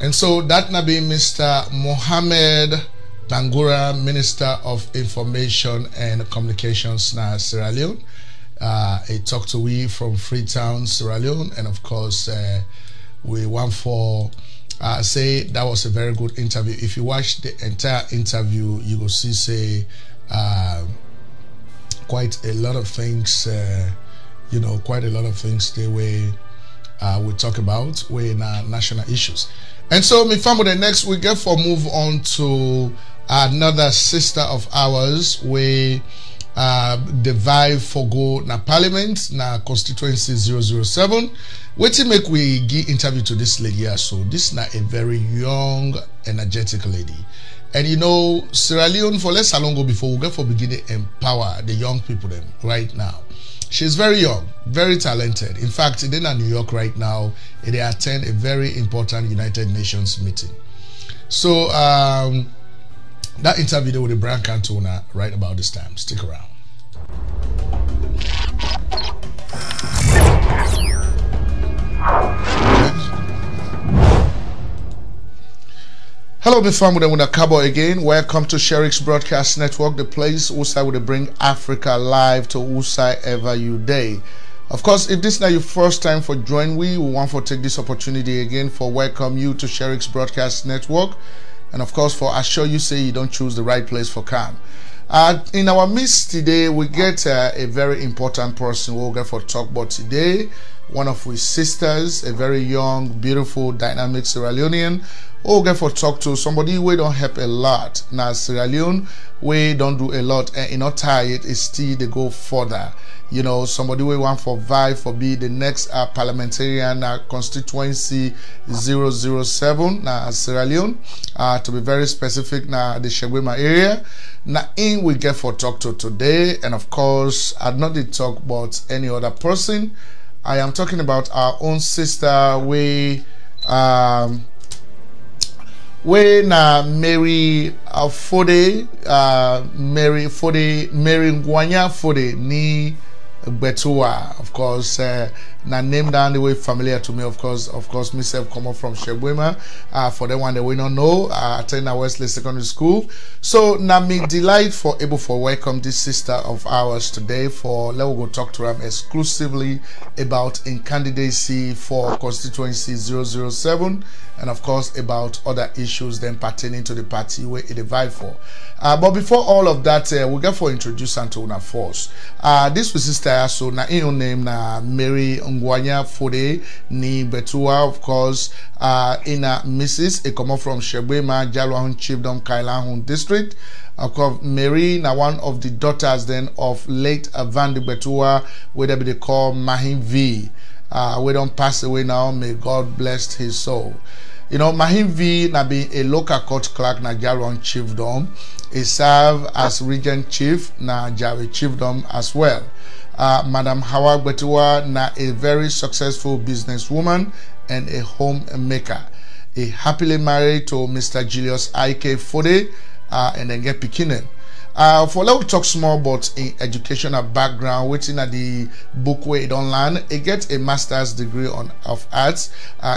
And so that now be Mr. Mohamed Bangura, Minister of Information and Communications now Sierra Leone. He talked to we from Freetown, Sierra Leone, and of course we want for say that was a very good interview. If you watch the entire interview, you will see say quite a lot of things. Quite a lot of things they we talk about we national issues. And so, me family, next we get for move on to another sister of ours. We the vibe for go na parliament na constituency 007. Waiting make we give interview to this lady here. So this na a very young, energetic lady. And Sierra Leone for less long ago before we get for beginning empower the young people them right now. She's very young, very talented. In fact, they're in New York right now. They attend a very important United Nations meeting. So that interview with the Brian Cantona right about this time. Stick around. Hello, my family, with a cowboy again. Welcome to Sherix Broadcast Network, the place who will bring Africa live to whosoever you day. Of course, if this is not your first time for join we want to take this opportunity again for welcome you to Sherix Broadcast Network. And of course, for assure you say you don't choose the right place for calm. In our midst today, we get a very important person we'll get for talk about today. one of his sisters, a very young, beautiful, dynamic Sierra Leonean. Oh, get for talk to somebody we don't help a lot. Now Sierra Leone, we don't do a lot, and not tired. It's still they go further. You know, somebody we want for vie for be the next parliamentarian constituency 007 now Sierra Leone. To be very specific, now the Shebwema area. Now in we get for talk to today, and of course I'd not did talk about any other person. I am talking about our own sister we Mary Foday, Mary Nguanya Foday, Nee Gbetuwa, of course, na name down the way familiar to me, of course, myself come up from Shebwema. For the one that we don't know, I attend Wesley Secondary School. So now me delight for able for welcome this sister of ours today for let we go talk to her exclusively about in candidacy for constituency 007, and of course about other issues then pertaining to the party where it vibe for. But before all of that, we got for introduce Antona first. This was sister, so na in your name na Mary Nguanya Foday, Nee Gbetuwa, of course, in a Mrs. It come up from Shebwema, Kailahun Chiefdom, Kailahun district. Of course, Mary na one of the daughters then of late Van de Gbetuwa, where they call Mahim V. We don't pass away now. May God bless his soul. You know, Mahim V na be a local court clerk na Kailahun Chiefdom. He served as regent chief na Jawi Chiefdom as well. Madam Hawa Gbetuwa na a very successful businesswoman and a homemaker. He happily married to Mr. Julius I.K. Foday and then get Pikinen. For let we talk small about in educational background, waiting at the book where it online, it gets a master's degree of arts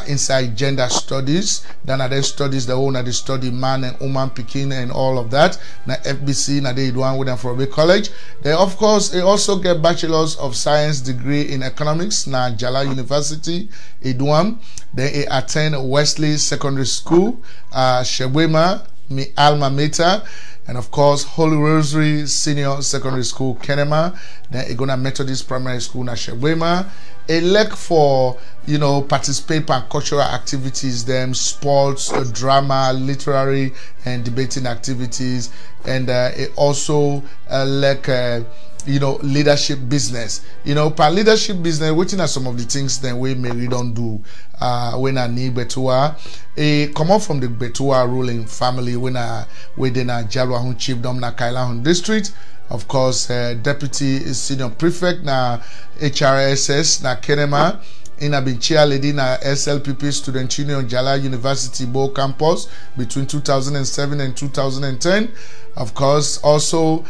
inside gender studies. Then I then studies the whole, they study man and woman picking and all of that. Now FBC, now they do one with them from a college. They of course they also get bachelor's of science degree in economics. Now Jala University, Eduam. Then they attend Wesley Secondary School, Shebwema, my alma mater. And of course, Holy Rosary Senior Secondary School, Kenema. Then Egona Methodist Primary School, na Shebwema. Elect for, you know, participate in cultural activities, them sports, drama, literary, and debating activities. And it also you know, leadership business. You know, per leadership business, waiting at some of the things then we maybe don't do when I Nee Gbetuwa. Come up from the Gbetuwa ruling family when within a Kailahun Chiefdom na Kailahun district. Of course, deputy senior prefect na HRSS na Kenema. In a been chairlady na SLPP Student Union Jala University Bo campus between 2007 and 2010. Of course, also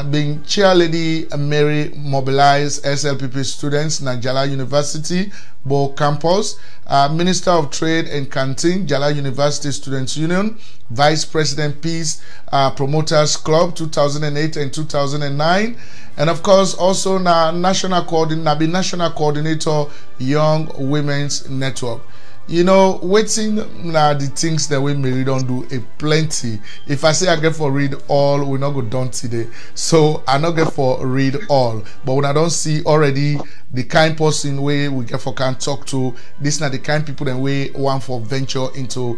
being chairlady Mary mobilized SLPP students na Jala University Bo campus. Minister of Trade and Canteen Jala University Students Union, Vice President Peace Promoters Club 2008 and 2009. And of course, also national coordinator Young Women's Network. You know, waiting now the things that we may don't do a plenty. If I say I get for read all, we not go done today. So I not get for read all. But when I don't see already the kind person way we get for can talk to, this not the kind people that we want for venture into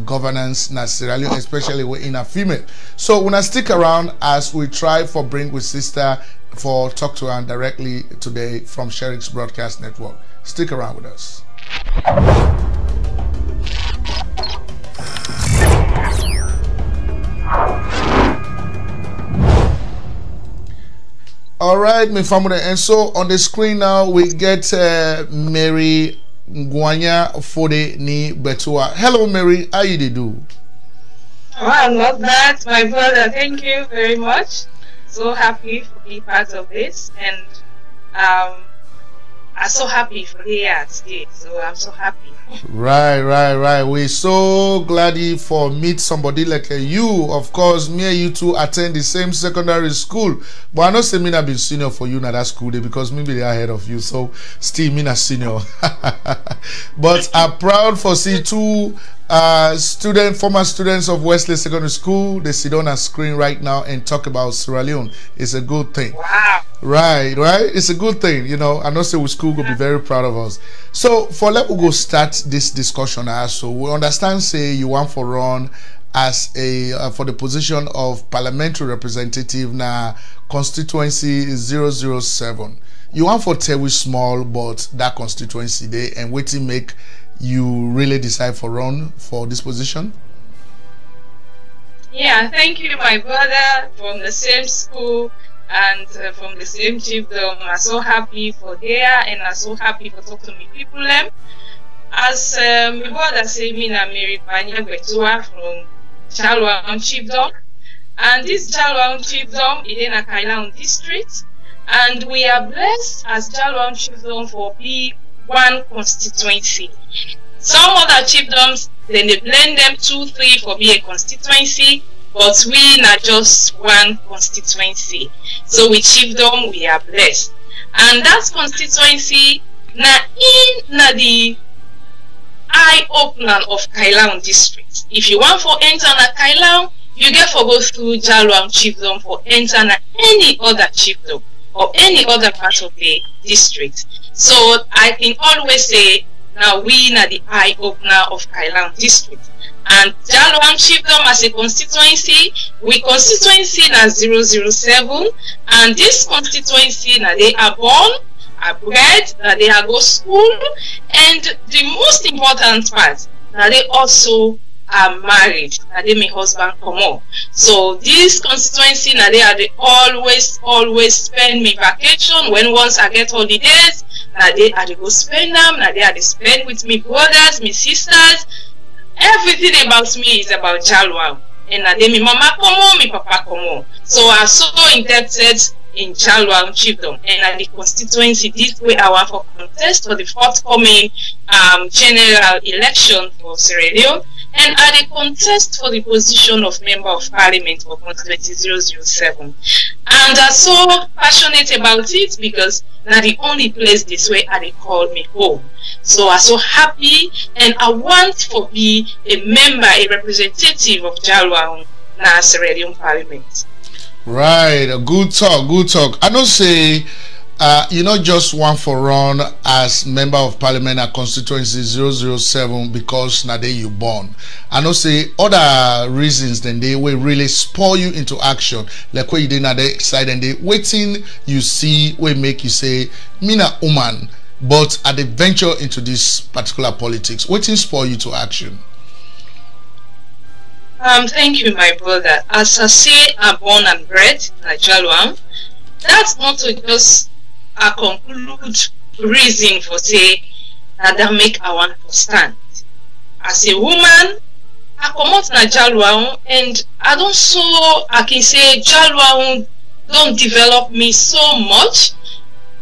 governance na Sierra Leone, especially we in a female. So when I stick around as we try for bring with sister for talk to her directly today from Sherix Broadcast Network. Stick around with us. All right, my family, and so on the screen now we get Mary Nguanya Foday Nee Gbetuwa. Hello, Mary. How you do? Oh, I love that, my brother. Thank you very much. So happy to be part of this, and I'm so happy for here today. So I'm so happy. Right. We're so glad for meet somebody like you. Of course, me and you two attend the same secondary school. But I know say me not be senior for you na that school day because maybe they are ahead of you. So still me not senior. But I'm proud for see two former students of Wesley Secondary School. They sit on a screen right now and talk about Sierra Leone. It's a good thing. Wow. Right. It's a good thing, you know. I know say with school will be very proud of us. So for let we go start this discussion. So we understand say you want for run as a for the position of parliamentary representative na constituency 007. You want for Tewi small, but that constituency there and waiting make you really decide for run for this position? Yeah, thank you, my brother, from the same school and from the same chiefdom. I'm so happy for there, and I'm so happy for talking to me people. As my brother said, me na Nee Gbetuwa from Kailahun chiefdom, and this Kailahun chiefdom is in a Kailahun district, and we are blessed as Kailahun chiefdom for one constituency. Some other chiefdoms, then they blend them 2, 3 for be a constituency, but we not just one constituency. So with chiefdom, we are blessed. And that constituency, na the eye opener of Kailahun district. If you want for enter na Kailahun, you get for go through Kailahun chiefdom for enter na any other chiefdom or any other part of the district. So I can always say, now we are the eye opener of Kailahun district. And Kailahun chiefdom as a constituency, we constituency na 007, and this constituency na they are born, are bred, na they are go school, and the most important part, na they also are married, na they make husband come on. So this constituency na they are they always spend me vacation when once I get holidays. Now they are to go spend them, now they are to spend with me brothers, me sisters. Everything about me is about Kailahun. And now they me mama come on, me papa come on. So I'm so indebted in Kailahun chiefdom. And at the constituency, this way I want for contest for the forthcoming general election for Sierra Leone. And at the contest for the position of Member of Parliament for Constituency 007. And I'm so passionate about it because now the only place this way they call me home. So I'm so happy, and I want to be a member, a representative of Kailahun na Sierra Leone Parliament. Right, good talk. I don't say you not just one for run as member of parliament at constituency 007 because now they you born. I know say other reasons then they will really spoil you into action. Like when you did not side and they waiting you see will make you say me na woman, but at the venture into this particular politics, waiting spoil you to action. Thank you, my brother. As I say, I'm born and bred in Kailahun. That's not to just a conclude reason for say that make I want to stand. As a woman, I come out na Kailahun, and I can say Kailahun don't develop me so much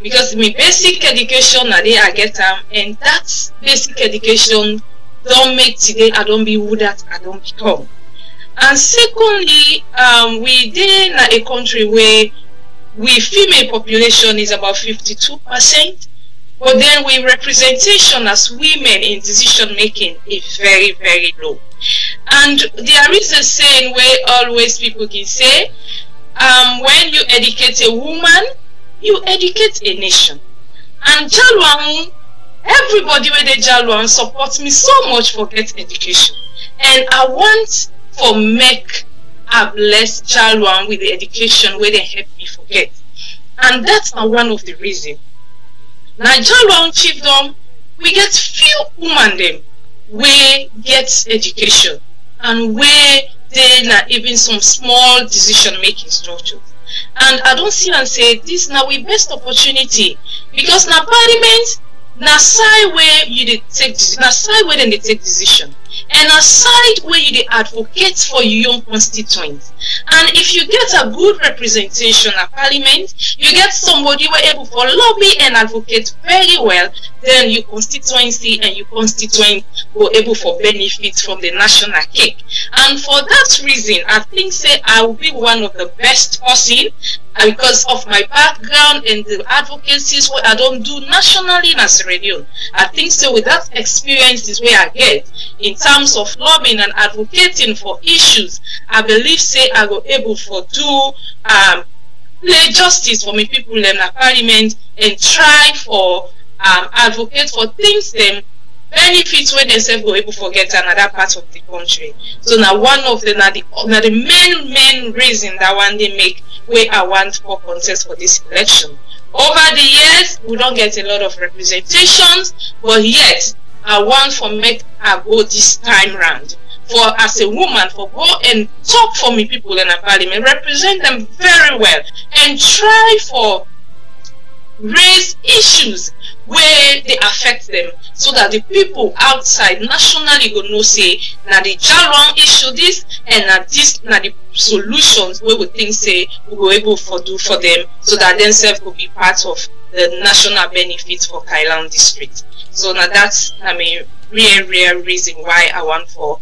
because my basic education na there I get them, and that basic education don't make today I don't be who that I don't become. And secondly, we in a country where we female population is about 52%, but then we representation as women in decision making is very, very low. And there is a saying where always people can say, when you educate a woman, you educate a nation. And Kailahun, everybody with the Kailahun supports me so much for get education, and I want for make a blessed Kailahun with the education where they help me forget. And that's one of the reasons. Now Kailahun chiefdom, we get few women them where get education and where they not even some small decision making structures. And I don't see and say this now we best opportunity because now parliament na side where you take na side where then they take decision. And aside where you advocate for your own constituents, And if you get a good representation at Parliament, you get somebody who are able to lobby and advocate very well, then your constituency and your constituent will able to benefit from the national cake. And for that reason, I think say I will be one of the best person because of my background and the advocacies what I don't do nationally in Sierra Leone. I think so with that experience is where I get in terms of lobbying and advocating for issues. I believe say I will able to do play justice for me people in the Parliament and try for advocate for things them benefits when themselves go able to get another part of the country. So now one of the main reason that one they make where I want for contest for this election. Over the years, we don't get a lot of representations, but yet I want for make I go this time round. For as a woman, for go and talk for me people in a Parliament, represent them very well, and try for raise issues where they affect them, so that the people outside nationally go know say now the Jalong issue this and this now the solutions where we think say we will able to do for them, so that themselves will be part of the national benefits for Kailahun district. So now that's real reason why I want for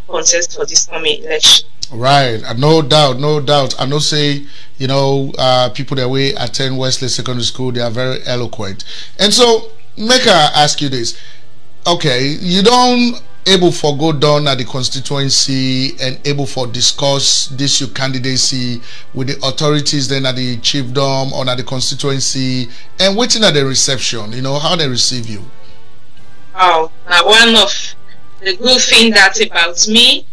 contest for this coming election. Right, no doubt. I know say, you know, people that we attend Wesley Secondary School, they are very eloquent. And so, make I ask you this. Okay, you don't able for go down at the constituency and able for discuss this your candidacy with the authorities then at the chiefdom or at the constituency, and waiting at the reception, you know, how they receive you? Oh, now one of the good thing that's about me,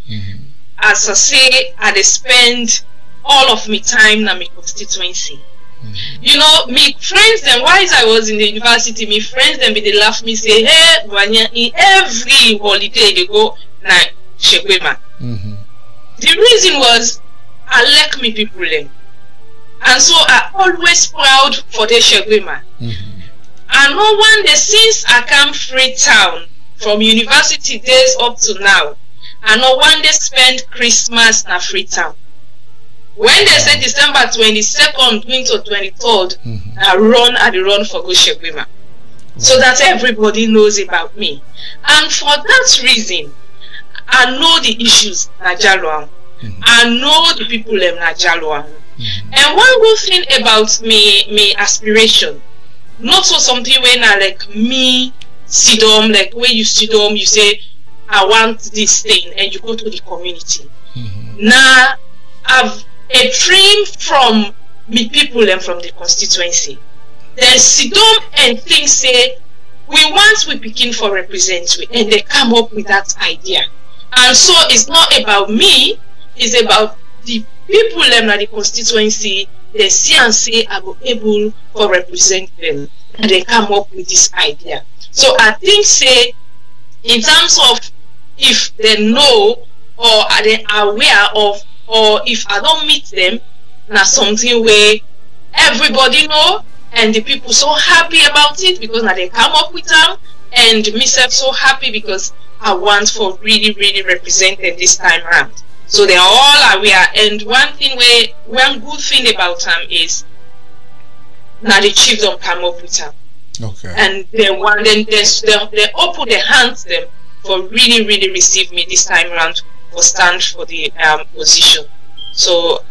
as I say, I spend all of my time in my constituency. You know, me friends them, while I was in the university, me friends them, they laugh me, say, hey, Nguanya, in every holiday they go, na Shekwema. The reason was, I like me people them. And so I always proud for the Shekwema. I know one day since I come Freetown, from university days up to now, I know one day spend Christmas na Freetown. When they say December 22nd going to 23rd, I run for Goshegwima. So that everybody knows about me. And for that reason, I know the issues na Jalong. I know the people in Jalong. And one good thing about me aspiration, not so something when I like me sit down, like when you sit down, you say, I want this thing, and you go to the community. Now, I've a dream from me people and from the constituency. Then sit down and think, say, we want we begin for representative, and they come up with that idea. And so it's not about me, it's about the people in the constituency. They see and say, I will able to represent them, and they come up with this idea. So I think, say, in terms of if they know or are they aware of, or if I don't meet them, now something where everybody know and the people so happy about it because now they come up with them, and myself so happy because I want for really represent them this time around. So they are all aware. And one good thing about them is now the chief don't come up with them. Okay. And they open their hands them for really receive me this time around for stand for the position. So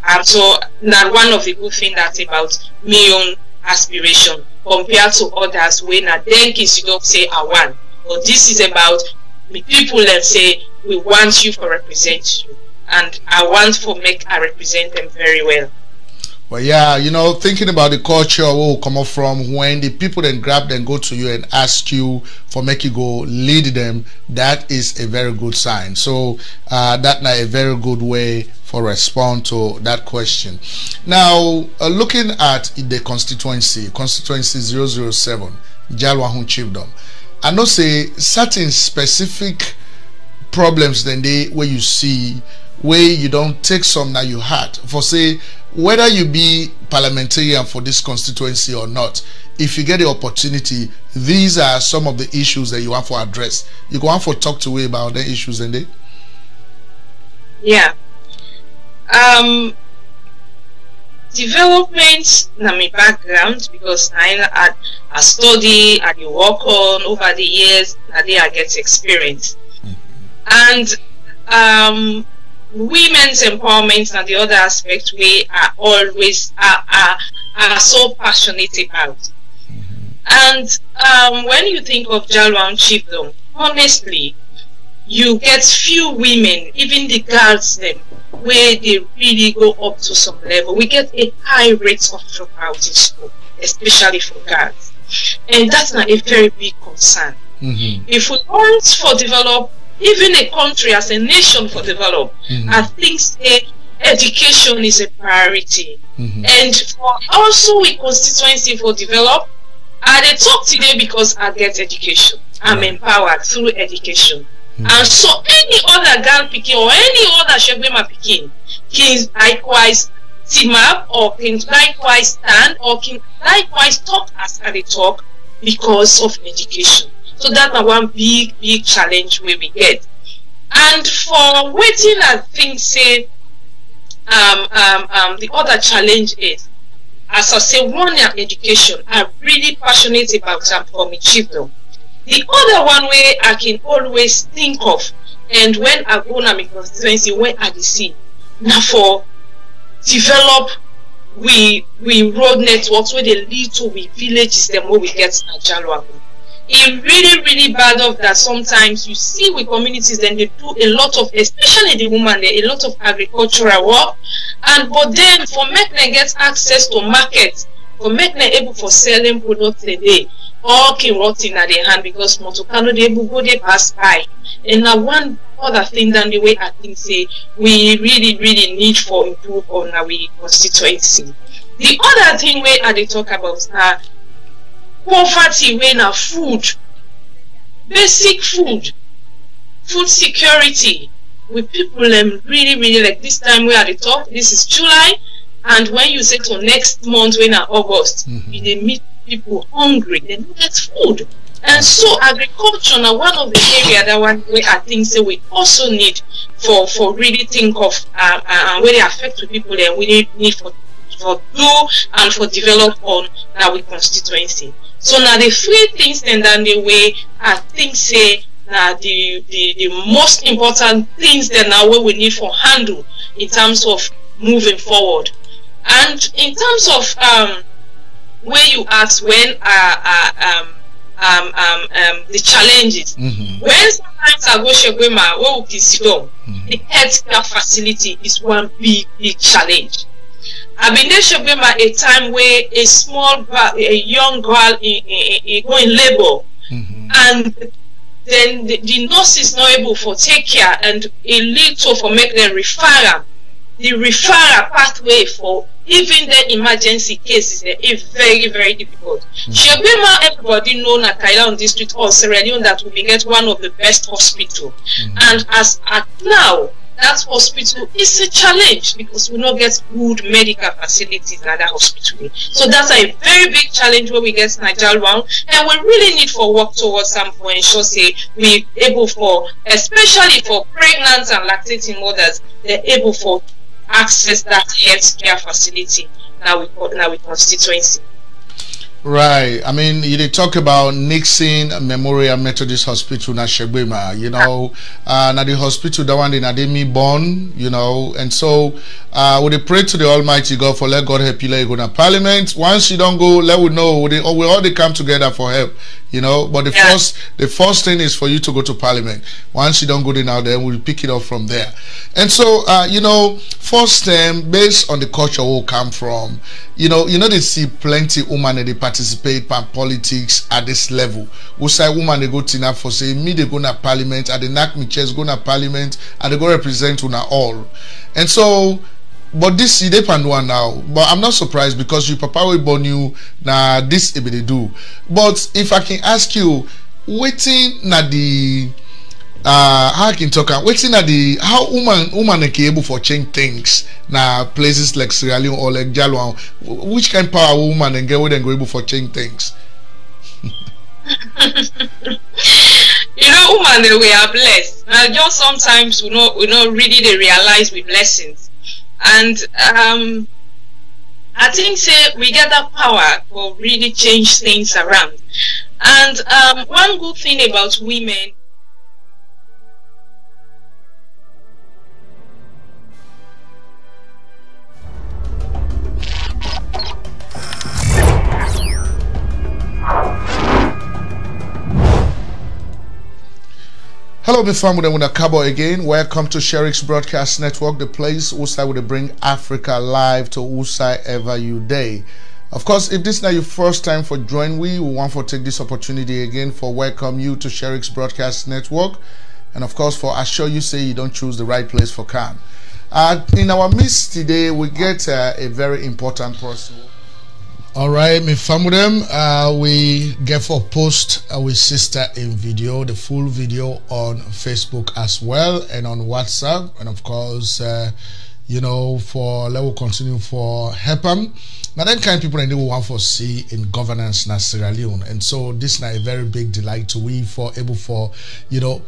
now one of the good things that's about me own aspiration compared to others when I then consider say I want. But this is about me people that say we want you to represent you, and I want to make I represent them very well. Well, yeah, you know, thinking about the culture where we come up from, when the people then grab and go to you and ask you for make you go lead them, that is a very good sign. So that's a very good way for respond to that question. Now, looking at the constituency 007, Jalwahun Chiefdom, I know say certain specific problems then they where you see where you don't take some that you had for say whether you be parliamentarian for this constituency or not. If you get the opportunity, these are some of the issues that you want to address. You go on for talk to me about the issues and they. Yeah. Development na my background, because I study and I work on over the years, and I get experience. And women's empowerment and the other aspect we are always are so passionate about. And when you think of Jalwan chiefdom, honestly, you get few women, even the girls them, where they really go up to some level. We get a high rate of dropout in school, especially for girls. And that's not a very big concern. If we want to develop, even a country as a nation for develop, I think education is a priority. And for also a constituency for develop, I talk today because I get education. I'm empowered through education. And so any other girl picking or any other Shegbema picking can likewise team up, or can likewise stand, or can likewise talk as they talk because of education. So that's one big challenge where we get. And for waiting, I think say the other challenge is, as I say, one education. I'm really passionate about for my chiefdom. The other one way I can always think of, and when I go to my constituency, when I see now for develop we road networks where they lead to we villages them where we get Jalwan. It's really bad of that. Sometimes you see with communities, then they do a lot of, especially the woman, a lot of agricultural work, but then for making them get access to markets, for making them able for selling products a day, all can rot in at their hand because Motokano they go they pass by. And now one other thing than the way I think say we really need for improve on our constituency. The other thing where they talk about poverty, when food, basic food security with people really like this time where they talk, this is July, and when you say to next month when August, they meet people hungry, they don't get food. And so agriculture now one of the area that one way I think say we also need for really think of where they affect the people and we need for do and for develop on our constituency. So now the three things then the way I think say now the most important things that now what we need for handle in terms of moving forward. And in terms of where you ask when the challenges, when sometimes I go Shegbema, where we consider the healthcare facility is one big challenge. I've been there Shegbema a time where a small girl, a young girl going labor, and then the nurse is not able to take care, and it leads to for make them referral. The referral pathway for even the emergency cases is very difficult. Shegbema, everybody know that Kailahun district or Sierra Leone that we get one of the best hospital, and as at now that hospital is a challenge because we don't get good medical facilities at that hospital. So that's a very big challenge where we get Jalwan, and we really need for work towards some for ensure say we able for, especially for pregnant and lactating mothers, they're able for access that healthcare facility now with constituency. Right. I mean, you talk about Nixon Memorial Methodist Hospital na Shegbema, you know, na the hospital that one in Ademi born, you know, and so we pray to the Almighty God for let God help you let you go to Parliament. Once you don't go, let we know we all come together for help, you know. But the first thing is for you to go to Parliament. Once you don't go there now, then we'll pick it up from there. And so you know, first based on the culture we come from, you know they see plenty women and they participate in politics at this level. We say woman they go to for say me they go to Parliament, and they knock me chest go to Parliament, and they go represent una all. And so, but this is depend one now. But I'm not surprised because you papa will born you na this they do. But if I can ask you, waiting na the how I can talk waiting at the how woman can able for change things na places like Sierra Leone or like Jalwan, which kind of power woman and get where they go able for change things? You know, woman, we are blessed. Now, just sometimes we not really they realize we blessings. And I think we get that power to really change things around. And one good thing about women. Hello, my family, with a cabo again. Welcome to Sherix Broadcast Network, the place Usai will bring Africa live to Usai ever you day. Of course, if this is not your first time for join we want to take this opportunity again for welcome you to Sherix Broadcast Network, and of course for assure you say you don't choose the right place for Khan. In our midst today, we get a very important person. All right, my family, we get for post our sister in video, the full video on Facebook as well and on WhatsApp, and of course, you know, for level continue for HEPAM. Now, that kind of people I do want to see in governance in Sierra Leone, and so this is a very big delight to we for able for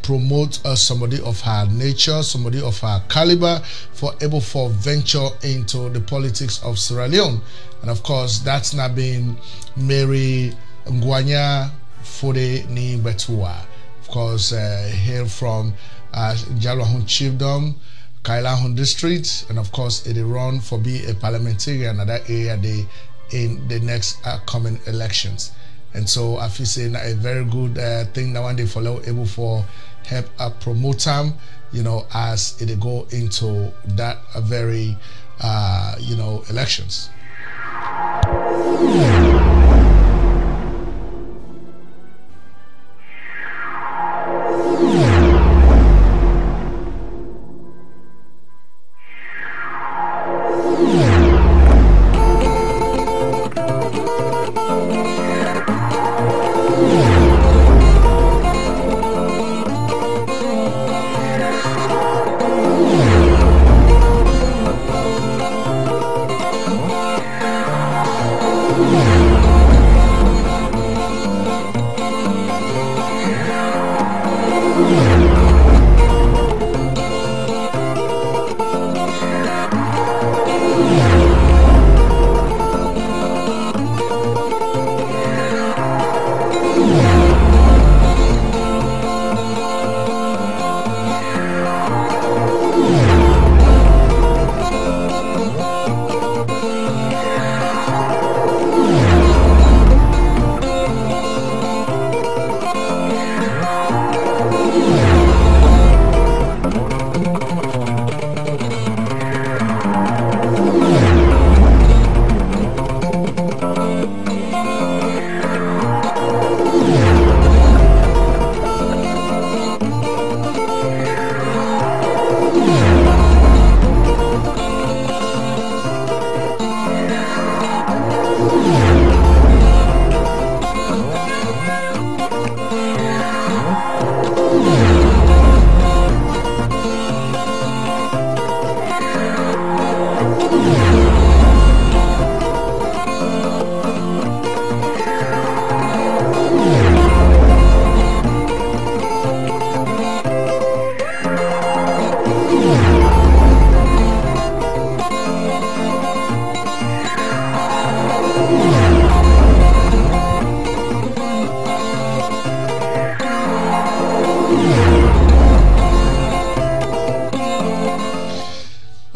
promote somebody of her nature, somebody of her caliber, for able for venture into the politics of Sierra Leone. And of course, that's not been Mary Nguanya Foday Nee Gbetuwa. Of course, hail from Kailahun Chiefdom, Kailahun District, and of course, it run for be a parliamentarian in that area in the next coming elections. And so I feel saying a very good thing that one day for able for help promote them, as it go into that very elections.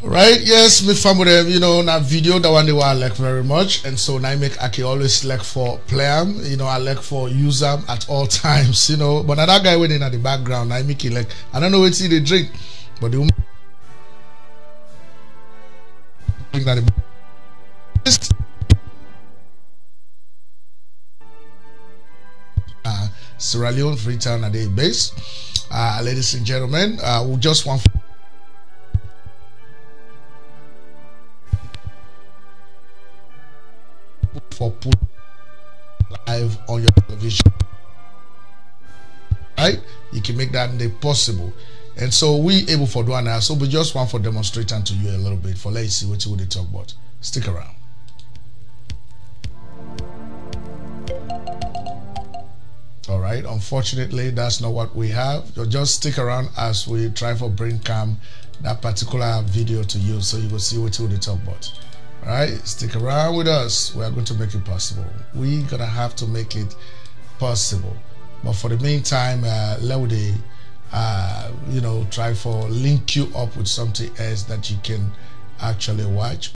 Right, yes, me family, na video that one day I like very much, and so now I make Aki always like for play them, I like for use them at all times, but now that guy waiting at the background, I make it like I don't know what they drink, but the woman drink that Sierra Leone Freetown at the base, ladies and gentlemen, we just want. For put live on your television, right? You can make that possible, and so we able for doing that. So we just want for demonstrating to you a little bit for let's see what they talk about. Stick around. All right. Unfortunately, that's not what we have. So just stick around as we try for bring cam that particular video to you, so you will see what we talk about. All right, stick around with us. We are going to make it possible. We're gonna have to make it possible. But for the meantime, let me try for link you up with something else that you can actually watch.